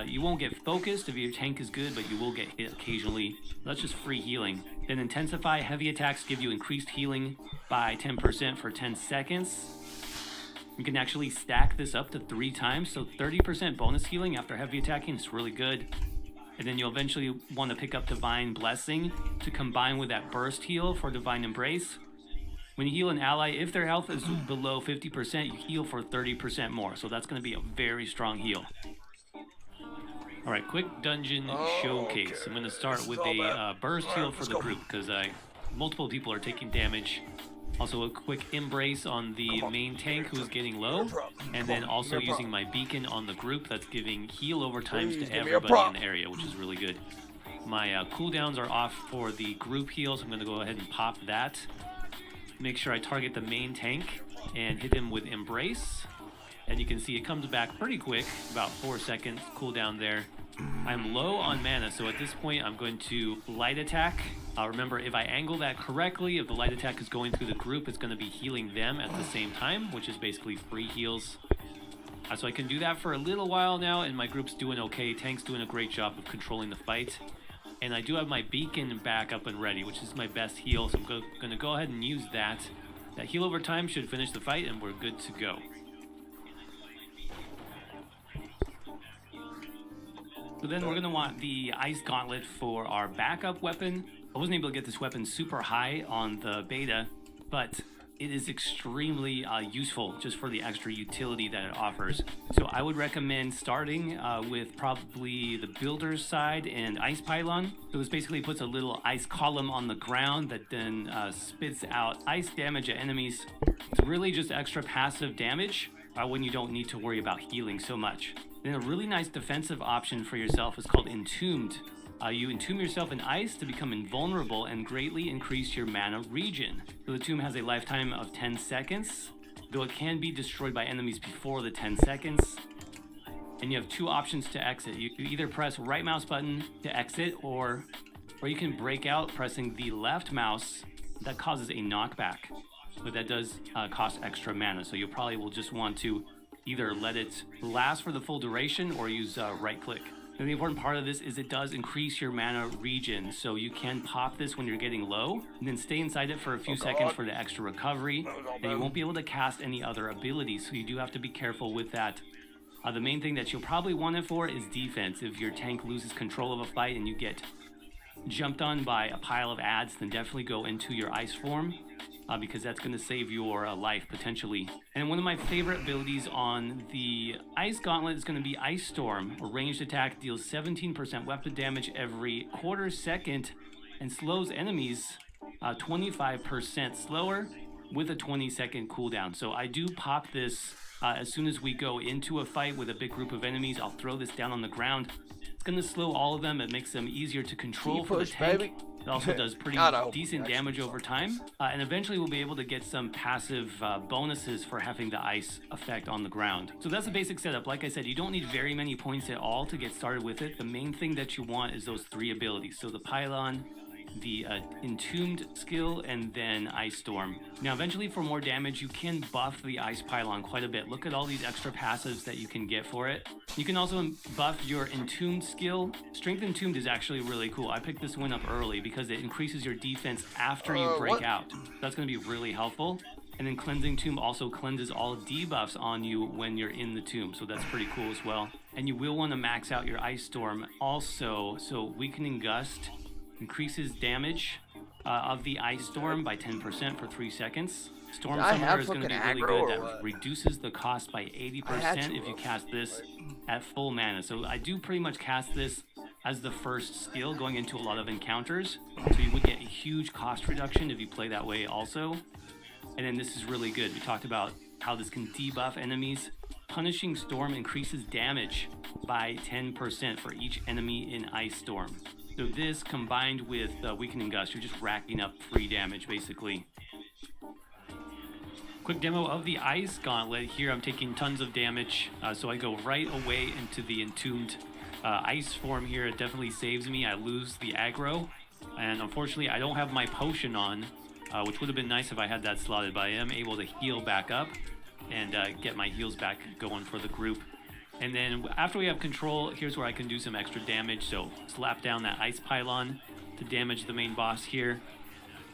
You won't get focused if your tank is good, but you will get hit occasionally. That's just free healing. Then Intensify. Heavy attacks give you increased healing by 10% for 10 seconds. You can actually stack this up to 3 times, so 30% bonus healing after heavy attacking is really good. And then you'll eventually want to pick up Divine Blessing to combine with that burst heal for Divine Embrace. When you heal an ally, if their health is below 50%, you heal for 30% more. So that's going to be a very strong heal. All right, quick dungeon showcase. Okay. I'm going to start with a burst heal for the group because multiple people are taking damage. Also a quick embrace on the main tank who's getting low. And then also using my beacon on the group that's giving heal over times to everybody in the area, which is really good. My cooldowns are off for the group heal, so I'm going to go ahead and pop that. Make sure I target the main tank and hit him with Embrace. and you can see it comes back pretty quick, about 4 seconds cooldown there. I'm low on mana, so at this point I'm going to light attack. Remember, if I angle that correctly, if the light attack is going through the group, it's going to be healing them at the same time, which is basically free heals. So I can do that for a little while now, and my group's doing okay. Tank's doing a great job of controlling the fight. And I do have my beacon back up and ready, which is my best heal, so I'm going to go ahead and use that. That heal over time should finish the fight, and we're good to go. So then we're going to want the Ice Gauntlet for our backup weapon. I wasn't able to get this weapon super high on the beta, but it is extremely useful just for the extra utility that it offers. So I would recommend starting with probably the builder's side and ice pylon. So this basically puts a little ice column on the ground that then spits out ice damage at enemies. It's really just extra passive damage when you don't need to worry about healing so much. Then a really nice defensive option for yourself is called Entombed. You entomb yourself in ice to become invulnerable and greatly increase your mana regen. So the tomb has a lifetime of 10 seconds, though it can be destroyed by enemies before the 10 seconds. And you have two options to exit. You either press right mouse button to exit, or you can break out pressing the left mouse. That causes a knockback, but that does cost extra mana. So you probably will just want to either let it last for the full duration or use right click. And the important part of this is it does increase your mana regen, so you can pop this when you're getting low, and then stay inside it for a few seconds for the extra recovery, and you won't be able to cast any other abilities, so you do have to be careful with that. The main thing that you'll probably want it for is defense. If your tank loses control of a fight and you get jumped on by a pile of adds, then definitely go into your ice form, because that's going to save your life potentially. And one of my favorite abilities on the Ice Gauntlet is going to be Ice Storm. A ranged attack deals 17% weapon damage every quarter second and slows enemies 25% slower with a 20-second cooldown. So I do pop this as soon as we go into a fight with a big group of enemies. I'll throw this down on the ground. It's going to slow all of them. It makes them easier to control for the tank. Baby. It also does pretty decent damage over time, and eventually we'll be able to get some passive bonuses for having the ice effect on the ground. So that's the basic setup. Like I said, you don't need very many points at all to get started with it. The main thing that you want is those three abilities. So the pylon, the Entombed skill, and then Ice Storm. Now eventually for more damage you can buff the Ice Pylon quite a bit. Look at all these extra passives that you can get for it. You can also buff your Entombed skill. Strength Entombed is actually really cool. I picked this one up early because it increases your defense after you break out. That's going to be really helpful. And then Cleansing Tomb also cleanses all debuffs on you when you're in the tomb, so that's pretty cool as well. And you will want to max out your Ice Storm also. So Weakening Gust increases damage of the Ice Storm by 10% for 3 seconds. Storm Summoner is going to be really good. That reduces the cost by 80% if you cast this at full mana. So I do pretty much cast this as the first skill going into a lot of encounters. So you would get a huge cost reduction if you play that way also. And then this is really good. We talked about how this can debuff enemies. Punishing Storm increases damage by 10% for each enemy in Ice Storm. So this combined with Weakening Gust, you're just racking up free damage basically. Quick demo of the Ice Gauntlet. Here I'm taking tons of damage, so I go right away into the Entombed ice form here. It definitely saves me. I lose the aggro, and unfortunately I don't have my potion on, which would have been nice if I had that slotted, but I am able to heal back up and get my heals back going for the group. And then after we have control, here's where I can do some extra damage. So slap down that Ice Pylon to damage the main boss here.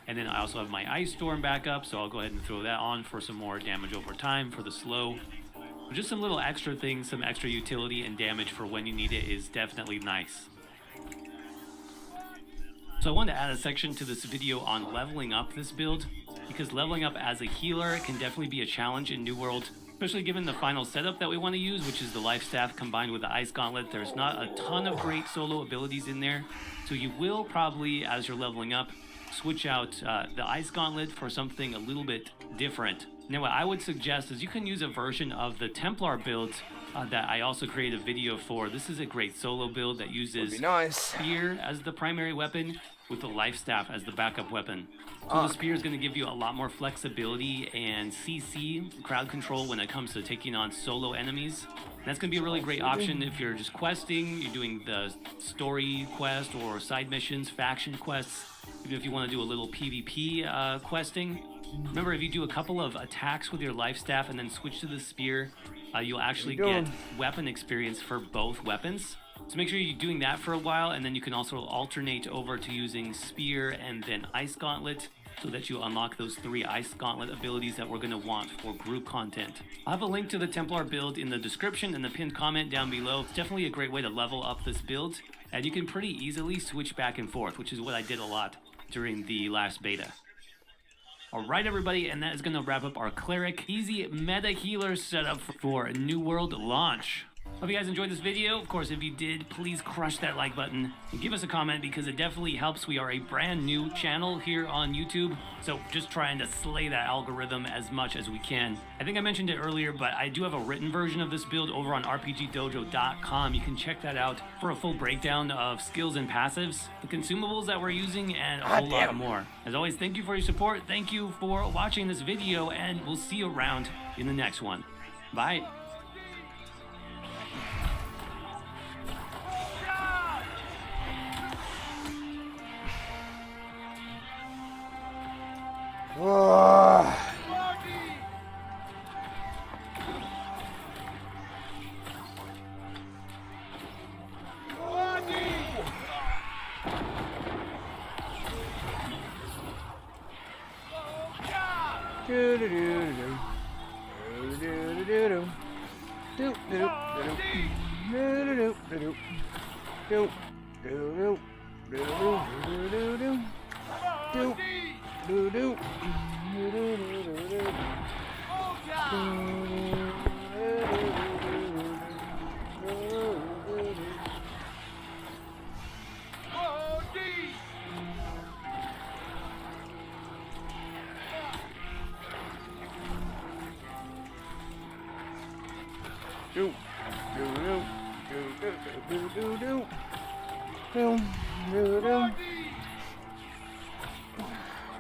And then I also have my Ice Storm back up, so I'll go ahead and throw that on for some more damage over time for the slow. Just some little extra things, some extra utility and damage for when you need it is definitely nice. So I wanted to add a section to this video on leveling up this build, because leveling up as a healer can definitely be a challenge in New World. Especially given the final setup that we want to use, which is the Life Staff combined with the Ice Gauntlet. There's not a ton of great solo abilities in there, so you will probably, as you're leveling up, switch out the Ice Gauntlet for something a little bit different. Now what I would suggest is you can use a version of the Templar build that I also created a video for. This is a great solo build that uses nice. spear as the primary weapon with the life staff as the backup weapon. So the spear is going to give you a lot more flexibility and CC, crowd control, when it comes to taking on solo enemies. That's going to be a really great option if you're just questing, you're doing the story quest or side missions, faction quests, even if you want to do a little PvP questing. Remember, if you do a couple of attacks with your life staff and then switch to the spear, you'll actually get weapon experience for both weapons. So make sure you're doing that for a while, and then you can also alternate over to using spear and then ice gauntlet, so that you unlock those 3 ice gauntlet abilities that we're going to want for group content. I'll have a link to the Templar build in the description and the pinned comment down below. It's definitely a great way to level up this build, and you can pretty easily switch back and forth, which is what I did a lot during the last beta. Alright everybody, and that is going to wrap up our Cleric Easy Meta Healer setup for New World launch. Hope you guys enjoyed this video. Of course, if you did, please crush that like button and give us a comment, because it definitely helps. We are a brand new channel here on YouTube, so just trying to slay that algorithm as much as we can. I think I mentioned it earlier, but I do have a written version of this build over on rpgdojo.com. You can check that out for a full breakdown of skills and passives, the consumables that we're using, and a whole lot more. As always, thank you for your support. Thank you for watching this video, and we'll see you around in the next one. Bye.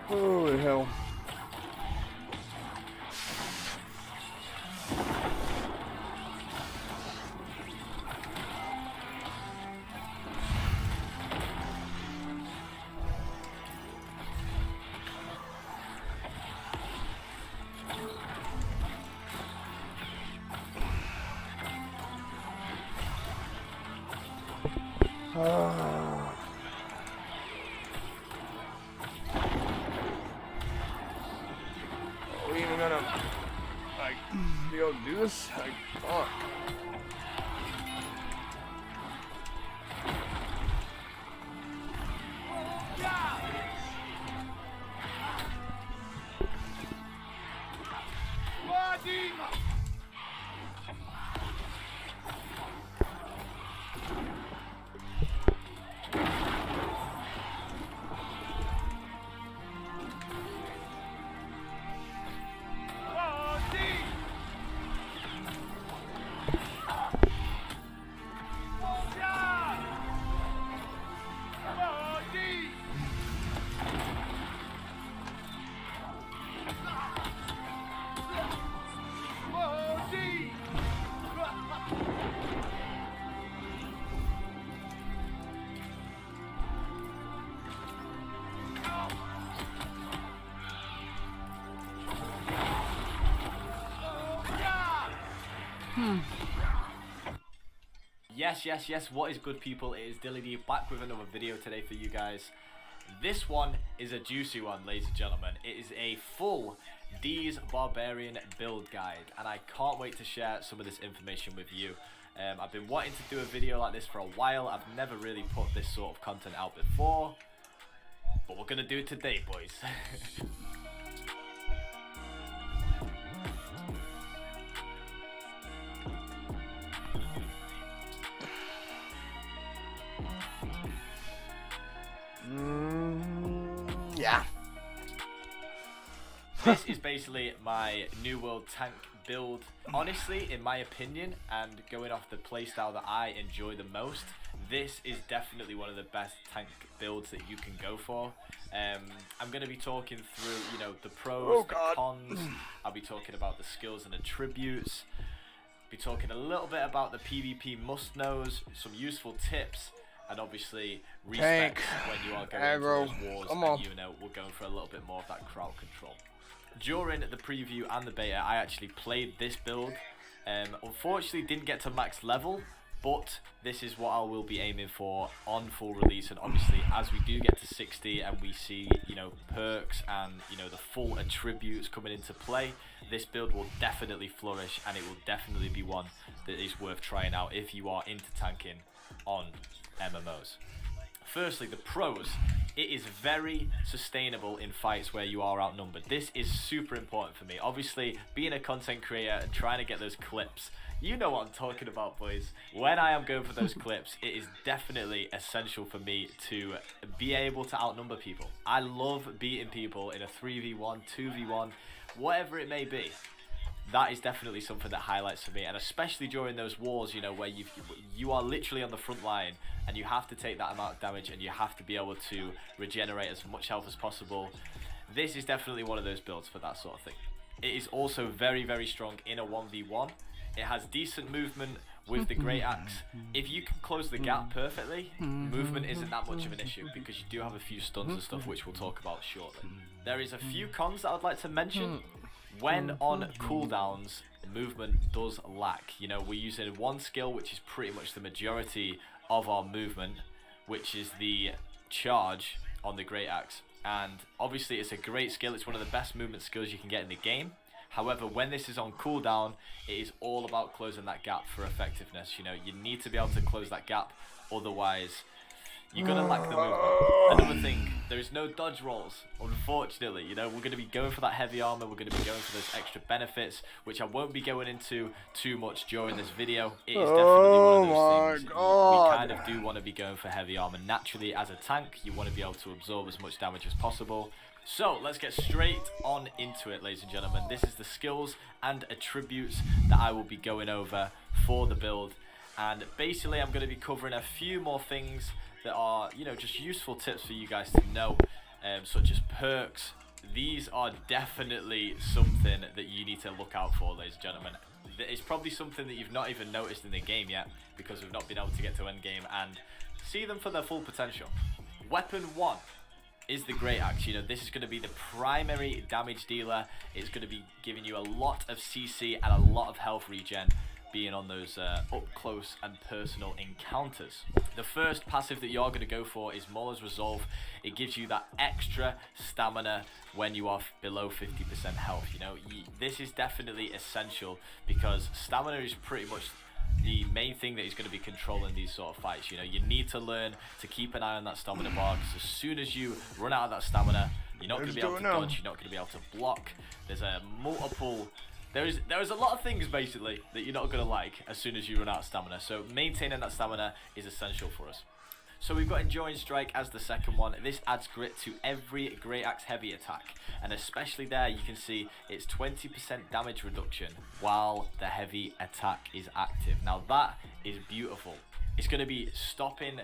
Holy hell. Are we even gonna, like, be able to do this? Like, fuck. Yes, what is good, people? It is Dilly back with another video today for you guys. This one is a juicy one, ladies and gentlemen. It is a full D's Barbarian build guide, and I can't wait to share some of this information with you. I've been wanting to do a video like this for a while. I've never really put this sort of content out before, but we're gonna do it today, boys. Yeah. this is basically my New World tank build. Honestly, in my opinion, and going off the playstyle that I enjoy the most, this is definitely one of the best tank builds that you can go for. I'm going to be talking through, you know, the pros, the cons. I'll be talking about the skills and attributes. Be talking a little bit about the PvP must-knows, some useful tips, and obviously respect when you are going into those wars. And you know, we're going for a little bit more of that crowd control. During the preview and the beta, I actually played this build. Unfortunately, didn't get to max level, but this is what I will be aiming for on full release. And obviously, as we do get to 60 and we see, you know, perks and, you know, the full attributes coming into play, this build will definitely flourish, and it will definitely be one that is worth trying out if you are into tanking on MMOs. Firstly, the pros. It is very sustainable in fights where you are outnumbered. This is super important for me. Obviously, being a content creator and trying to get those clips, you know what I'm talking about, boys. When I am going for those clips, it is definitely essential for me to be able to outnumber people. I love beating people in a 3v1, 2v1, whatever it may be. That is definitely something that highlights for me, and especially during those wars, you know, where you are literally on the front line and you have to take that amount of damage and you have to be able to regenerate as much health as possible. This is definitely one of those builds for that sort of thing. It is also very, very strong in a 1v1. It has decent movement with the Great Axe. If you can close the gap perfectly, movement isn't that much of an issue, because you do have a few stuns and stuff, which we'll talk about shortly. There is a few cons that I'd like to mention. When on cooldowns, movement does lack. You know, we're using one skill, which is pretty much the majority of our movement, which is the charge on the Great Axe. And obviously it's a great skill. It's one of the best movement skills you can get in the game. However, when this is on cooldown, it is all about closing that gap for effectiveness. You know, you need to be able to close that gap, otherwise you're gonna lack the movement. Another thing, there is no dodge rolls, unfortunately. You know, we're gonna be going for that heavy armor, we're gonna be going for those extra benefits, which I won't be going into too much during this video. It is definitely one of those things. We kind of do want to be going for heavy armor. Naturally, as a tank, you want to be able to absorb as much damage as possible. So let's get straight on into it, ladies and gentlemen. This is the skills and attributes that I will be going over for the build. And basically, I'm going to be covering a few more things that are, you know, just useful tips for you guys to know, such as perks. These are definitely something that you need to look out for, ladies and gentlemen. It's probably something that you've not even noticed in the game yet, because we've not been able to get to endgame and see them for their full potential. Weapon 1 is the Great Axe. You know, this is going to be the primary damage dealer. It's going to be giving you a lot of CC and a lot of health regen, being on those up close and personal encounters. The first passive that you're going to go for is Mauler's Resolve. It gives you that extra stamina when you are below 50% health. You know, this is definitely essential, because stamina is pretty much the main thing that is going to be controlling these sort of fights. You know, you need to learn to keep an eye on that stamina bar, because as soon as you run out of that stamina, you're not going to be able to dodge, you're not going to be able to block. There's a multiple... There is a lot of things, basically, that you're not going to like as soon as you run out of stamina. So maintaining that stamina is essential for us. So we've got Enduring Strike as the second one. This adds grit to every Great Axe heavy attack. And especially there, you can see it's 20% damage reduction while the heavy attack is active. Now that is beautiful. It's going to be stopping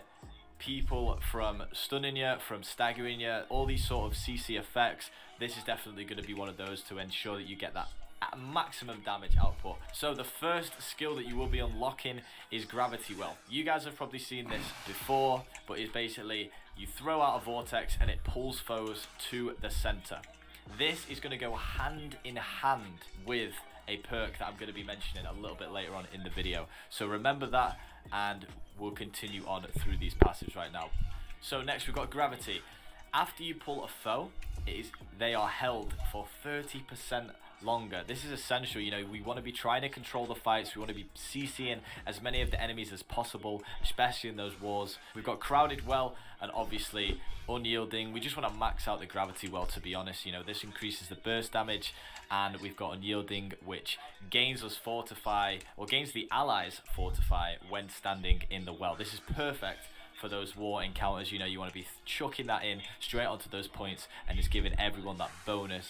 people from stunning you, from staggering you, all these sort of CC effects. This is definitely going to be one of those to ensure that you get that at maximum damage output. So the first skill that you will be unlocking is Gravity Well. You guys have probably seen this before, but it's basically you throw out a vortex and it pulls foes to the center. This is going to go hand in hand with a perk that I'm going to be mentioning a little bit later on in the video. So remember that, and we'll continue on through these passives right now. So next we've got Gravity. After you pull a foe, they are held for 30% longer. This is essential. You know, we want to be trying to control the fights. We want to be CCing as many of the enemies as possible, especially in those wars. We've got Crowded Well and obviously Unyielding. We just want to max out the Gravity Well, to be honest. You know, this increases the burst damage, and we've got Unyielding, which gains us Fortify, or gains the allies Fortify when standing in the well. This is perfect for those war encounters. You know, you want to be chucking that in straight onto those points and just giving everyone that bonus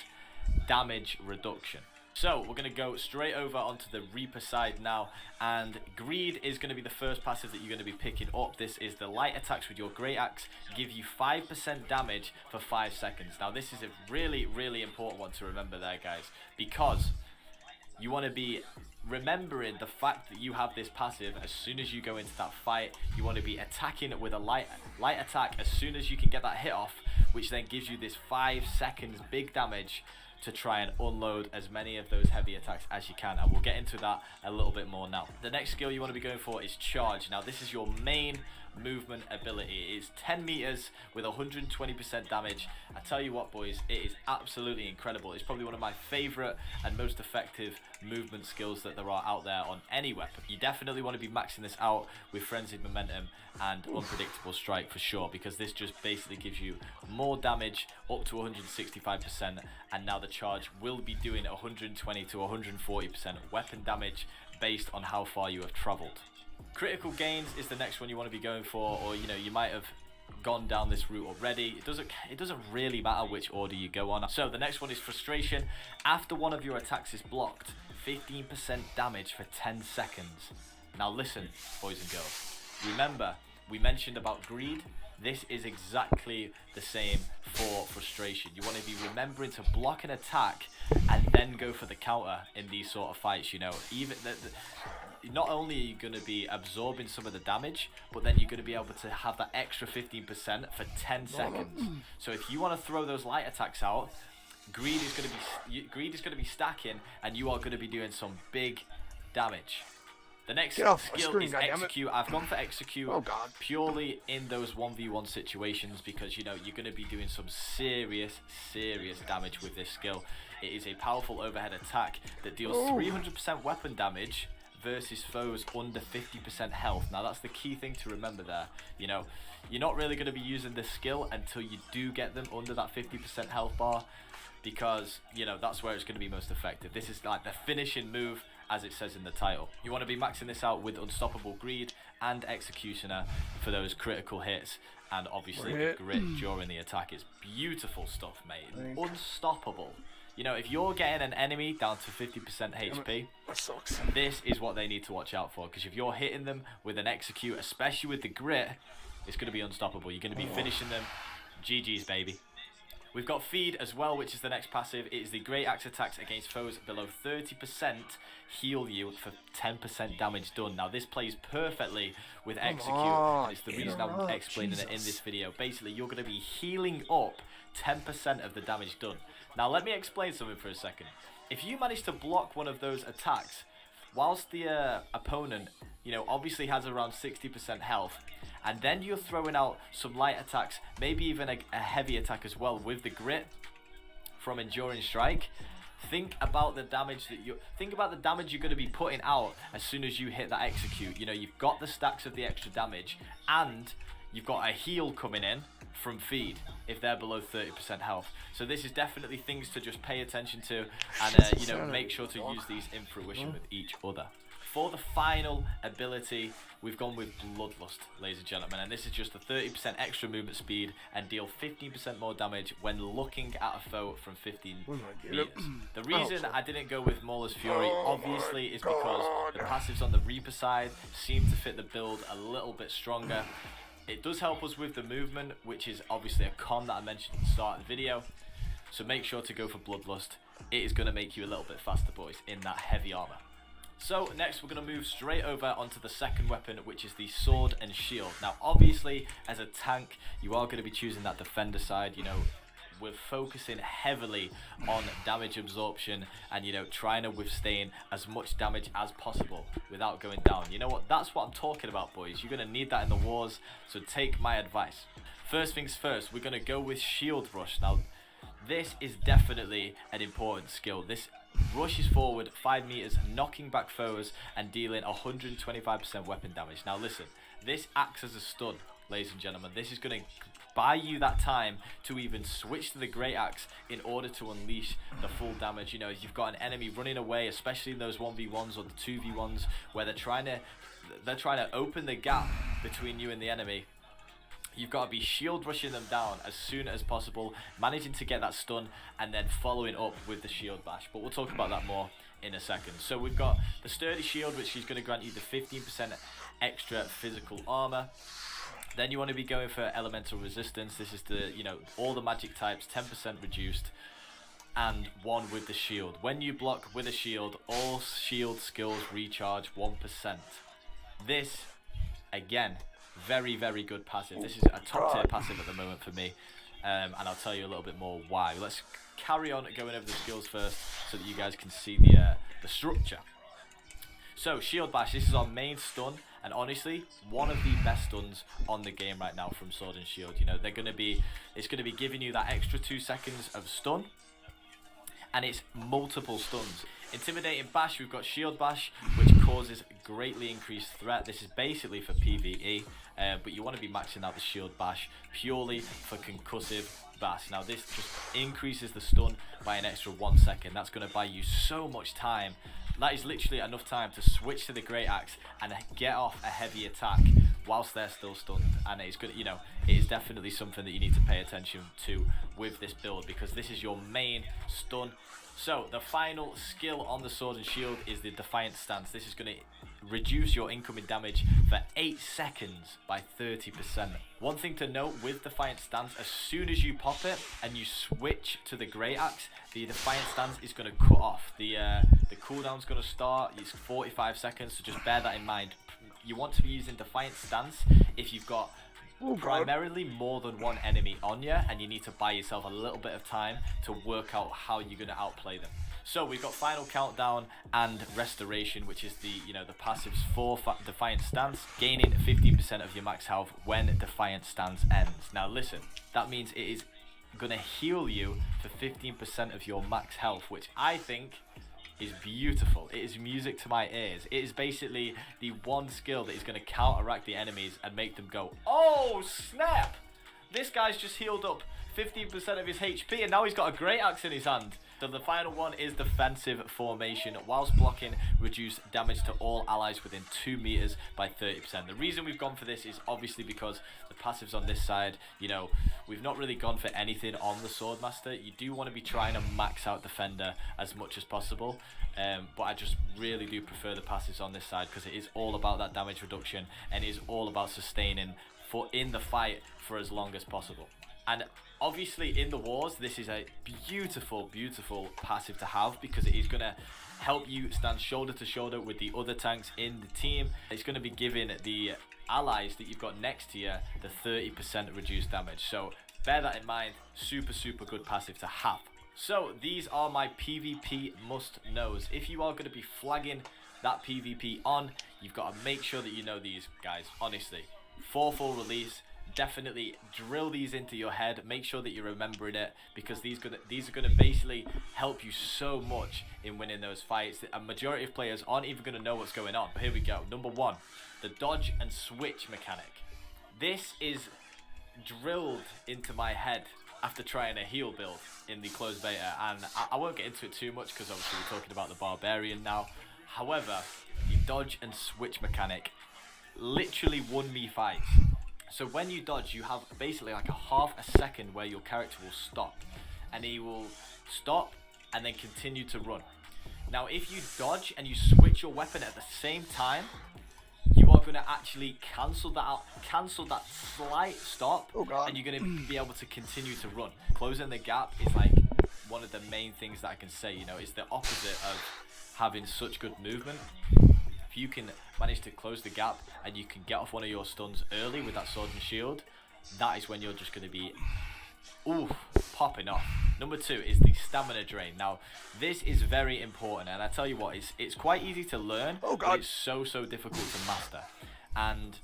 damage reduction. So we're going to go straight over onto the Reaper side now, and Greed is going to be the first passive that you're going to be picking up. This is the light attacks with your Great Axe, give you 5% damage for 5 seconds. Now this is a really, really important one to remember there, guys, because you want to be remembering the fact that you have this passive. As soon as you go into that fight, you want to be attacking with a light attack as soon as you can get that hit off, which then gives you this 5 seconds big damage to try and unload as many of those heavy attacks as you can, and we'll get into that a little bit more now. The next skill you want to be going for is Charge. Now this is your main movement ability. It's 10 meters with 120% damage. I tell you what, boys, it is absolutely incredible. It's probably one of my favorite and most effective movement skills that there are out there on any weapon. You definitely want to be maxing this out with Frenzied Momentum and Unpredictable Strike for sure, because this just basically gives you more damage up to 165%, and now the Charge will be doing 120 to 140% weapon damage based on how far you have traveled. Critical gains is the next one you want to be going for, or you might have gone down this route already. It doesn't really matter which order you go on. So the next one is Frustration. After one of your attacks is blocked, 15% damage for 10 seconds. Now listen, boys and girls, remember we mentioned about Greed. This is exactly the same for Frustration. You want to be remembering to block an attack and then go for the counter in these sort of fights. Even not only are you going to be absorbing some of the damage, but then you're going to be able to have that extra 15% for 10 seconds. So if you want to throw those light attacks out, Greed is going to be stacking, and you are going to be doing some big damage. The next skill is Execute. I've gone for Execute purely in those 1v1 situations because, you're going to be doing some serious damage with this skill. It is a powerful overhead attack that deals 300% weapon damage versus foes under 50% health. Now that's the key thing to remember there. You're not really going to be using this skill until you do get them under that 50% health bar, because that's where it's going to be most effective. This is like the finishing move, as it says in the title. You want to be maxing this out with Unstoppable Greed and Executioner for those critical hits, and obviously the grit during the attack. Is beautiful stuff, mate. Unstoppable. If you're getting an enemy down to 50% HP, that sucks. This is what they need to watch out for, because if you're hitting them with an Execute, especially with the grit, it's going to be unstoppable. You're going to be finishing them. GG's, baby. We've got Feed as well, which is the next passive. It is the Great Axe attacks against foes below 30% heal you for 10% damage done. Now this plays perfectly with Execute, and it's the reason I'm explaining it in this video. Basically, you're going to be healing up 10% of the damage done. Now let me explain something for a second. If you manage to block one of those attacks, whilst the opponent, obviously has around 60% health, and then you're throwing out some light attacks, maybe even a heavy attack as well with the grit from Enduring Strike, think about the damage you're going to be putting out as soon as you hit that Execute. You've got the stacks of the extra damage, and you've got a heal coming in from Feed if they're below 30% health. So this is definitely things to just pay attention to, and make sure to use these in fruition with each other. For the final ability, we've gone with Bloodlust, ladies and gentlemen, and this is just a 30% extra movement speed and deal 15% more damage when looking at a foe from 15 meters. The reason I didn't go with Mauler's Fury, obviously, is because the passives on the Reaper side seem to fit the build a little bit stronger. It does help us with the movement, which is obviously a con that I mentioned at the start of the video, so make sure to go for Bloodlust. It is going to make you a little bit faster, boys, in that heavy armor. So next we're going to move straight over onto the second weapon, which is the Sword and Shield. Now obviously as a tank you are going to be choosing that defender side. We're focusing heavily on damage absorption and trying to withstand as much damage as possible without going down. That's what I'm talking about, boys. You're going to need that in the wars, so take my advice. First things first, we're going to go with Shield Rush. Now this is definitely an important skill. This rushes forward 5 meters, knocking back foes and dealing 125% weapon damage. Now listen, this acts as a stun, ladies and gentlemen. This is going to buy you that time to even switch to the Great Axe in order to unleash the full damage. You've got an enemy running away, especially in those 1v1s or the 2v1s where they're trying to open the gap between you and the enemy. You've got to be shield rushing them down as soon as possible, managing to get that stun, and then following up with the shield bash. But we'll talk about that more in a second. So we've got the sturdy shield, which is going to grant you the 15% extra physical armor. Then you want to be going for elemental resistance. This is the, you know, all the magic types, 10% reduced, and 1 with the shield. When you block with a shield, all shield skills recharge 1%. This, again, very, very good passive. This is a top tier passive at the moment for me, and I'll tell you a little bit more why. Let's carry on going over the skills first so that you guys can see the structure. So shield bash, this is our main stun, and honestly one of the best stuns on the game right now from Sword and Shield. You know, it's going to be giving you that extra 2 seconds of stun, and it's multiple stuns. Intimidating bash, we've got shield bash, which causes greatly increased threat. This is basically for PvE, but you want to be maxing out the shield bash purely for concussive bash. Now this just increases the stun by an extra 1 second. That's going to buy you so much time. That is literally enough time to switch to the great axe and get off a heavy attack whilst they're still stunned. And it's good, you know, it is definitely something that you need to pay attention to with this build, because this is your main stun. So the final skill on the Sword and Shield is the Defiant Stance. This is going to reduce your incoming damage for 8 seconds by 30%. One thing to note with Defiant Stance, as soon as you pop it and you switch to the Great Axe, the Defiant Stance is going to cut off. The cooldown's going to start. It's 45 seconds, so just bear that in mind. You want to be using Defiant Stance if you've got primarily more than one enemy on you, and you need to buy yourself a little bit of time to work out how you're going to outplay them. So we've got Final Countdown and Restoration, which is the, you know, the passives for Defiant Stance, gaining 15% of your max health when Defiant Stance ends. Now listen, that means it is going to heal you for 15% of your max health, which I think is beautiful. It is music to my ears. It is basically the one skill that is going to counteract the enemies and make them go, oh snap, this guy's just healed up 15% of his HP and now he's got a great axe in his hand. So the final one is Defensive Formation. Whilst blocking, reduce damage to all allies within 2 meters by 30%. The reason we've gone for this is obviously because the passives on this side, you know, we've not really gone for anything on the Swordmaster. You do want to be trying to max out Defender as much as possible, but I just really do prefer the passives on this side because it is all about that damage reduction and it is all about sustaining in the fight for as long as possible. And obviously in the wars, this is a beautiful, beautiful passive to have because it is going to help you stand shoulder to shoulder with the other tanks in the team. It's going to be giving the allies that you've got next to you the 30% reduced damage. So bear that in mind, super, super good passive to have. So these are my PvP must-knows. If you are going to be flagging that PvP on, you've got to make sure that you know these guys, honestly. 4 full release. Definitely drill these into your head, make sure that you're remembering it, because these are going to basically help you so much in winning those fights. A majority of players aren't even going to know what's going on. But here we go. Number 1, the dodge and switch mechanic. This is drilled into my head after trying a heal build in the closed beta, and I won't get into it too much because obviously we're talking about the barbarian now. However, the dodge and switch mechanic literally won me fights. So when you dodge, you have basically like a half a second where your character will stop, and he will stop and then continue to run. Now if you dodge and you switch your weapon at the same time, you are going to actually cancel that out, cancel that slight stop, and you're going to be able to continue to run. Closing the gap is like one of the main things that I can say, you know, it's the opposite of having such good movement. If you can manage to close the gap and you can get off one of your stuns early with that Sword and Shield, that is when you're just going to be popping off. Number 2 is the stamina drain. Now this is very important, and I tell you what, it's quite easy to learn, but it's so difficult to master. And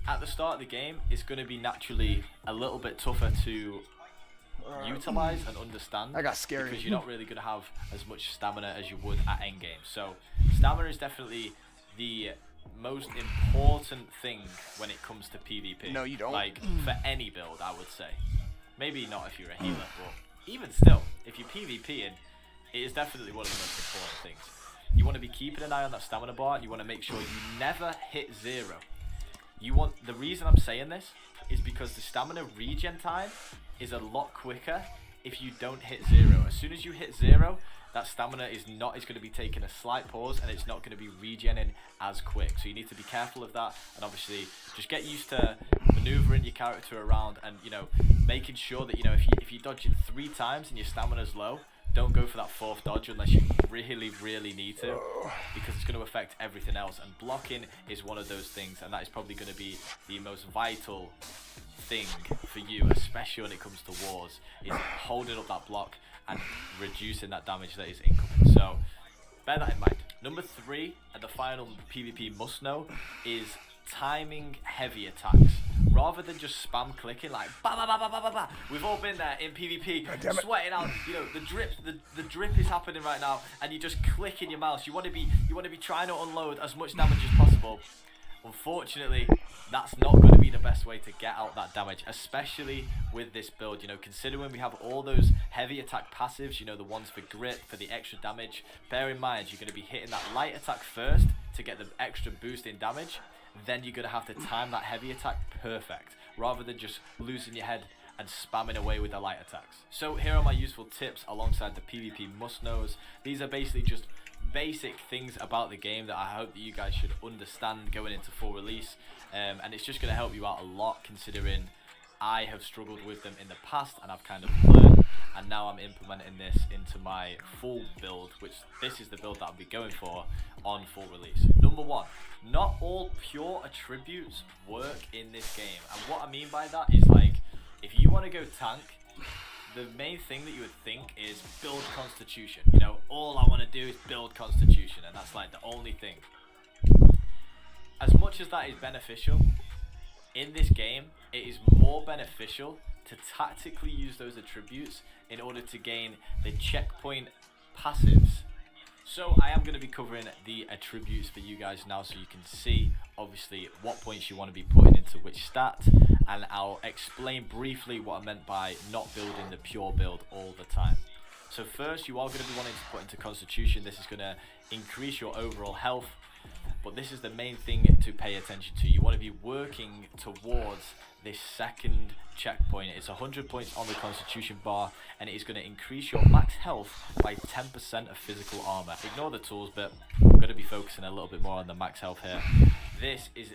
at the start of the game, it's going to be naturally a little bit tougher to utilize and understand. I got scary because you're not really going to have as much stamina as you would at endgame. So stamina is definitely the most important thing when it comes to PvP. No, you don't. Like for any build, I would say. Maybe not if you're a healer, but even still, if you're PvPing, it is definitely one of the most important things. You want to be keeping an eye on that stamina bar. You want to make sure you never hit 0. The reason I'm saying this is because the stamina regen time is a lot quicker if you don't hit 0. As soon as you hit 0, that stamina is going to be taking a slight pause, and it's not going to be regenning as quick. So you need to be careful of that, and obviously just get used to maneuvering your character around, and making sure that if you're dodging 3 times and your stamina's low, don't go for that 4th dodge unless you really need to, because it's going to affect everything else. And blocking is one of those things, and that is probably going to be the most vital thing for you, especially when it comes to wars, is holding up that block and reducing that damage that is incoming. So bear that in mind. Number 3, and the final PvP must know, is timing heavy attacks. Rather than just spam clicking like ba ba ba ba ba ba ba. We've all been there in PvP, sweating out. The drip is happening right now, and you just click in your mouse. You want to be trying to unload as much damage as possible. Unfortunately, that's not going to be the best way to get out that damage, especially with this build. Considering we have all those heavy attack passives, the ones for grit, for the extra damage. Bear in mind, you're going to be hitting that light attack first to get the extra boost in damage. Then you're going to have to time that heavy attack perfect, rather than just losing your head and spamming away with the light attacks. So here are my useful tips alongside the PvP must-knows. These are basically just basic things about the game that I hope that you guys should understand going into full release, and it's just going to help you out a lot, considering I have struggled with them in the past and I've kind of learned, and now I'm implementing this into my full build, which this is the build that I'll be going for on full release. Number 1, not all pure attributes work in this game, and what I mean by that is, like, if you want to go tank, the main thing that you would think is build constitution. All I want to do is build constitution, and that's like the only thing. As much as that is beneficial, in this game, it is more beneficial to tactically use those attributes in order to gain the checkpoint passives. So I am going to be covering the attributes for you guys now, so you can see obviously what points you want to be putting into which stat, and I'll explain briefly what I meant by not building the pure build all the time. So first, you are going to be wanting to put into constitution. This is going to increase your overall health, but this is the main thing to pay attention to. You want to be working towards this second checkpoint. It's 100 points on the constitution bar, and it is going to increase your max health by 10% of physical armor. Ignore the tools, but I'm going to be focusing a little bit more on the max health here. This is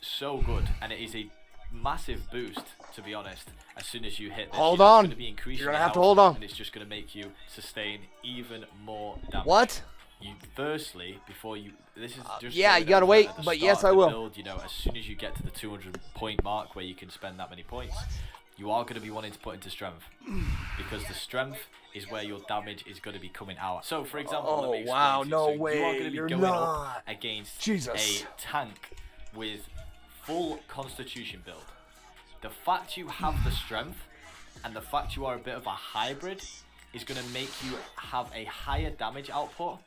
so good, and it is a massive boost, to be honest. As soon as you hit this, hold on, it's going to be increasing you're gonna have to health, hold on, and it's just going to make you sustain even more damage. What? Firstly, before you, this is just yeah, you gotta wait, but yes, I will. Build, as soon as you get to the 200 point mark where you can spend that many points, you are going to be wanting to put into strength, because the strength is where your damage is going to be coming out. So, for example, let me explain wow, to you. no So way, you are going to be you're going not. up against Jesus. a tank with full constitution build. The fact you have the strength and the fact you are a bit of a hybrid is going to make you have a higher damage output,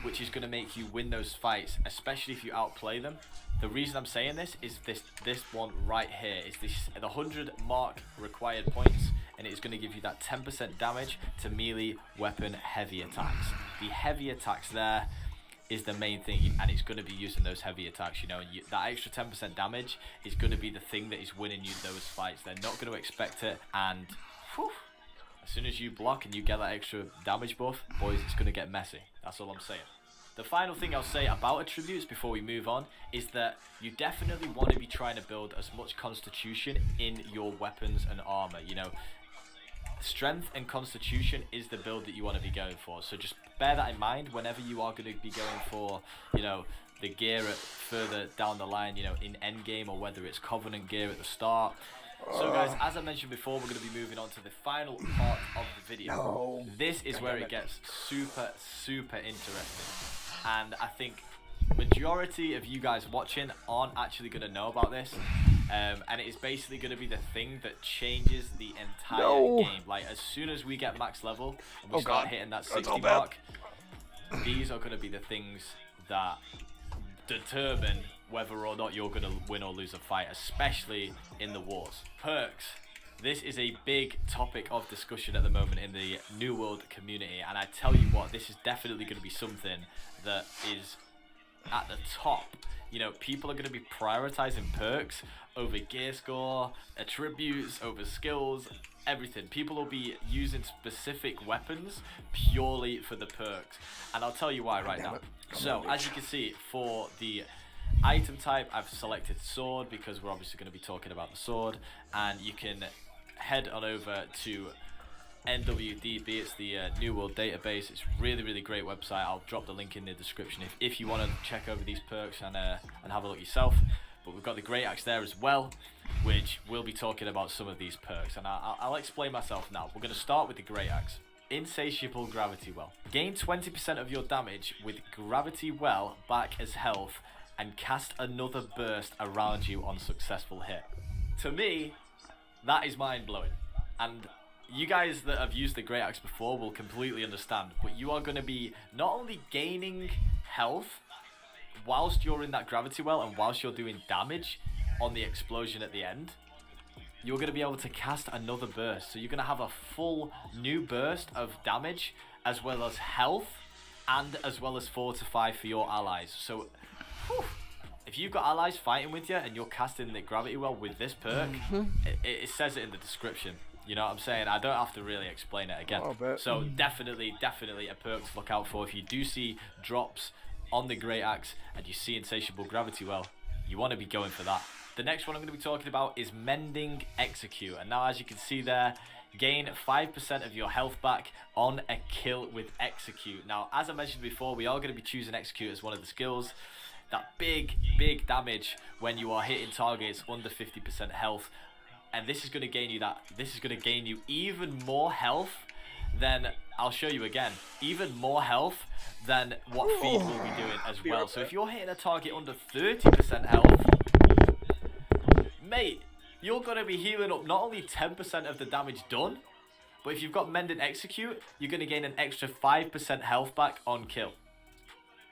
which is going to make you win those fights, especially if you outplay them. The reason I'm saying this is this one right here is the 100 mark required points, and it is going to give you that 10% damage to melee weapon heavy attacks. The heavy attacks there is the main thing, and it's going to be using those heavy attacks, that extra 10% damage is going to be the thing that is winning you those fights. They're not going to expect it, and whew, as soon as you block and you get that extra damage buff, boys, it's going to get messy. That's all I'm saying. The final thing I'll say about attributes before we move on is that you definitely want to be trying to build as much constitution in your weapons and armor. Strength and constitution is the build that you want to be going for. So just bear that in mind whenever you are going to be going for, the gear at further down the line, in endgame, or whether it's Covenant gear at the start. So guys, as I mentioned before, we're going to be moving on to the final part of the video. No. This is where it gets super interesting. And I think majority of you guys watching aren't actually going to know about this. And it is basically going to be the thing that changes the entire game. Like, as soon as we get max level and we start hitting that 60 mark, these are going to be the things that determine whether or not you're going to win or lose a fight, especially in the wars. Perks. This is a big topic of discussion at the moment in the New World community, and I tell you what, this is definitely going to be something that is at the top. You know, people are going to be prioritizing perks over gear score, attributes, over skills, everything. People will be using specific weapons purely for the perks. And I'll tell you why right now. So, as you can see, for the item type, I've selected sword because we're obviously going to be talking about the sword. And you can head on over to NWDB. It's the New World database. It's really great website. I'll drop the link in the description if you want to check over these perks and have a look yourself. But we've got the Great Axe there as well, which we'll be talking about some of these perks, and I'll explain myself now. We're going to start with the Great Axe. Insatiable Gravity Well. Gain 20% of your damage with Gravity Well back as health and cast another burst around you on successful hit. To me, that is mind-blowing. And you guys that have used the Great Axe before will completely understand, but you are going to be not only gaining health whilst you're in that Gravity Well and whilst you're doing damage on the explosion at the end, you're going to be able to cast another burst. So you're going to have a full new burst of damage as well as health and as well as fortify for your allies. So whew, if you've got allies fighting with you and you're casting the Gravity Well with this perk, it says it in the description. You know what I'm saying? I don't have to really explain it again. So definitely a perk to look out for. If you do see drops on the Great Axe and you see Insatiable Gravity Well, you want to be going for that. The next one I'm going to be talking about is Mending Execute. And now, as you can see there, gain 5% of your health back on a kill with Execute. Now, as I mentioned before, we are going to be choosing Execute as one of the skills. That big damage when you are hitting targets under 50% health. And this is going to gain you that. This is going to gain you even more health than, I'll show you again, even more health than what Feed will be doing as well. So if you're hitting a target under 30% health, mate, you're going to be healing up not only 10% of the damage done, but if you've got Mend and Execute, you're going to gain an extra 5% health back on kill.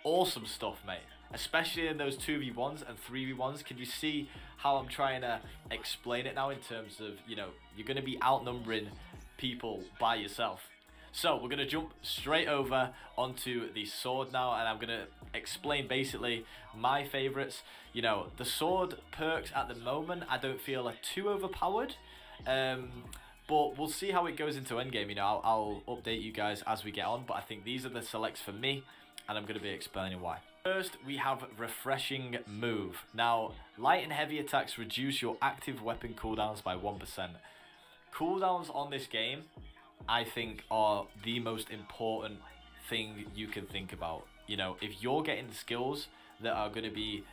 Awesome stuff, mate. Especially in those 2v1s and 3v1s. Can you see how I'm trying to explain it now in terms of, you know, you're going to be outnumbering people by yourself. So we're going to jump straight over onto the sword now, and I'm going to explain basically my favorites. You know, the sword perks at the moment I don't feel are too overpowered, but we'll see how it goes into endgame. You know, I'll update you guys as we get on, but I think these are the selects for me, and I'm going to be explaining why. First, we have Refreshing Move. Now, light and heavy attacks reduce your active weapon cooldowns by 1%. Cooldowns on this game, I think, are the most important thing you can think about. You know, if you're getting skills that are going to be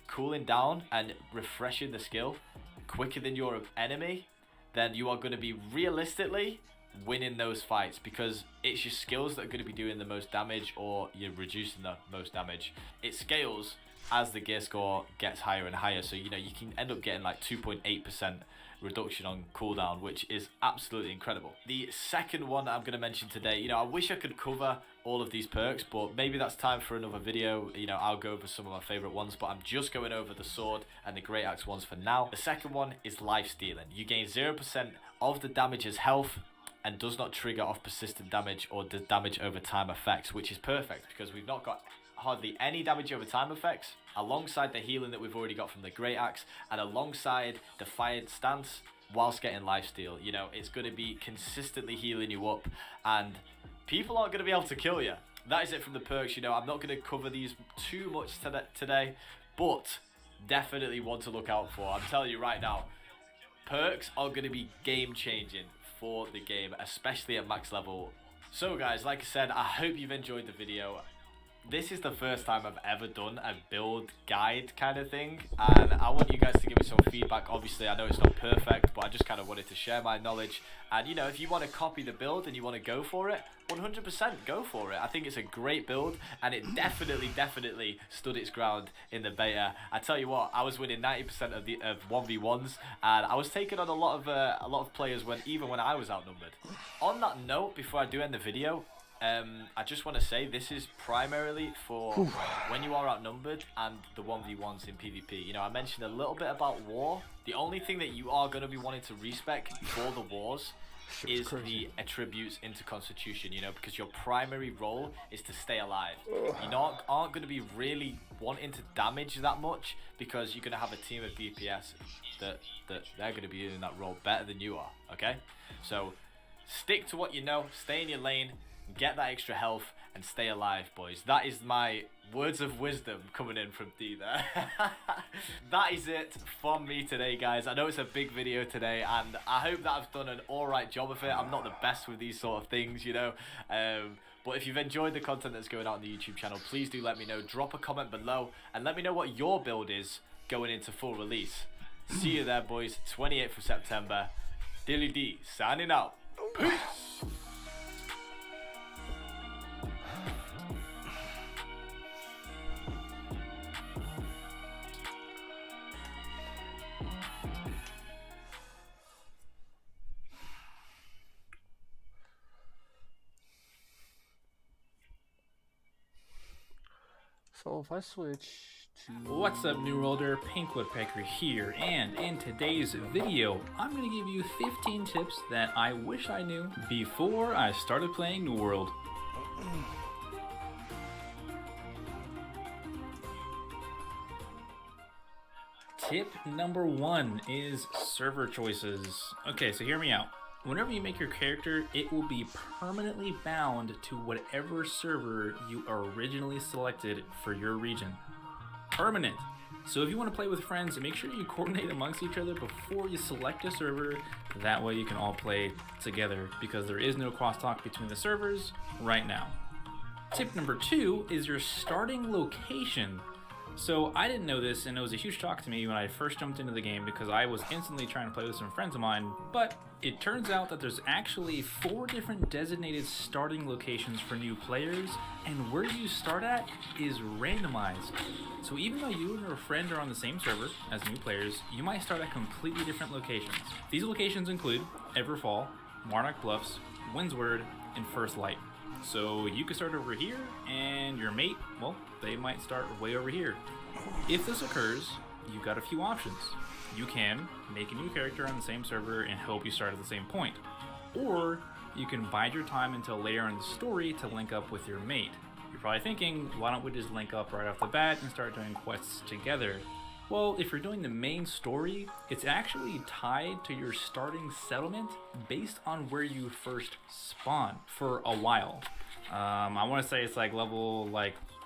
cooling down and refreshing the skill quicker than your enemy, then you are going to be realistically winning those fights, because it's your skills that are going to be doing the most damage, or you're reducing the most damage. It scales as the gear score gets higher and higher, so you know you can end up getting like 2.8% reduction on cooldown, which is absolutely incredible. The second one that I'm going to mention today, you know, I wish I could cover all of these perks, but maybe that's time for another video. You know, I'll go over some of my favorite ones, but I'm just going over the sword and the Great Axe ones for now. The second one is Life Stealing. You gain 0% of the damage as health and does not trigger off persistent damage or the damage over time effects, which is perfect because we've not got hardly any damage over time effects, alongside the healing that we've already got from the Great Axe, and alongside Defiant Stance whilst getting Lifesteal. You know, it's going to be consistently healing you up, and people aren't going to be able to kill you. That is it from the perks. You know, I'm not going to cover these too much today, but definitely one to look out for. I'm telling you right now, perks are going to be game changing for the game, especially at max level. So guys, like I said, I hope you've enjoyed the video. This is the first time I've ever done a build guide kind of thing, and I want you guys to give me some feedback. Obviously, I know it's not perfect, but I just kind of wanted to share my knowledge. And you know, if you want to copy the build and you want to go for it, 100% go for it. I think it's a great build, and it definitely stood its ground in the beta. I tell you what, I was winning 90% of 1v1s, and I was taking on a lot of players even when I was outnumbered. On that note, before I do end the video, I just want to say this is primarily for when you are outnumbered and the 1v1s in PvP. You know, I mentioned a little bit about war. The only thing that you are going to be wanting to respec for the wars is the attributes into Constitution, you know, because your primary role is to stay alive. You aren't going to be really wanting to damage that much because you're going to have a team of DPS that they're going to be in that role better than you are, okay? So stick to what you know, stay in your lane, get that extra health, and stay alive, boys. That is my words of wisdom coming in from D there. That is it from me today, guys. I know it's a big video today, and I hope that I've done an alright job of it. I'm not the best with these sort of things, you know. But if you've enjoyed the content that's going out on the YouTube channel, please do let me know. Drop a comment below, and let me know what your build is going into full release. See you there, boys. 28th of September. Dilly D, signing out. Peace. So if I switch to... What's up, New Worlder? Pink Woodpecker here, and in today's video, I'm going to give you 15 tips that I wish I knew before I started playing New World. Tip number 1 is server choices. Okay, so hear me out. Whenever you make your character, it will be permanently bound to whatever server you originally selected for your region. Permanent. So if you want to play with friends, make sure you coordinate amongst each other before you select a server. That way you can all play together, because there is no crosstalk between the servers right now. Tip number 2 is your starting location. So I didn't know this, and it was a huge shock to me when I first jumped into the game because I was instantly trying to play with some friends of mine, but it turns out that there's actually 4 different designated starting locations for new players, and where you start at is randomized. So even though you and your friend are on the same server as new players, you might start at completely different locations. These locations include Everfall, Monarch Bluffs, Windsward, and First Light. So you could start over here, and your mate, well, they might start way over here. If this occurs, you've got a few options. You can make a new character on the same server and hope you start at the same point. Or you can bide your time until later in the story to link up with your mate. You're probably thinking, why don't we just link up right off the bat and start doing quests together? Well, if you're doing the main story, it's actually tied to your starting settlement based on where you first spawn for a while. I want to say it's like level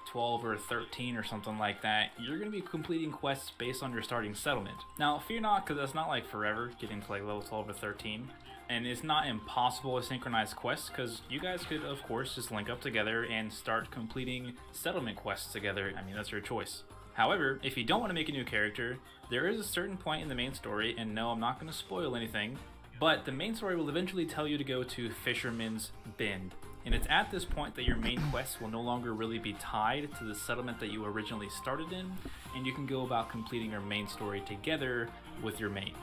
12 or 13 or something like that. You're going to be completing quests based on your starting settlement. Now, fear not, because that's not like forever getting to like level 12 or 13. And it's not impossible to synchronize quests, because you guys could, of course, just link up together and start completing settlement quests together. I mean, that's your choice. However, if you don't want to make a new character, there is a certain point in the main story, and no, I'm not going to spoil anything, but the main story will eventually tell you to go to Fisherman's Bend. And it's at this point that your main quests will no longer really be tied to the settlement that you originally started in, and you can go about completing your main story together with your mate.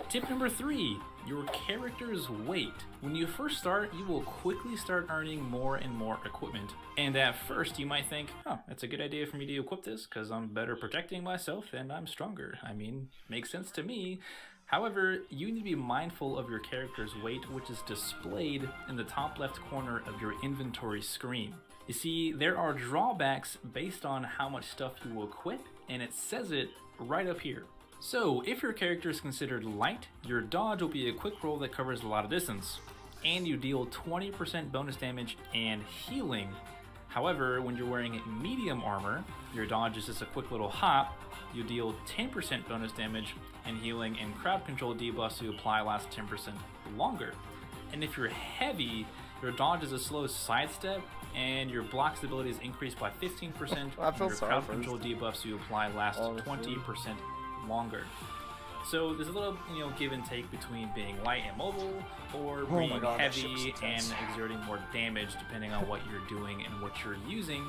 Tip number 3, your character's weight. When you first start, you will quickly start earning more and more equipment. And at first you might think, oh, that's a good idea for me to equip this because I'm better protecting myself and I'm stronger. I mean, makes sense to me. However, you need to be mindful of your character's weight, which is displayed in the top left corner of your inventory screen. You see, there are drawbacks based on how much stuff you will equip, and it says it right up here. So, if your character is considered light, your dodge will be a quick roll that covers a lot of distance, and you deal 20% bonus damage and healing. However, when you're wearing medium armor, your dodge is just a quick little hop, you deal 10% bonus damage and healing, and crowd control debuffs you apply last 10% longer. And if you're heavy, your dodge is a slow sidestep, and your block stability is increased by 15%, and your crowd control debuffs you apply last 20% longer. So there's a little, give and take between being light and mobile, or being heavy and exerting more damage depending on what you're doing and what you're using.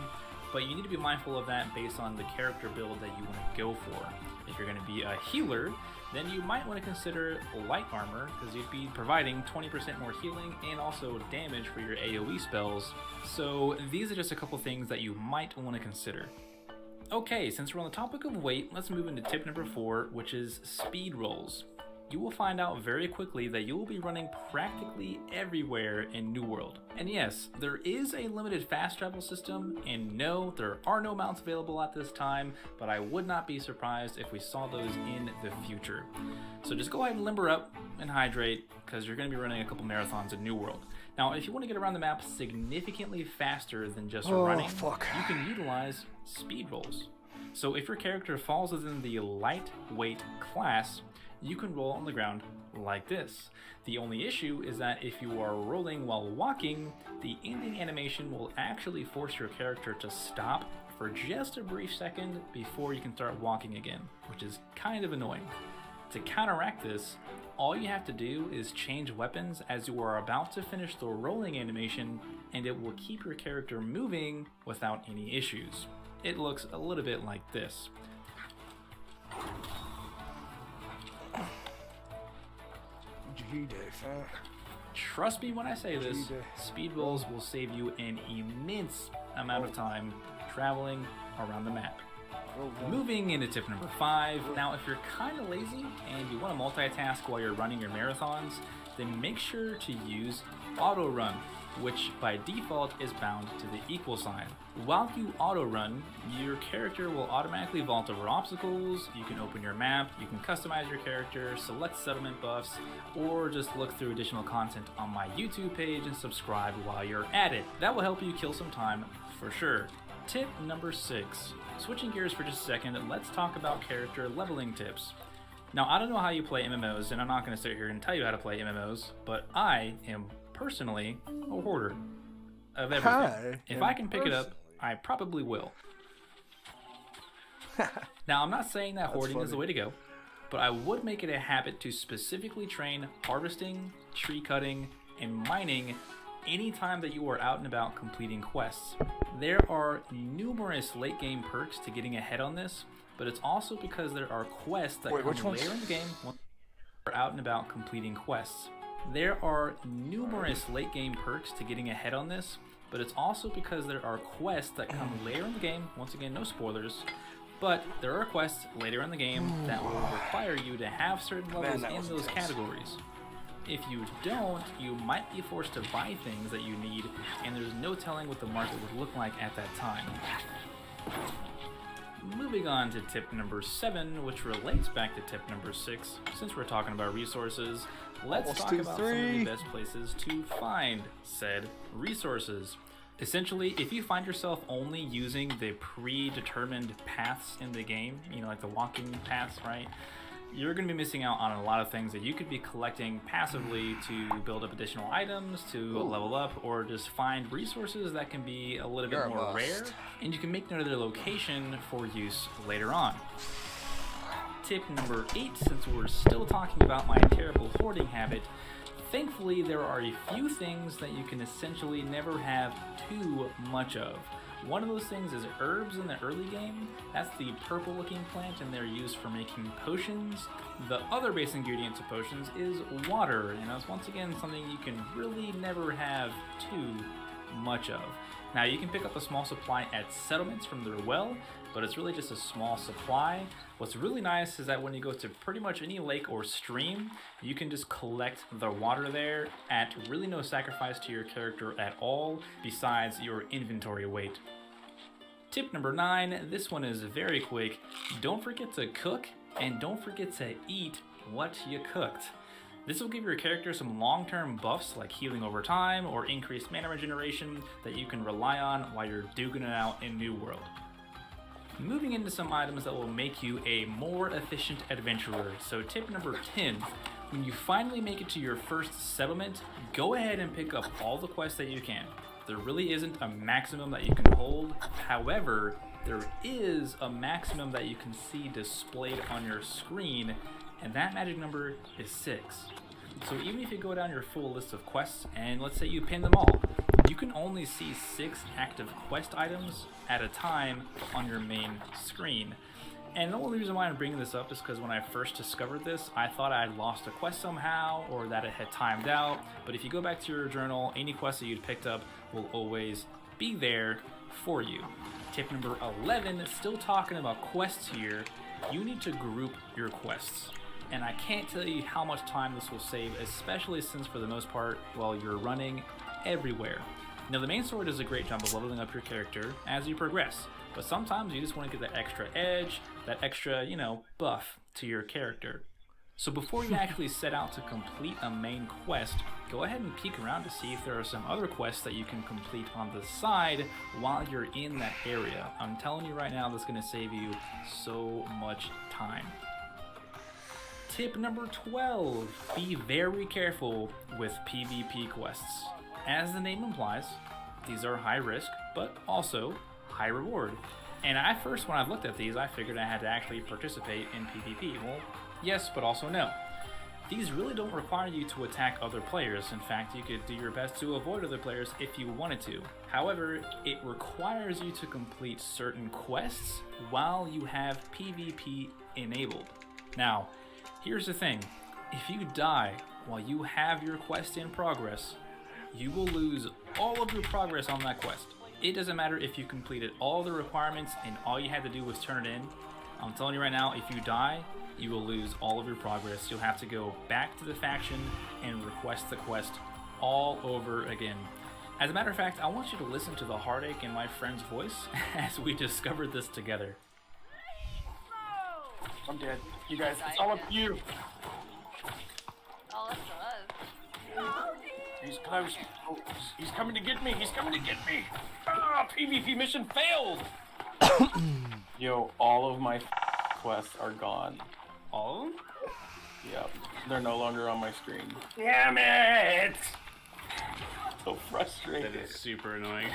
But you need to be mindful of that based on the character build that you want to go for. If you're going to be a healer, then you might want to consider light armor, because you'd be providing 20% more healing and also damage for your AoE spells. So these are just a couple things that you might want to consider. Okay, since we're on the topic of weight, let's move into tip number 4, which is speed rolls. you will find out very quickly that you will be running practically everywhere in New World. And yes, there is a limited fast travel system, and no, there are no mounts available at this time, but I would not be surprised if we saw those in the future. So just go ahead and limber up and hydrate, because you're going to be running a couple marathons in New World. Now, if you want to get around the map significantly faster than just running, you can utilize speed rolls. So if your character falls within the lightweight class, you can roll on the ground like this. The only issue is that if you are rolling while walking, the ending animation will actually force your character to stop for just a brief second before you can start walking again, which is kind of annoying. To counteract this, all you have to do is change weapons as you are about to finish the rolling animation, and it will keep your character moving without any issues. It looks a little bit like this. Trust me when I say this, speed rolls will save you an immense amount of time traveling around the map. Moving into tip number 5, now if you're kind of lazy and you want to multitask while you're running your marathons, then make sure to use auto run, which by default is bound to the equal sign. While you auto run, your character will automatically vault over obstacles, you can open your map, you can customize your character, select settlement buffs, or just look through additional content on my YouTube page and subscribe while you're at it. That will help you kill some time for sure. Tip number 6. Switching gears for just a second, let's talk about character leveling tips. Now, I don't know how you play MMOs, and I'm not going to sit here and tell you how to play MMOs, but I am personally a hoarder of everything. If I can pick it up, I probably will. Now, I'm not saying that hoarding is the way to go, but I would make it a habit to specifically train harvesting, tree cutting, and mining anytime that you are out and about completing quests. There are numerous late game perks to getting ahead on this, but it's also because there are quests that come later in the game when you are out and about completing quests. There are numerous late game perks to getting ahead on this, but it's also because there are quests that come later in the game. Once again, no spoilers, but there are quests later in the game that will require you to have certain levels in those categories. If you don't, you might be forced to buy things that you need, and there's no telling what the market would look like at that time. Moving on to tip number 7, which relates back to tip number 6. Since we're talking about resources, let's talk about some of the best places to find said resources. Essentially, if you find yourself only using the predetermined paths in the game, you know, like the walking paths, right? You're going to be missing out on a lot of things that you could be collecting passively to build up additional items, to level up, or just find resources that can be a little bit more rare, and you can make note of their location for use later on. Tip number 8, since we're still talking about my terrible hoarding habit, thankfully there are a few things that you can essentially never have too much of. One of those things is herbs in the early game. That's the purple looking plant, and they're used for making potions. The other base ingredient to potions is water, and that's once again something you can really never have too much of. Now, you can pick up a small supply at settlements from their well, but it's really just a small supply. What's really nice is that when you go to pretty much any lake or stream, you can just collect the water there at really no sacrifice to your character at all, besides your inventory weight. Tip number 9, this one is very quick. Don't forget to cook, and don't forget to eat what you cooked. This will give your character some long-term buffs like healing over time or increased mana regeneration that you can rely on while you're duking it out in New World. Moving into some items that will make you a more efficient adventurer. So tip number 10, when you finally make it to your first settlement, go ahead and pick up all the quests that you can. There really isn't a maximum that you can hold. However, there is a maximum that you can see displayed on your screen, and that magic number is 6. So even if you go down your full list of quests, and let's say you pin them all, you can only see 6 active quest items at a time on your main screen. And the only reason why I'm bringing this up is because when I first discovered this, I thought I had lost a quest somehow, or that it had timed out. But if you go back to your journal, any quest that you'd picked up will always be there for you. Tip number 11, still talking about quests here, you need to group your quests. and I can't tell you how much time this will save, especially since for the most part, well, you're running everywhere. Now the main story does a great job of leveling up your character as you progress, but sometimes you just want to get that extra edge, that extra, you know, buff to your character. So before you actually set out to complete a main quest, go ahead and peek around to see if there are some other quests that you can complete on the side while you're in that area. I'm telling you right now, that's going to save you so much time. Tip number 12, be very careful with PvP quests. As the name implies, these are high risk, but also high reward. And at first, when I looked at these, I figured I had to actually participate in PvP. Well, yes, but also no. These really don't require you to attack other players. In fact, you could do your best to avoid other players if you wanted to. However, it requires you to complete certain quests while you have PvP enabled. Now, here's the thing. If you die while you have your quest in progress, you will lose all of your progress on that quest. It doesn't matter if you completed all the requirements and all you had to do was turn it in. I'm telling you right now, if you die, you will lose all of your progress. You'll have to go back to the faction and request the quest all over again. As a matter of fact, I want you to listen to the heartache in my friend's voice as we discovered this together. I'm dead. You guys, it's all up to you. All up to us. He's close. Oh, he's coming to get me. He's coming to get me. Ah, PvP mission failed. Yo, all of my quests are gone. All of them? Yep. They're no longer on my screen. Damn it! So frustrated. That is super annoying.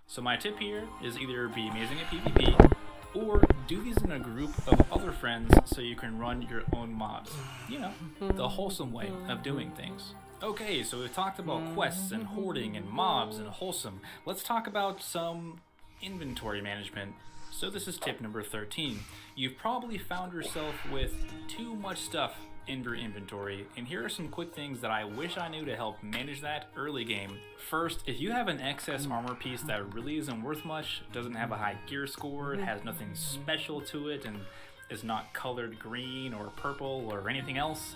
So my tip here is either be amazing at PvP or do these in a group of other friends so you can run your own mobs. You know, the wholesome way of doing things. Okay, so we've talked about quests and hoarding and mobs and wholesome. Let's talk about some inventory management. So this is tip number 13. You've probably found yourself with too much stuff in your inventory, and here are some quick things that I wish I knew to help manage that early game. First, if you have an excess armor piece that really isn't worth much, doesn't have a high gear score, it has nothing special to it, and is not colored green or purple or anything else,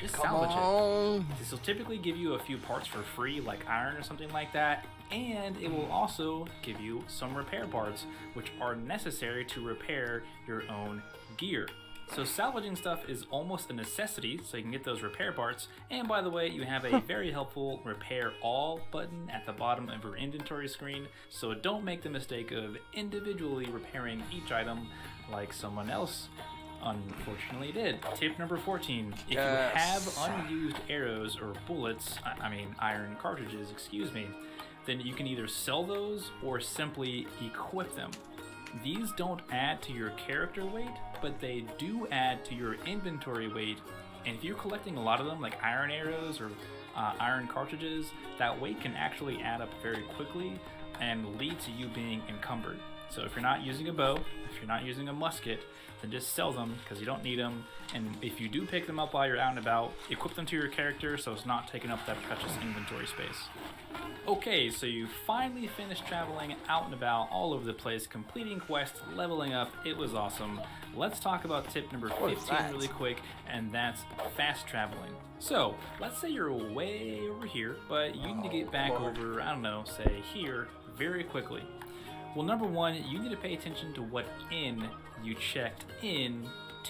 just salvage it. This will typically give you a few parts for free, like iron or something like that, and it will also give you some repair parts, which are necessary to repair your own gear. So salvaging stuff is almost a necessity so you can get those repair parts. And by the way, you have a very helpful repair all button at the bottom of your inventory screen, so don't make the mistake of individually repairing each item like someone else unfortunately did. Tip number 14, if you have unused arrows or bullets, I mean iron cartridges, excuse me, then you can either sell those or simply equip them. These don't add to your character weight, but they do add to your inventory weight, and if you're collecting a lot of them, like iron arrows or iron cartridges, that weight can actually add up very quickly and lead to you being encumbered. So if you're not using a bow, if you're not using a musket, then just sell them because you don't need them, and if you do pick them up while you're out and about, equip them to your character so it's not taking up that precious inventory space. Okay, so you finally finished traveling out and about all over the place, completing quests, leveling up. It was awesome. Let's talk about tip number 15 really quick, and that's fast traveling. So let's say you're way over here, but you need to get back over, I don't know, say here very quickly. Well, number one, you need to pay attention to what inn you checked in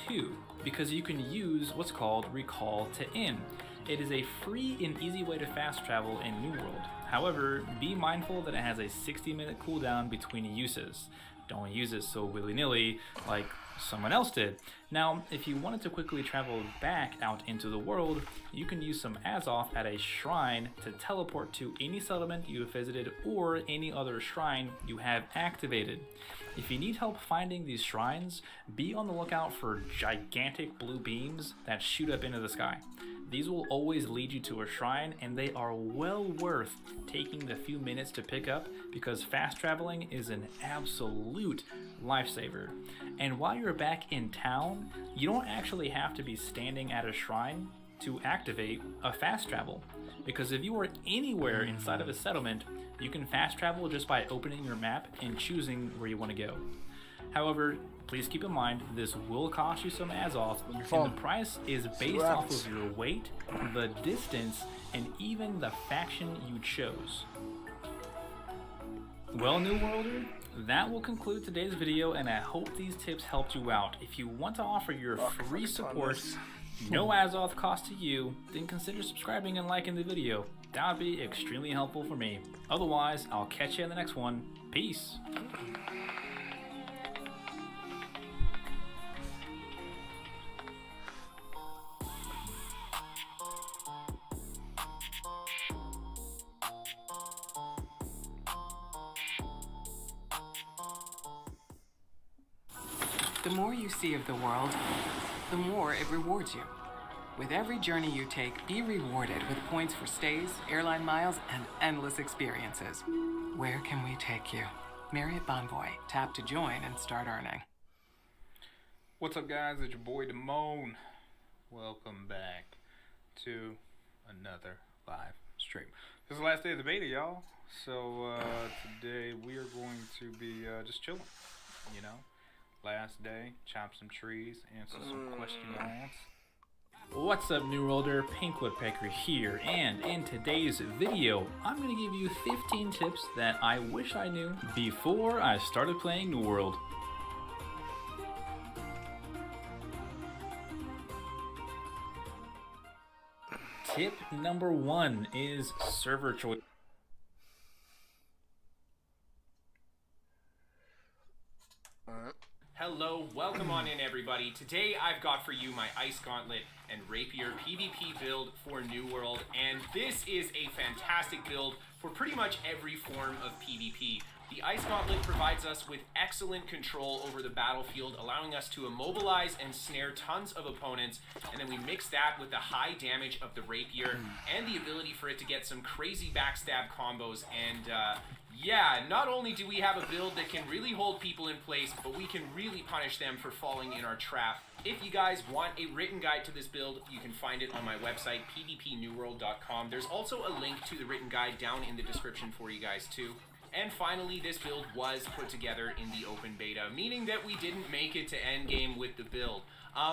to, because you can use what's called recall to inn. It is a free and easy way to fast travel in New World. However, be mindful that it has a 60-minute cooldown between uses. Don't use it so willy-nilly like someone else did. Now, if you wanted to quickly travel back out into the world, you can use some Azoth at a shrine to teleport to any settlement you have visited or any other shrine you have activated. If you need help finding these shrines, be on the lookout for gigantic blue beams that shoot up into the sky. These will always lead you to a shrine, and they are well worth taking the few minutes to pick up because fast traveling is an absolute lifesaver. And while you're back in town, you don't actually have to be standing at a shrine to activate a fast travel, because if you are anywhere inside of a settlement, you can fast travel just by opening your map and choosing where you want to go. However, please keep in mind this will cost you some Azoth, and fun. the price is See based what off happens. of your weight, the distance, and even the faction you chose. Well, New Worlder, that will conclude today's video, and I hope these tips helped you out. If you want to offer your free support, no Azoth cost to you, then consider subscribing and liking the video. That would be extremely helpful for me. Otherwise, I'll catch you in the next one. Peace. The more you see of the world, the more it rewards you. With every journey you take, be rewarded with points for stays, airline miles, and endless experiences. Where can we take you? Marriott Bonvoy. Tap to join and start earning. What's up, guys? It's your boy Damone. Welcome back to another live stream. This is the last day of the beta, y'all. So today we are going to be just chilling, you know. Last day, chop some trees, answer some questions. What's up, New Worlder? Pink Woodpecker here, and in today's video, I'm going to give you 15 tips that I wish I knew before I started playing New World. Tip number 1 is server choice. Hello, welcome on in everybody. Today I've got for you my Ice Gauntlet and Rapier PvP build for New World, and this is a fantastic build for pretty much every form of PvP. The Ice Gauntlet provides us with excellent control over the battlefield, allowing us to immobilize and snare tons of opponents, and then we mix that with the high damage of the Rapier and the ability for it to get some crazy backstab combos. And yeah, not only do we have a build that can really hold people in place, but we can really punish them for falling in our trap. If you guys want a written guide to this build, you can find it on my website, pvpnewworld.com. There's also a link to the written guide down in the description for you guys too. And finally, this build was put together in the open beta, meaning that we didn't make it to endgame with the build.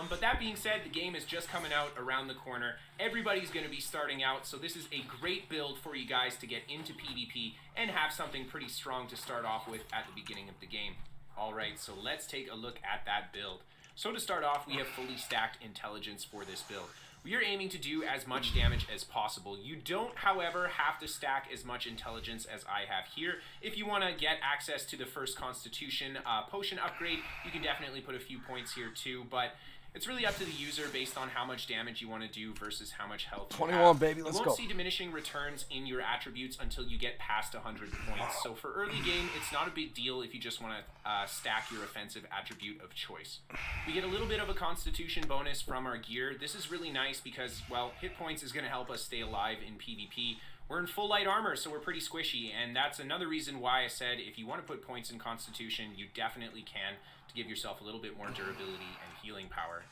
But that being said, the game is just coming out around the corner. Everybody's going to be starting out, so this is a great build for you guys to get into PvP and have something pretty strong to start off with at the beginning of the game. Alright, so let's take a look at that build. So to start off, we have fully stacked intelligence for this build. We are aiming to do as much damage as possible. You don't, however, have to stack as much intelligence as I have here. If you want to get access to the first Constitution potion upgrade, you can definitely put a few points here too, but it's really up to the user based on how much damage you want to do versus how much health you 21, have. baby, let's You go. won't see diminishing returns in your attributes until you get past 100 points. So for early game, it's not a big deal if you just want to stack your offensive attribute of choice. We get a little bit of a Constitution bonus from our gear. This is really nice because, well, hit points is going to help us stay alive in PvP. We're in full light armor, so we're pretty squishy, and that's another reason why I said if you want to put points in Constitution, you definitely can to give yourself a little bit more durability and healing power.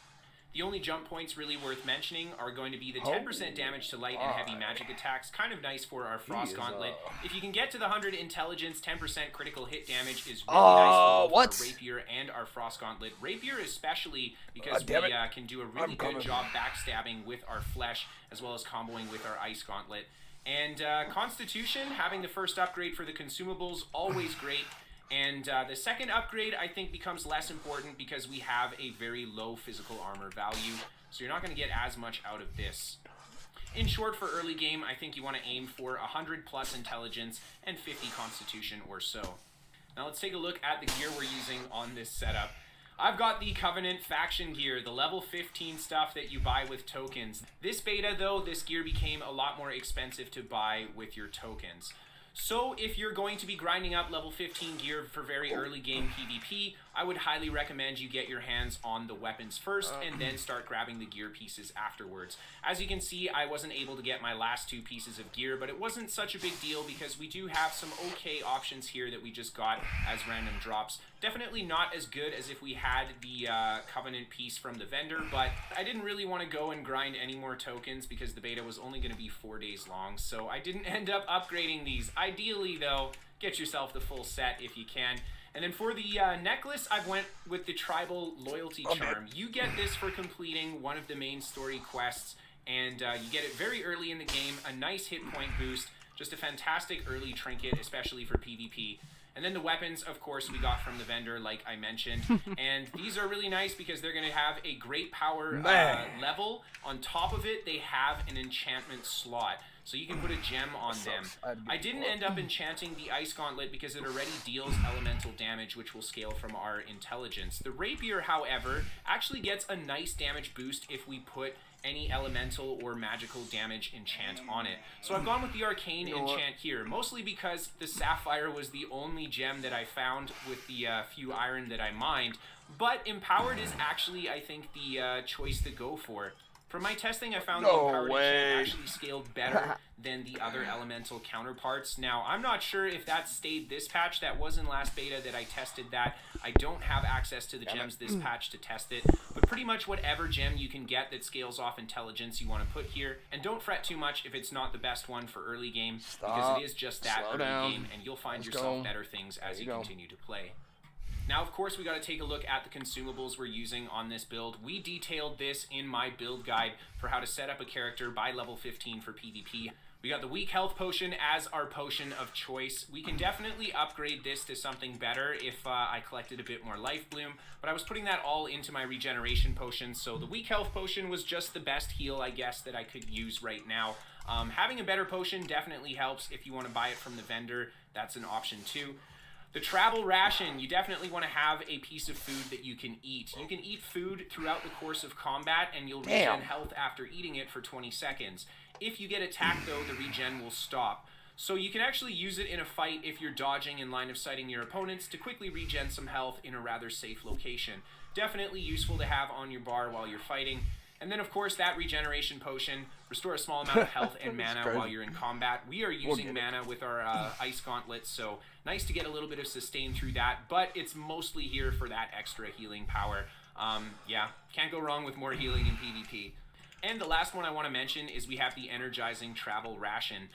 The only jump points really worth mentioning are going to be the 10% damage to light and heavy magic attacks, kind of nice for our Frost Gauntlet. If you can get to the 100 intelligence, 10% critical hit damage is really nice for both our Rapier and our Frost Gauntlet. Rapier especially because we can do a really good job backstabbing with our flesh as well as comboing with our Ice Gauntlet. And Constitution, having the first upgrade for the consumables, always great. And the second upgrade, I think, becomes less important because we have a very low physical armor value, so you're not going to get as much out of this. In short, for early game, I think you want to aim for 100 plus intelligence and 50 constitution or so. Now let's take a look at the gear we're using on this setup. I've got the Covenant faction gear, the level 15 stuff that you buy with tokens. This beta, though, this gear became a lot more expensive to buy with your tokens. So if you're going to be grinding up level 15 gear for very early game PvP, I would highly recommend you get your hands on the weapons first and then start grabbing the gear pieces afterwards. As you can see, I wasn't able to get my last 2 pieces of gear, but it wasn't such a big deal because we do have some okay options here that we just got as random drops. Definitely not as good as if we had the Covenant piece from the vendor, but I didn't really want to go and grind any more tokens because the beta was only going to be 4 days long, so I didn't end up upgrading these. Ideally, though, get yourself the full set if you can. And then for the necklace, I went with the Tribal Loyalty Charm. You get this for completing one of the main story quests, and you get it very early in the game, a nice hit point boost, just a fantastic early trinket, especially for PvP. And then the weapons, of course, we got from the vendor, like I mentioned. And these are really nice because they're going to have a great power level. On top of it, they have an enchantment slot. So you can put a gem on them. I didn't end up enchanting the Ice Gauntlet because it already deals elemental damage, which will scale from our intelligence. The Rapier, however, actually gets a nice damage boost if we put any elemental or magical damage enchant on it. So I've gone with the Arcane enchant here, mostly because the Sapphire was the only gem that I found with the few iron that I mined. But Empowered is actually, I think, the choice to go for. From my testing, I found the Empowered enchant actually scaled better than the other elemental counterparts. Now, I'm not sure if that stayed this patch. That was in last beta that I tested that. I don't have access to the gems this patch to test it, but pretty much whatever gem you can get that scales off intelligence you want to put here. And don't fret too much if it's not the best one for early game, because it is just that early game, and you'll find yourself better things as you continue to play. Now, of course, we got to take a look at the consumables we're using on this build. We detailed this in my build guide for how to set up a character by level 15 for PvP. We got the Weak Health Potion as our potion of choice. We can definitely upgrade this to something better if I collected a bit more Life Bloom, but I was putting that all into my regeneration potion, so the Weak Health Potion was just the best heal, I guess, that I could use right now. Having a better potion definitely helps. If you want to buy it from the vendor, that's an option too. The Travel Ration, you definitely want to have a piece of food that you can eat. You can eat food throughout the course of combat, and you'll regen health after eating it for 20 seconds. If you get attacked, though, the regen will stop. So you can actually use it in a fight if you're dodging and line of sighting your opponents to quickly regen some health in a rather safe location. Definitely useful to have on your bar while you're fighting. And then, of course, that regeneration potion, restore a small amount of health and mana while you're in combat. We are using mana with our Ice Gauntlet, so nice to get a little bit of sustain through that, but it's mostly here for that extra healing power. Yeah, can't go wrong with more healing in PvP. And the last one I want to mention is we have the Energizing Travel Ration.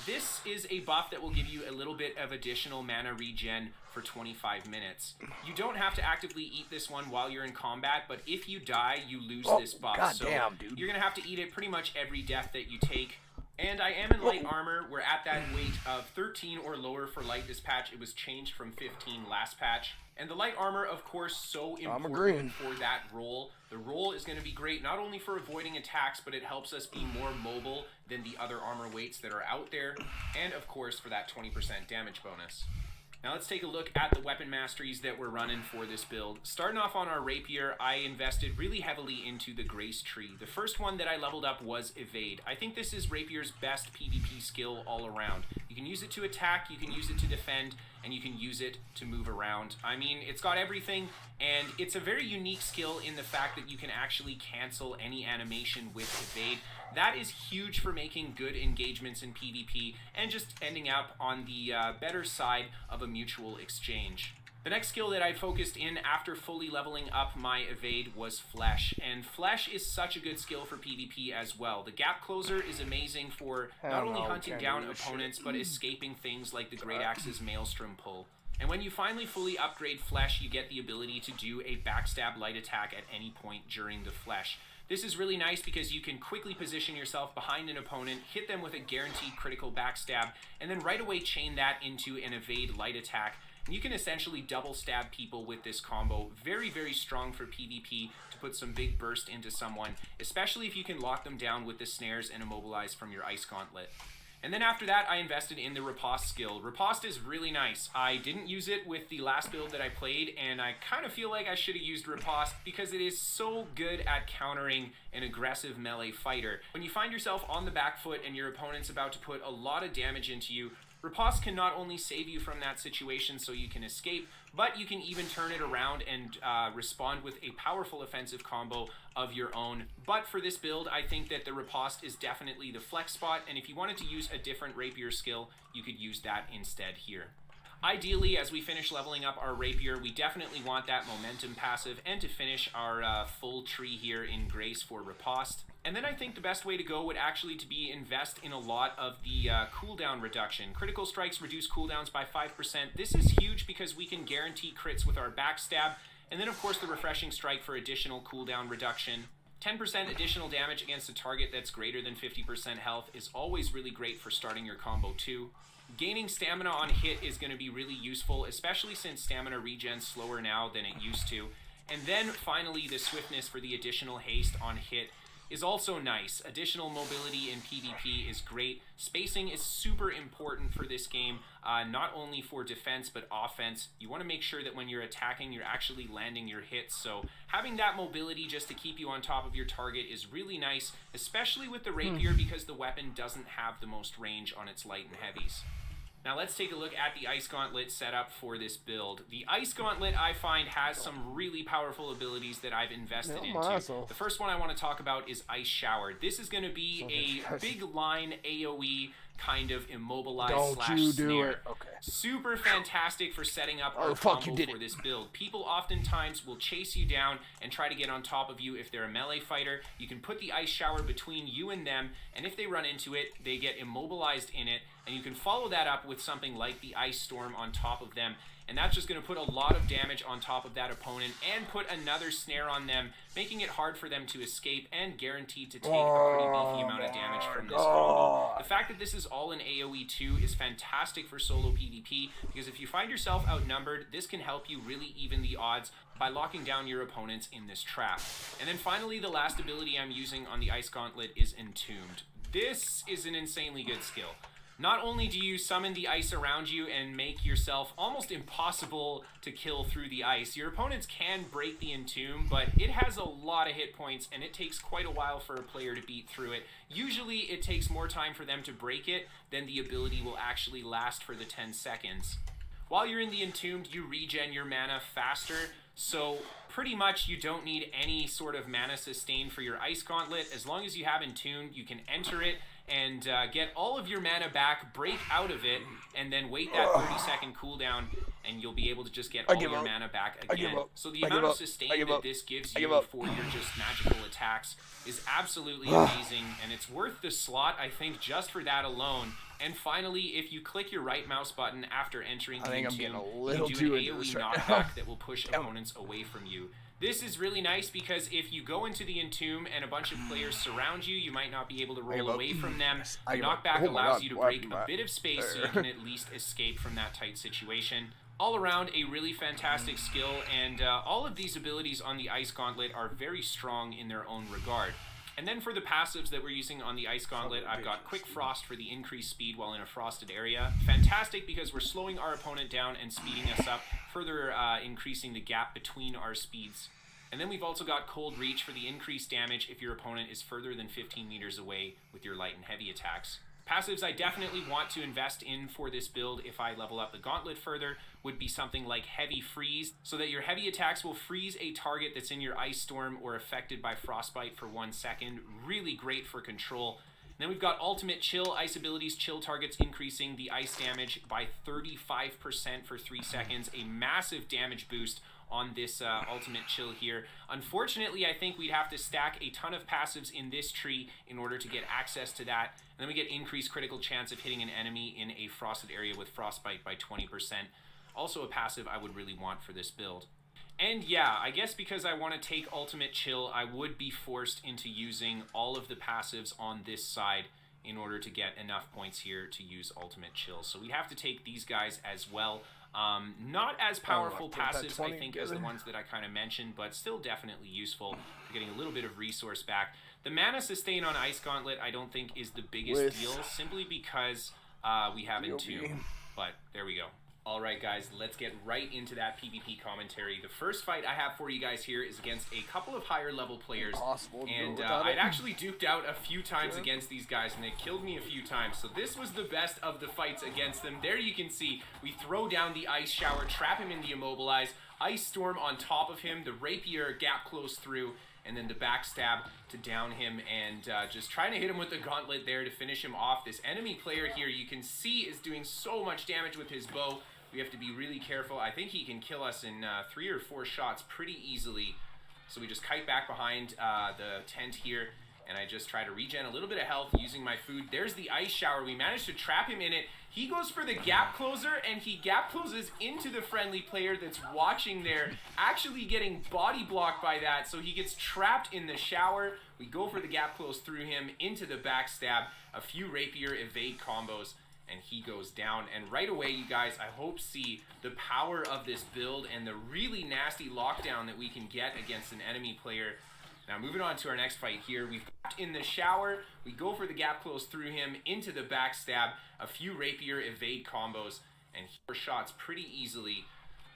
This is a buff that will give you a little bit of additional mana regen for 25 minutes. You don't have to actively eat this one while you're in combat, but if you die, you lose this buff. So you're going to have to eat it pretty much every death that you take. And I am in light armor. We're at that weight of 13 or lower for light this patch. It was changed from 15 last patch. And the light armor, of course, so important for that roll. The roll is going to be great not only for avoiding attacks, but it helps us be more mobile than the other armor weights that are out there. And, of course, for that 20% damage bonus. Now let's take a look at the weapon masteries that we're running for this build. Starting off on our Rapier, I invested really heavily into the Grace Tree. The first one that I leveled up was Evade. I think this is Rapier's best PvP skill all around. You can use it to attack, you can use it to defend, and you can use it to move around. I mean, it's got everything, and it's a very unique skill in the fact that you can actually cancel any animation with Evade. That is huge for making good engagements in PvP and just ending up on the better side of a mutual exchange. The next skill that I focused in after fully leveling up my Evade was Flesh, and Flesh is such a good skill for PvP as well. The Gap Closer is amazing for not only hunting down opponents, but escaping things like the Great Axe's Maelstrom pull. And when you finally fully upgrade Flesh, you get the ability to do a backstab light attack at any point during the Flesh. This is really nice because you can quickly position yourself behind an opponent, hit them with a guaranteed critical backstab, and then right away chain that into an Evade light attack. And you can essentially double stab people with this combo. Very, very strong for PvP to put some big burst into someone, especially if you can lock them down with the snares and immobilize from your Ice Gauntlet. And then after that, I invested in the Riposte skill. Riposte is really nice. I didn't use it with the last build that I played, and I kind of feel like I should have used Riposte because it is so good at countering an aggressive melee fighter. When you find yourself on the back foot and your opponent's about to put a lot of damage into you, Riposte can not only save you from that situation so you can escape, but you can even turn it around and respond with a powerful offensive combo of your own. But for this build, I think that the Riposte is definitely the flex spot, and if you wanted to use a different Rapier skill, you could use that instead here. Ideally, as we finish leveling up our rapier, we definitely want that momentum passive and to finish our full tree here in Grace for riposte. And then I think the best way to go would actually to be invest in a lot of the cooldown reduction. Critical strikes reduce cooldowns by 5%. This is huge because we can guarantee crits with our backstab. And then of course the refreshing strike for additional cooldown reduction. 10% additional damage against a target that's greater than 50% health is always really great for starting your combo too. Gaining stamina on hit is going to be really useful, especially since stamina regens slower now than it used to. And then finally the swiftness for the additional haste on hit is also nice. Additional mobility in PvP is great. Spacing is super important for this game, not only for defense but offense. You want to make sure that when you're attacking, you're actually landing your hits. So having that mobility just to keep you on top of your target is really nice, especially with the rapier because the weapon doesn't have the most range on its light and heavies. Now let's take a look at the Ice Gauntlet setup for this build. The Ice Gauntlet, I find, has some really powerful abilities that I've invested into. The first one I want to talk about is Ice Shower. This is going to be a big line AoE kind of immobilize slash snare. Super fantastic for setting up our combo for this build. People oftentimes will chase you down and try to get on top of you if they're a melee fighter. You can put the Ice Shower between you and them, and if they run into it, they get immobilized in it, and you can follow that up with something like the Ice Storm on top of them, and that's just going to put a lot of damage on top of that opponent and put another snare on them, making it hard for them to escape and guaranteed to take a pretty beefy amount of damage from this combo. The fact that this is all in AoE too is fantastic for solo PvP, because if you find yourself outnumbered, this can help you really even the odds by locking down your opponents in this trap. And then finally, the last ability I'm using on the Ice Gauntlet is Entombed. This is an insanely good skill. Not only do you summon the ice around you and make yourself almost impossible to kill through the ice, your opponents can break the Entomb, but it has a lot of hit points and it takes quite a while for a player to beat through it. Usually it takes more time for them to break it than the ability will actually last for the 10 seconds. While you're in the Entombed, you regen your mana faster, so pretty much you don't need any sort of mana sustain for your Ice Gauntlet. As long as you have Entombed, you can enter it and get all of your mana back, break out of it, and then wait that 30-second cooldown, and you'll be able to just get all your mana back again. So the amount of sustain that this gives you for your just magical attacks is absolutely amazing, and it's worth the slot, I think, just for that alone. And finally, if you click your right mouse button after entering the Entomb, you can do an AoE knockback that will push opponents away from you. This is really nice because if you go into the Entomb and a bunch of players surround you, you might not be able to roll away from them. The knockback allows you to break a bit of space so you can at least escape from that tight situation. All around, a really fantastic skill, and all of these abilities on the Ice Gauntlet are very strong in their own regard. And then for the passives that we're using on the Ice Gauntlet, I've got Quick Frost for the increased speed while in a frosted area. Fantastic because we're slowing our opponent down and speeding us up, further increasing the gap between our speeds. And then we've also got Cold Reach for the increased damage if your opponent is further than 15 meters away with your light and heavy attacks. Passives I definitely want to invest in for this build if I level up the Gauntlet further would be something like Heavy Freeze, so that your heavy attacks will freeze a target that's in your Ice Storm or affected by Frostbite for 1 second. Really great for control. And then we've got Ultimate Chill. Ice abilities chill targets, increasing the ice damage by 35% for 3 seconds. A massive damage boost on this Ultimate Chill here. Unfortunately, I think we'd have to stack a ton of passives in this tree in order to get access to that. And then we get increased critical chance of hitting an enemy in a frosted area with Frostbite by 20%. Also a passive I would really want for this build. And yeah, I guess because I want to take Ultimate Chill, I would be forced into using all of the passives on this side in order to get enough points here to use Ultimate Chill. So we have to take these guys as well. Not as powerful passives, I think, as the ones that I kind of mentioned, but still definitely useful for getting a little bit of resource back. The mana sustain on Ice Gauntlet I don't think is the biggest deal, simply because we have Entomb. But there we go. Alright guys, let's get right into that PvP commentary. The first fight I have for you guys here is against a couple of higher level players. And I'd actually duked out a few times against these guys and they killed me a few times. So this was the best of the fights against them. There you can see, we throw down the Ice Shower, trap him in the Immobilize, Ice Storm on top of him, the Rapier gap close through, and then the backstab to down him and just trying to hit him with the Gauntlet there to finish him off. This enemy player here you can see is doing so much damage with his bow. We have to be really careful. I think he can kill us in 3 or 4 shots pretty easily. So we just kite back behind the tent here, and I just try to regen a little bit of health using my food. There's the ice shower. We managed to trap him in it. He goes for the gap closer, and he gap closes into the friendly player that's watching there, actually getting body blocked by that, so he gets trapped in the shower. We go for the gap close through him into the backstab, a few rapier evade combos, and he goes down. And right away, you guys, I hope see the power of this build and the really nasty lockdown that we can get against an enemy player. Now moving on to our next fight here, we've got in the shower, we go for the gap close through him into the backstab, a few rapier evade combos, and 4 shots pretty easily.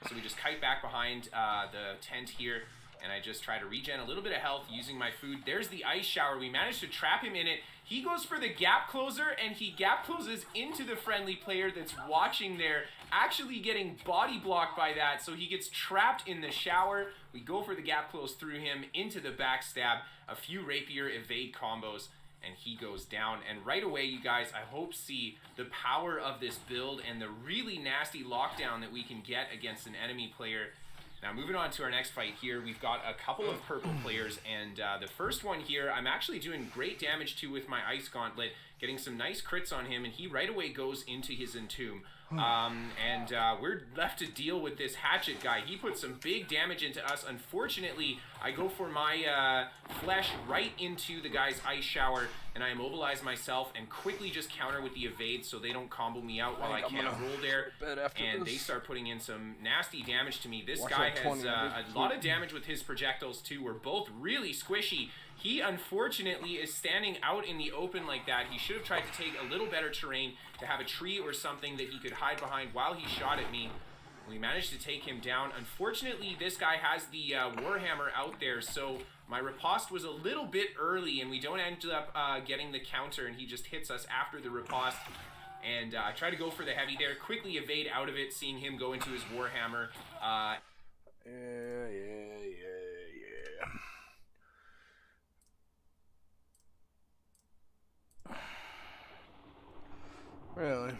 So we just kite back behind the tent here, and I just try to regen a little bit of health using my food. There's the ice shower. We managed to trap him in it. He goes for the gap closer, and he gap closes into the friendly player that's watching there, actually getting body blocked by that, so he gets trapped in the shower. We go for the gap close through him into the backstab, a few rapier evade combos, and he goes down. And right away, you guys, I hope see the power of this build and the really nasty lockdown that we can get against an enemy player. Now moving on to our next fight here, we've got a couple of purple players, and the first one here I'm actually doing great damage to with my Ice Gauntlet, getting some nice crits on him, and he right away goes into his Entomb. We're left to deal with this Hatchet guy. He put some big damage into us. Unfortunately, I go for my flesh right into the guy's ice shower, and I immobilize myself and quickly just counter with the evade so they don't combo me out while I can't roll there. And they start putting in some nasty damage to me. This guy has a lot of damage with his projectiles too. We're both really squishy. He unfortunately is standing out in the open like that. He should have tried to take a little better terrain, to have a tree or something that he could hide behind while he shot at me. We managed to take him down. Unfortunately, this guy has the Warhammer out there, so my riposte was a little bit early, and we don't end up getting the counter, and he just hits us after the riposte. And I try to go for the heavy there, quickly evade out of it, seeing him go into his Warhammer. Really?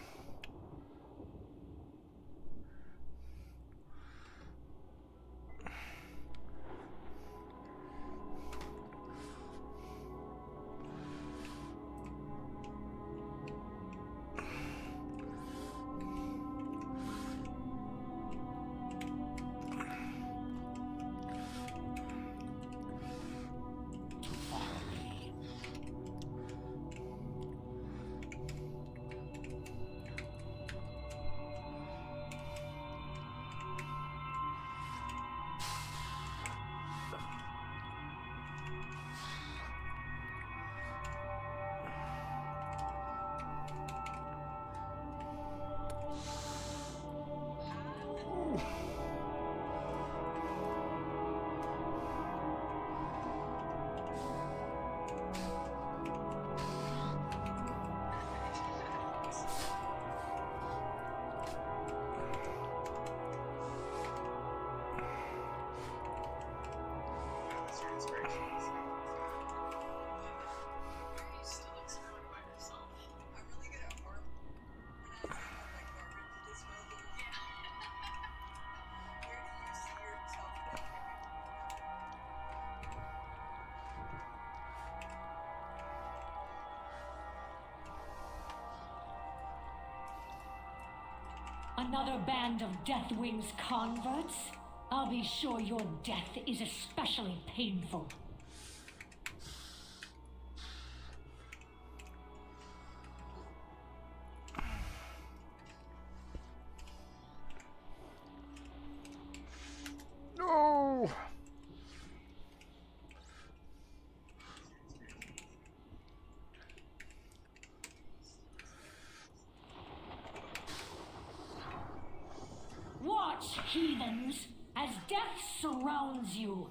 Another band of Deathwing's converts? I'll be sure your death is especially painful. No! Watch, heathens, as death surrounds you.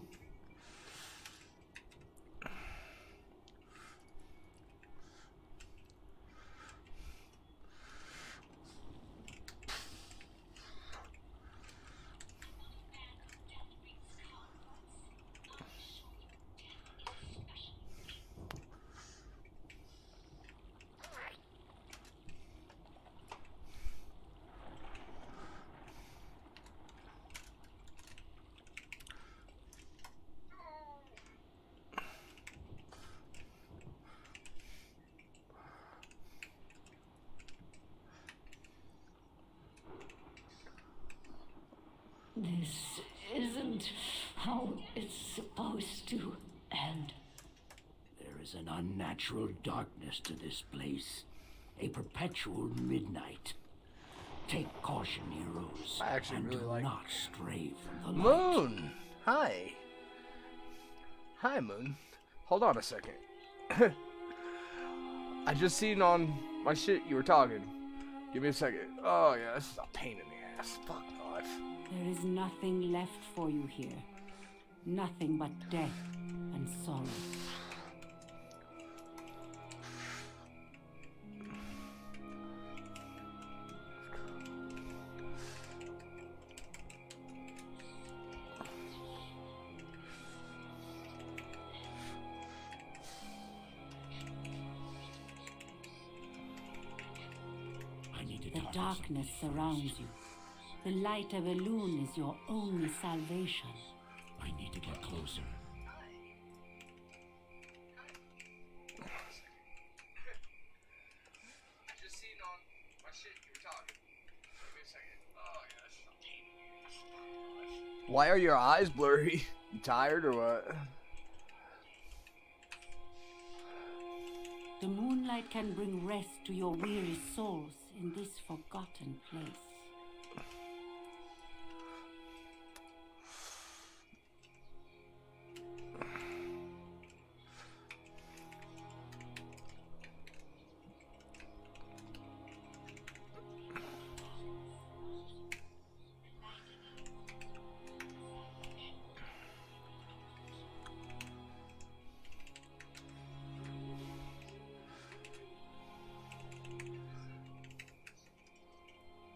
This isn't how it's supposed to end. There is an unnatural darkness to this place. A perpetual midnight. Take caution, heroes. I actually and really do like not stray from the light. Moon. Hi. Hi, Moon. Hold on a second. I just seen on my shit you were talking. Give me a second. Oh yeah, this is a pain in the ass. Fuck life. There is nothing left for you here. Nothing but death and sorrow. The darkness surrounds you. The light of Elune is your only salvation. I need to get closer. Why are your eyes blurry? You tired or what? The moonlight can bring rest to your weary souls in this forgotten place.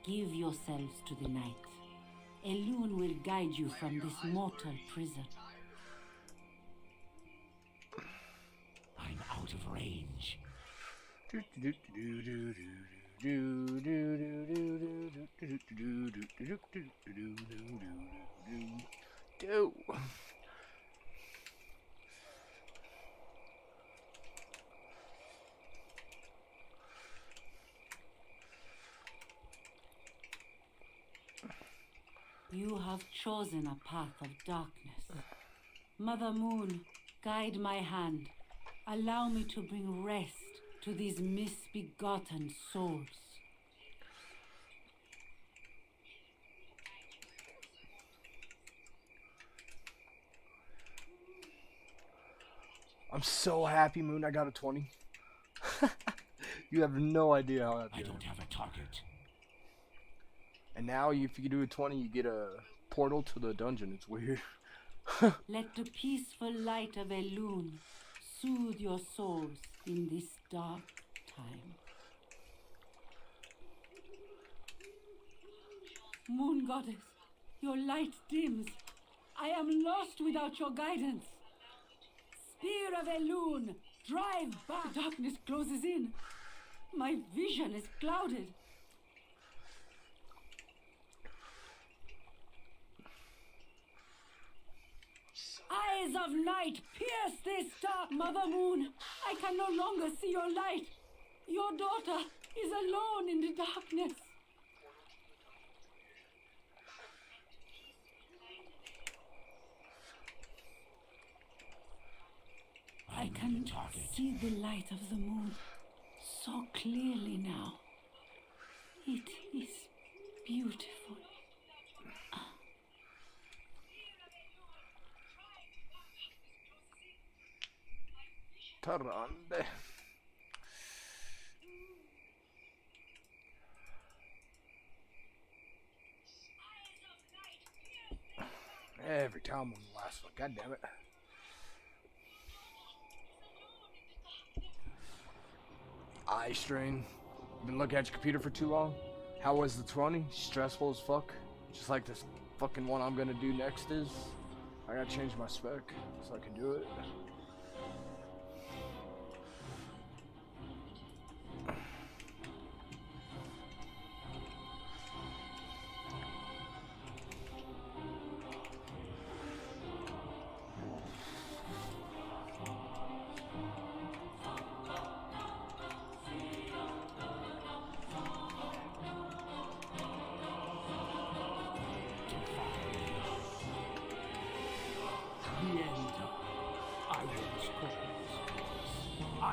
Give yourselves to the night. Elune will guide you from this mortal prison. I'm out of range. Do. You have chosen a path of darkness. Mother Moon, guide my hand. Allow me to bring rest to these misbegotten souls. I'm so happy, Moon. I got a 20. You have no idea how happy I don't have a target. And now, if you do a 20, you get a portal to the dungeon. It's weird. Let the peaceful light of Elune soothe your souls in this dark time. Moon Goddess, your light dims. I am lost without your guidance. Spear of Elune, drive back. The darkness closes in. My vision is clouded. Eyes of night, pierce this dark. Mother Moon, I can no longer see your light. Your daughter is alone in the darkness. I can see the light of the moon so clearly now. It is beautiful. Tarande. Every time on the last one, god damn it. Eye strain. Been looking at your computer for too long. How was the 20? Stressful as fuck. Just like this fucking one I'm gonna do next is. I gotta change my spec so I can do it.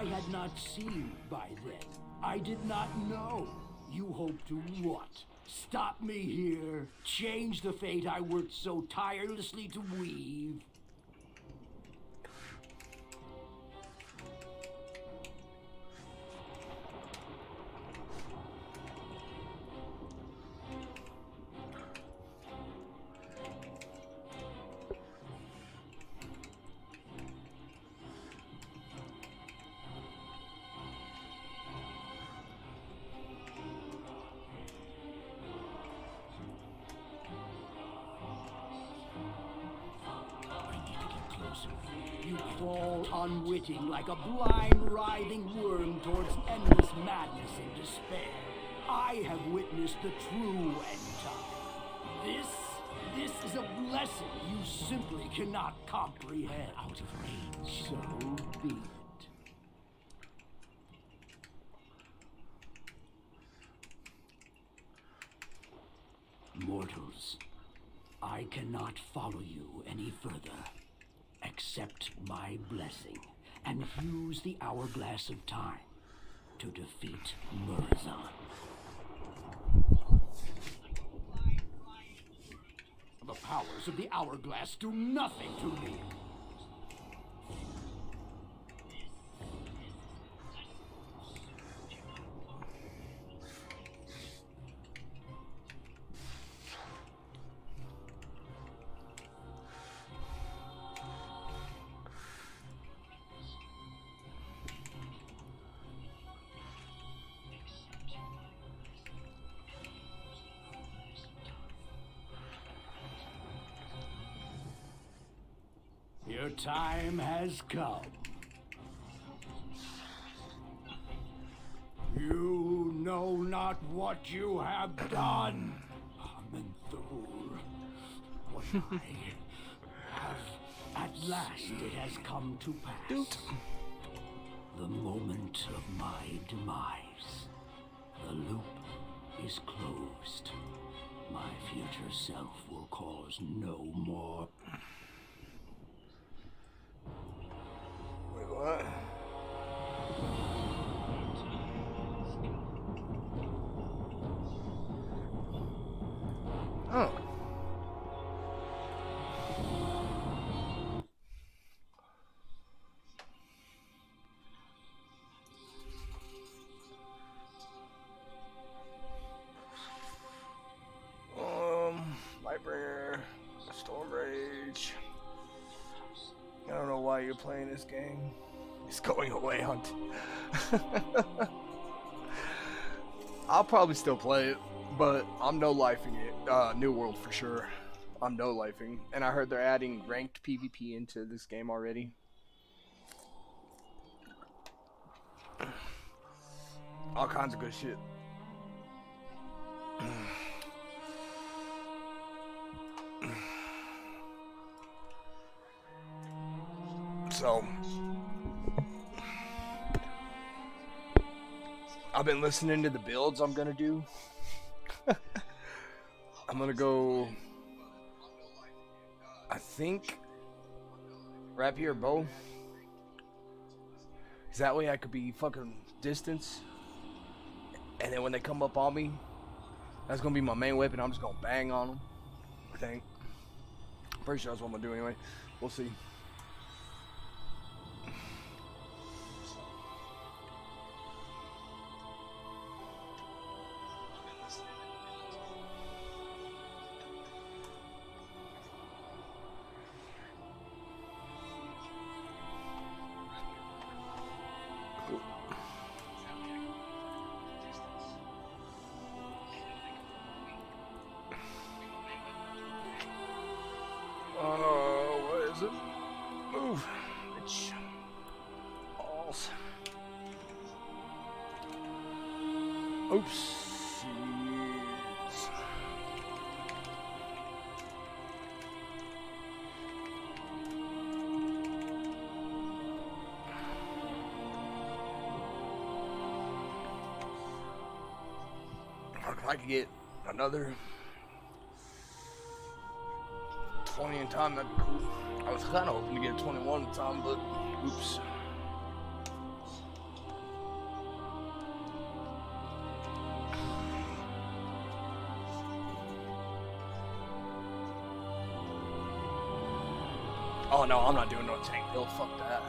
had not seen by then. I did not know. You hope to what? Stop me here? Change the fate I worked so tirelessly to weave? You crawl unwitting like a blind, writhing worm towards endless madness and despair. I have witnessed the true end time. This is a blessing you simply cannot comprehend. Out of range. So be it. Mortals, I cannot follow you any further. Accept my blessing and use the hourglass of time to defeat Murazan. The powers of the hourglass do nothing to me. Your time has come. You know not what you have done, Menthul. What I have, at last it has come to pass. The moment of my demise. The loop is closed. My future self will cause no more. Wait, what? Oh. Lightbringer, Storm Rage. I don't know why you're playing this game. It's going away, Hunt. I'll probably still play it, but I'm no-lifing it. New World for sure. I'm no-lifing. And I heard they're adding ranked PvP into this game already. All kinds of good shit. So, I've been listening to the builds I'm gonna do. I'm gonna go, I think, rapier bow. Cause that way I could be fucking distance. And then when they come up on me, that's gonna be my main weapon. I'm just gonna bang on them, I think. Pretty sure that's what I'm gonna do anyway. We'll see. What is it? Move, bitch. Balls. Oops. If I could get another 20 in time, that'd be cool. I was kind of hoping to get 21 in time, but oops. Oh no, I'm not doing no tank build. Fuck that.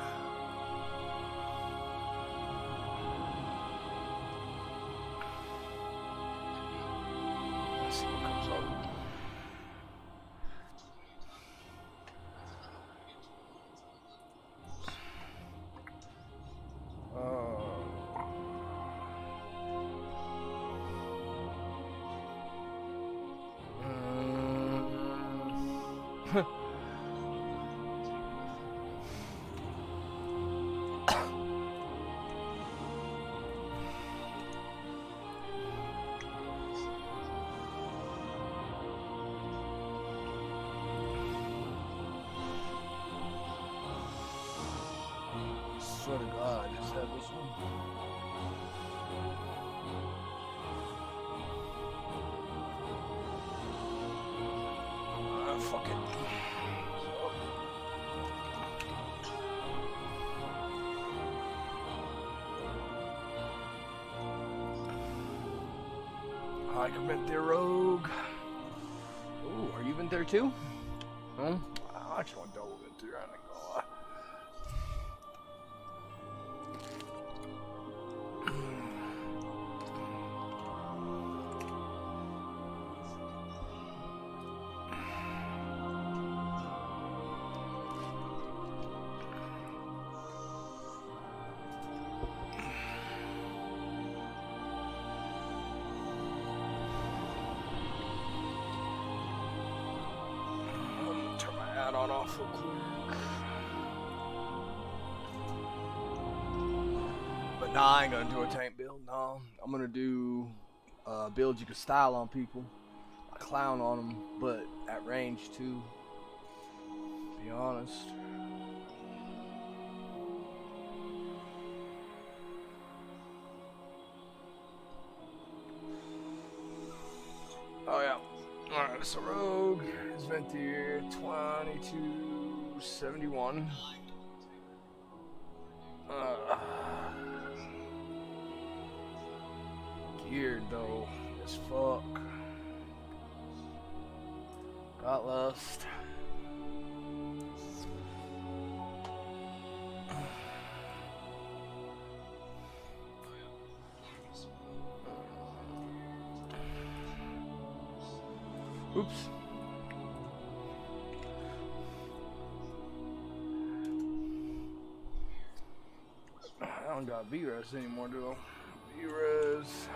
Let's see what comes up. Swear to God, is that this one? Fuck it. I commit their rogue. Ooh, are you even there too? No? I actually want double in there, I think. Turn my add-on off real quick. But nah, I ain't gonna do a tank build. No, I'm gonna do builds you can style on people. I clown on them, but at range too. Be honest. Oh yeah. Alright, so Rogue is Ventier 2271. Geared though as fuck. Got lust. Oops. I don't got V-Res anymore, do I? V-Res.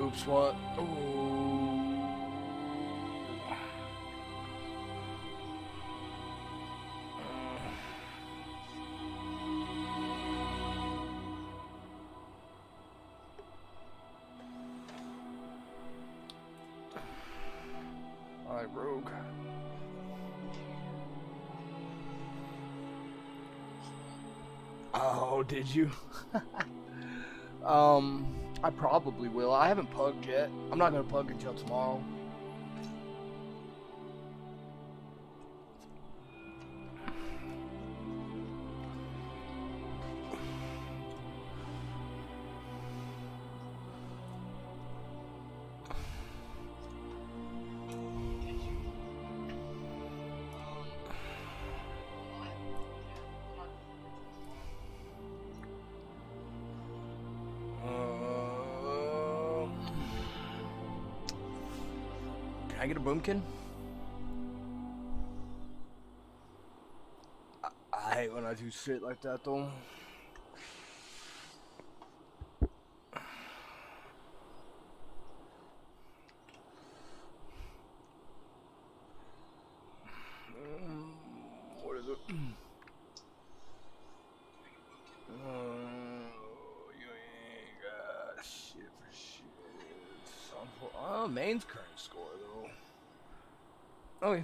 Oops, what? Ooh. Alright, Rogue. Oh, did you? I probably will. I haven't pugged yet. I'm not gonna pug until tomorrow. Can I get a boomkin? I hate when I do shit like that though. What is it? You ain't got shit for shit. Oh, main's current score though. Okay.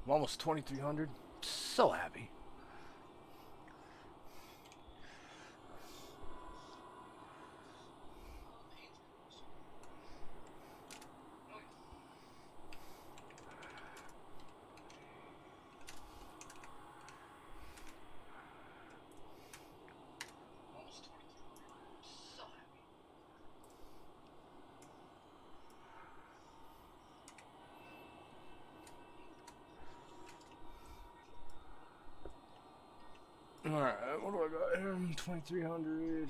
I'm almost 2,300. So happy. 2300.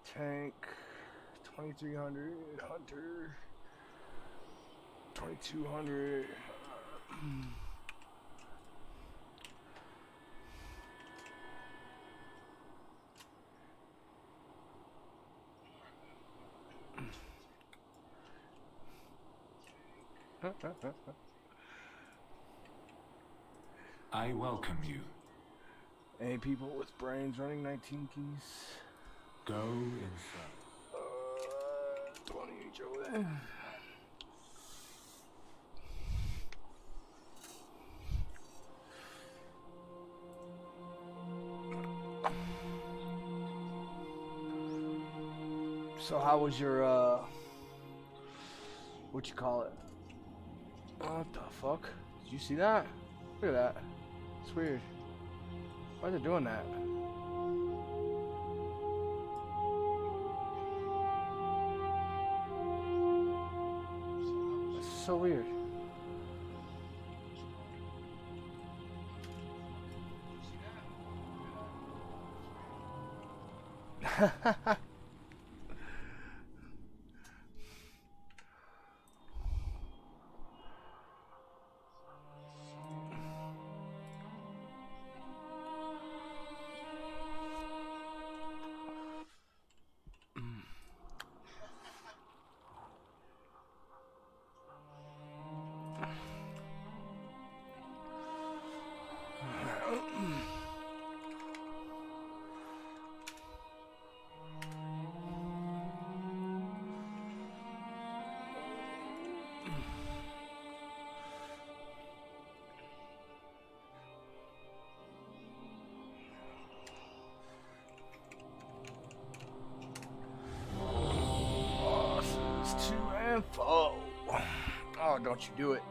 Tank. 2300. Hunter. 2200. I welcome you. Any people with brains running 19 keys? Go inside. 20 HOA. So how was your, what you call it? What the fuck? Did you see that? Look at that. It's weird. Why is it doing that? It's so weird. It's 2 and 4. Oh, don't you do it,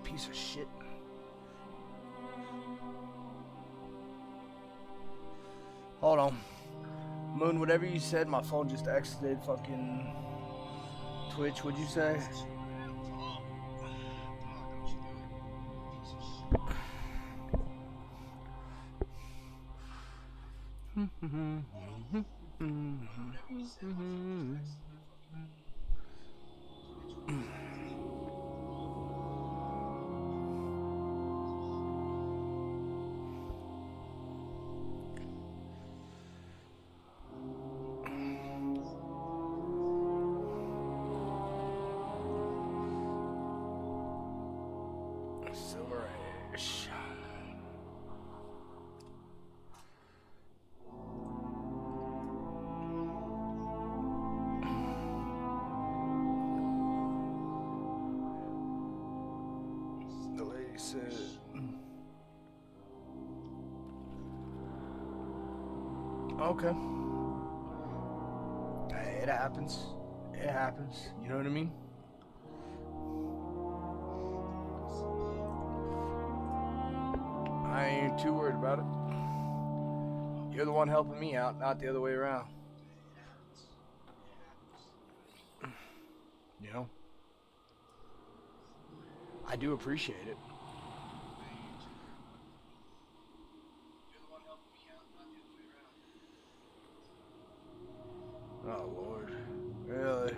piece of shit. Hold on. Moon, whatever you said, my phone just exited fucking Twitch, what'd you say? Silverish. The lady said, okay. Hey, it happens. It happens. You know what I mean? I ain't too worried about it. You're the one helping me out, not the other way around. You know? I do appreciate it. Oh, Lord. Really?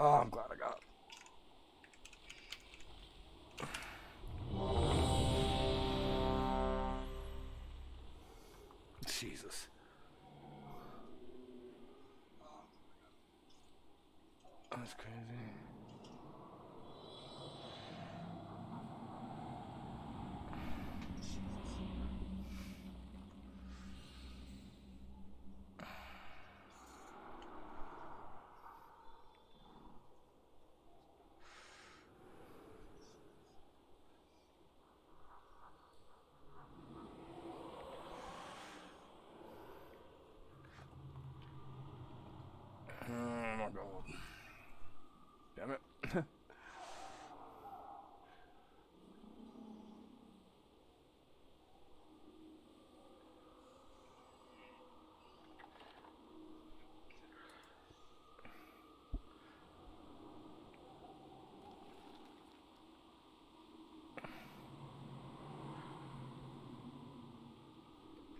Oh, I'm glad I got it. Jesus. That's crazy. Oh my God.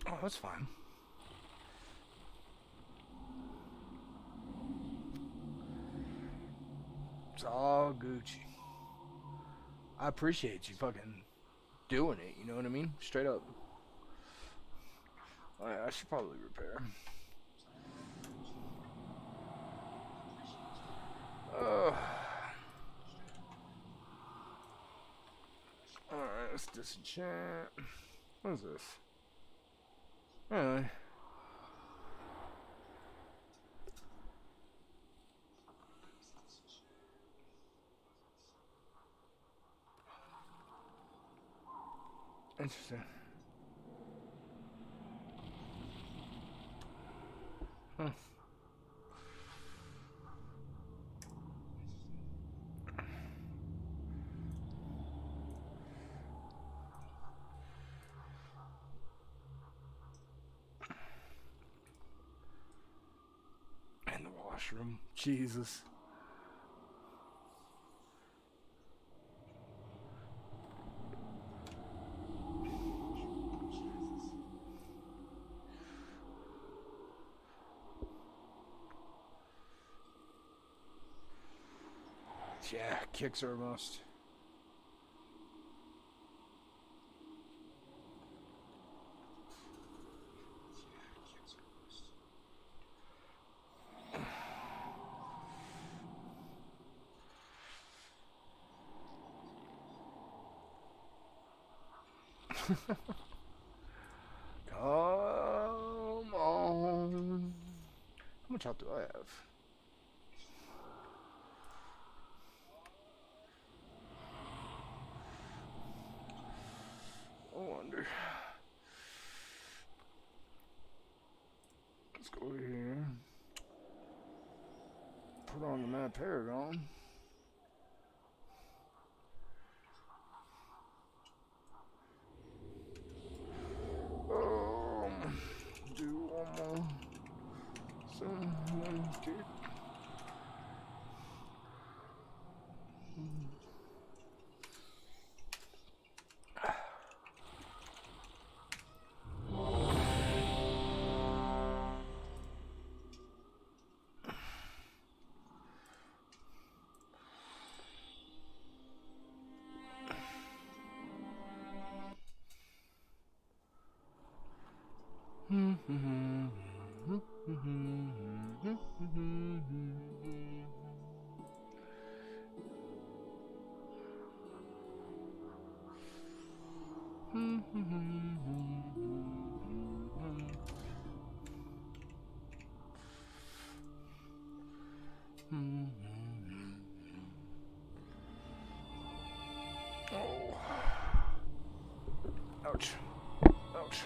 Oh, that's fine. It's all Gucci. I appreciate you fucking doing it, you know what I mean? Straight up. Alright, I should probably repair. Alright, let's disenchant. What is this? Anyway. Interesting. Huh. In the washroom. Jesus. Yeah, kicks are a must. Come on. How much health do I have? I wonder. Let's go over here. Put on the Mad Paragon. Do one more. Someone get. Oh. Ouch. Ouch.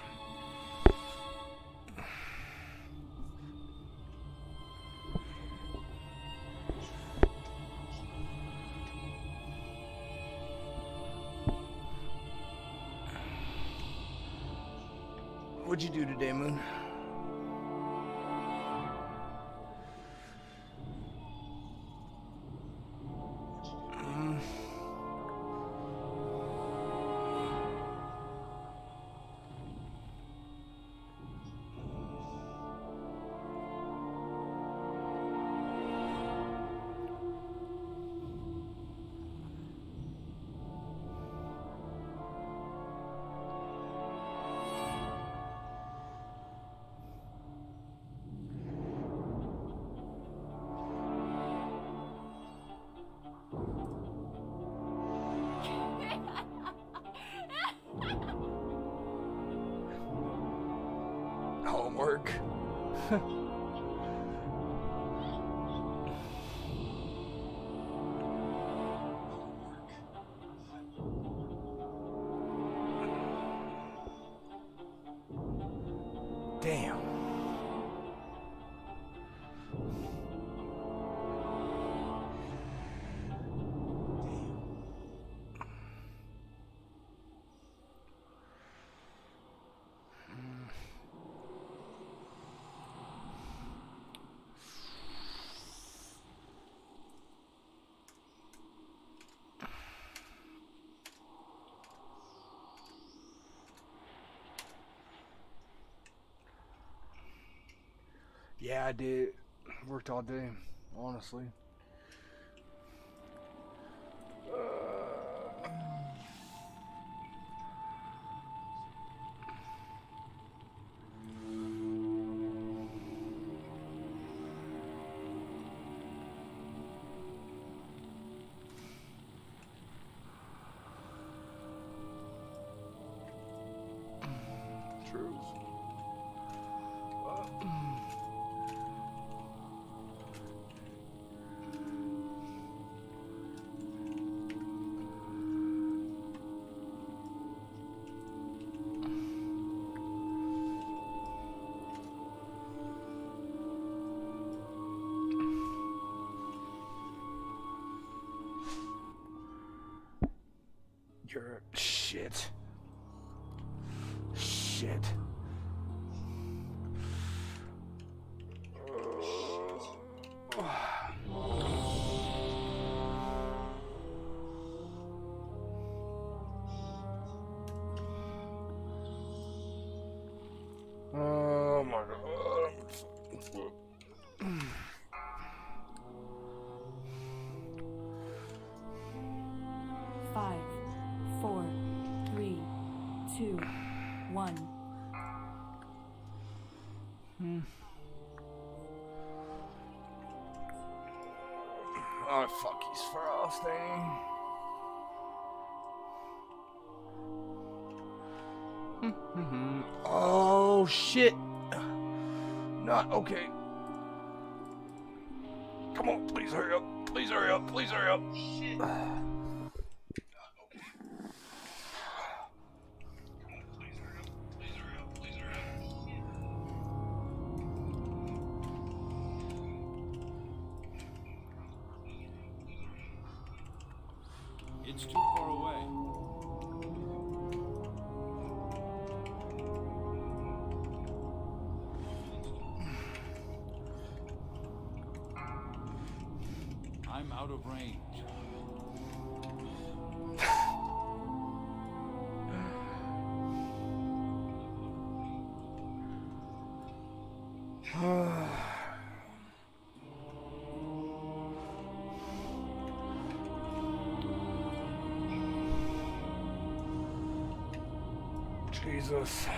What'd you do today, Moon? Homework. Damn. Yeah, I did. Worked all day, honestly. True. You're shit. Shit. Oh my god. 5, 4, 3, 2, 1. Oh fuck, he's frosting. Oh shit. Not okay. Come on, please hurry up. Please hurry up. Please hurry up. Shit. It's too far away. I'm out of range. Jesus.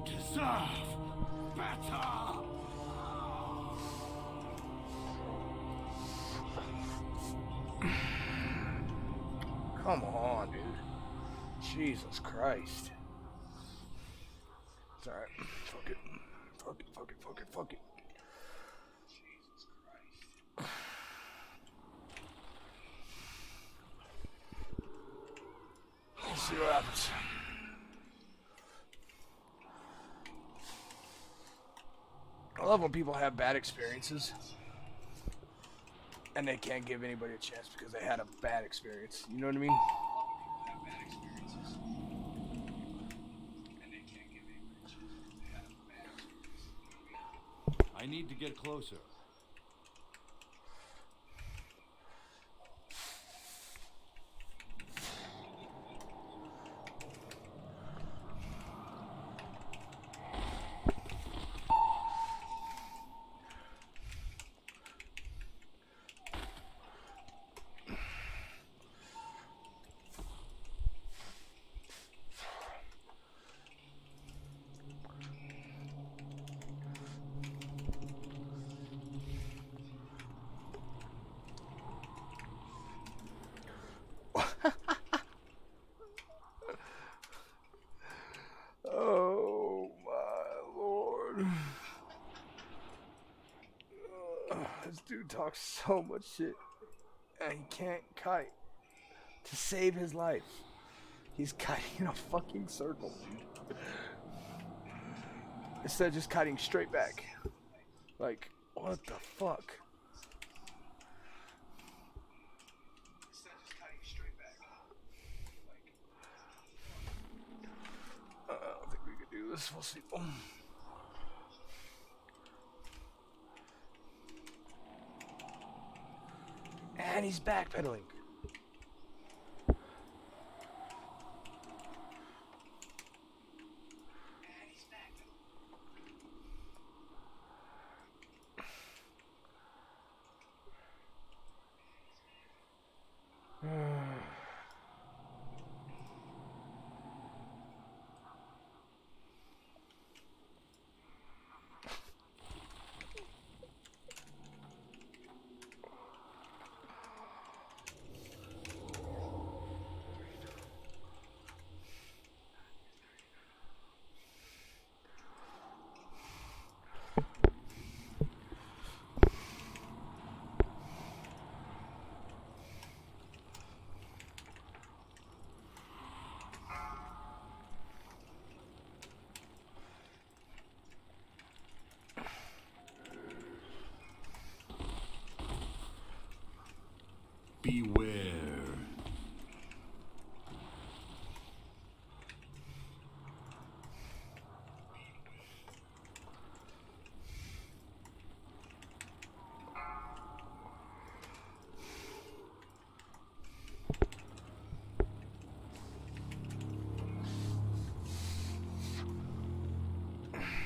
Deserve better. Come on, dude. Jesus Christ. It's alright. Fuck it. Fuck it, fuck it, fuck it, fuck it. Let's see what happens. I love when people have bad experiences and they can't give anybody a chance because they had a bad experience. You know what I mean? I need to get closer. Oh my lord. This dude talks so much shit and he can't kite. to save his life. He's cutting in a fucking circle, dude. Instead of just cutting straight back. Like, what the fuck? I don't think we could do this. We'll see. And he's backpedaling. Beware.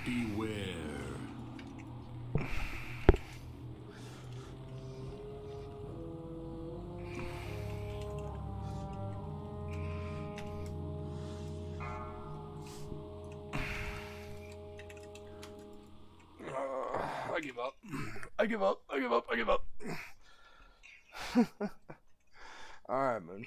Beware. I give up. I give up. I give up. I give up. Alright, man.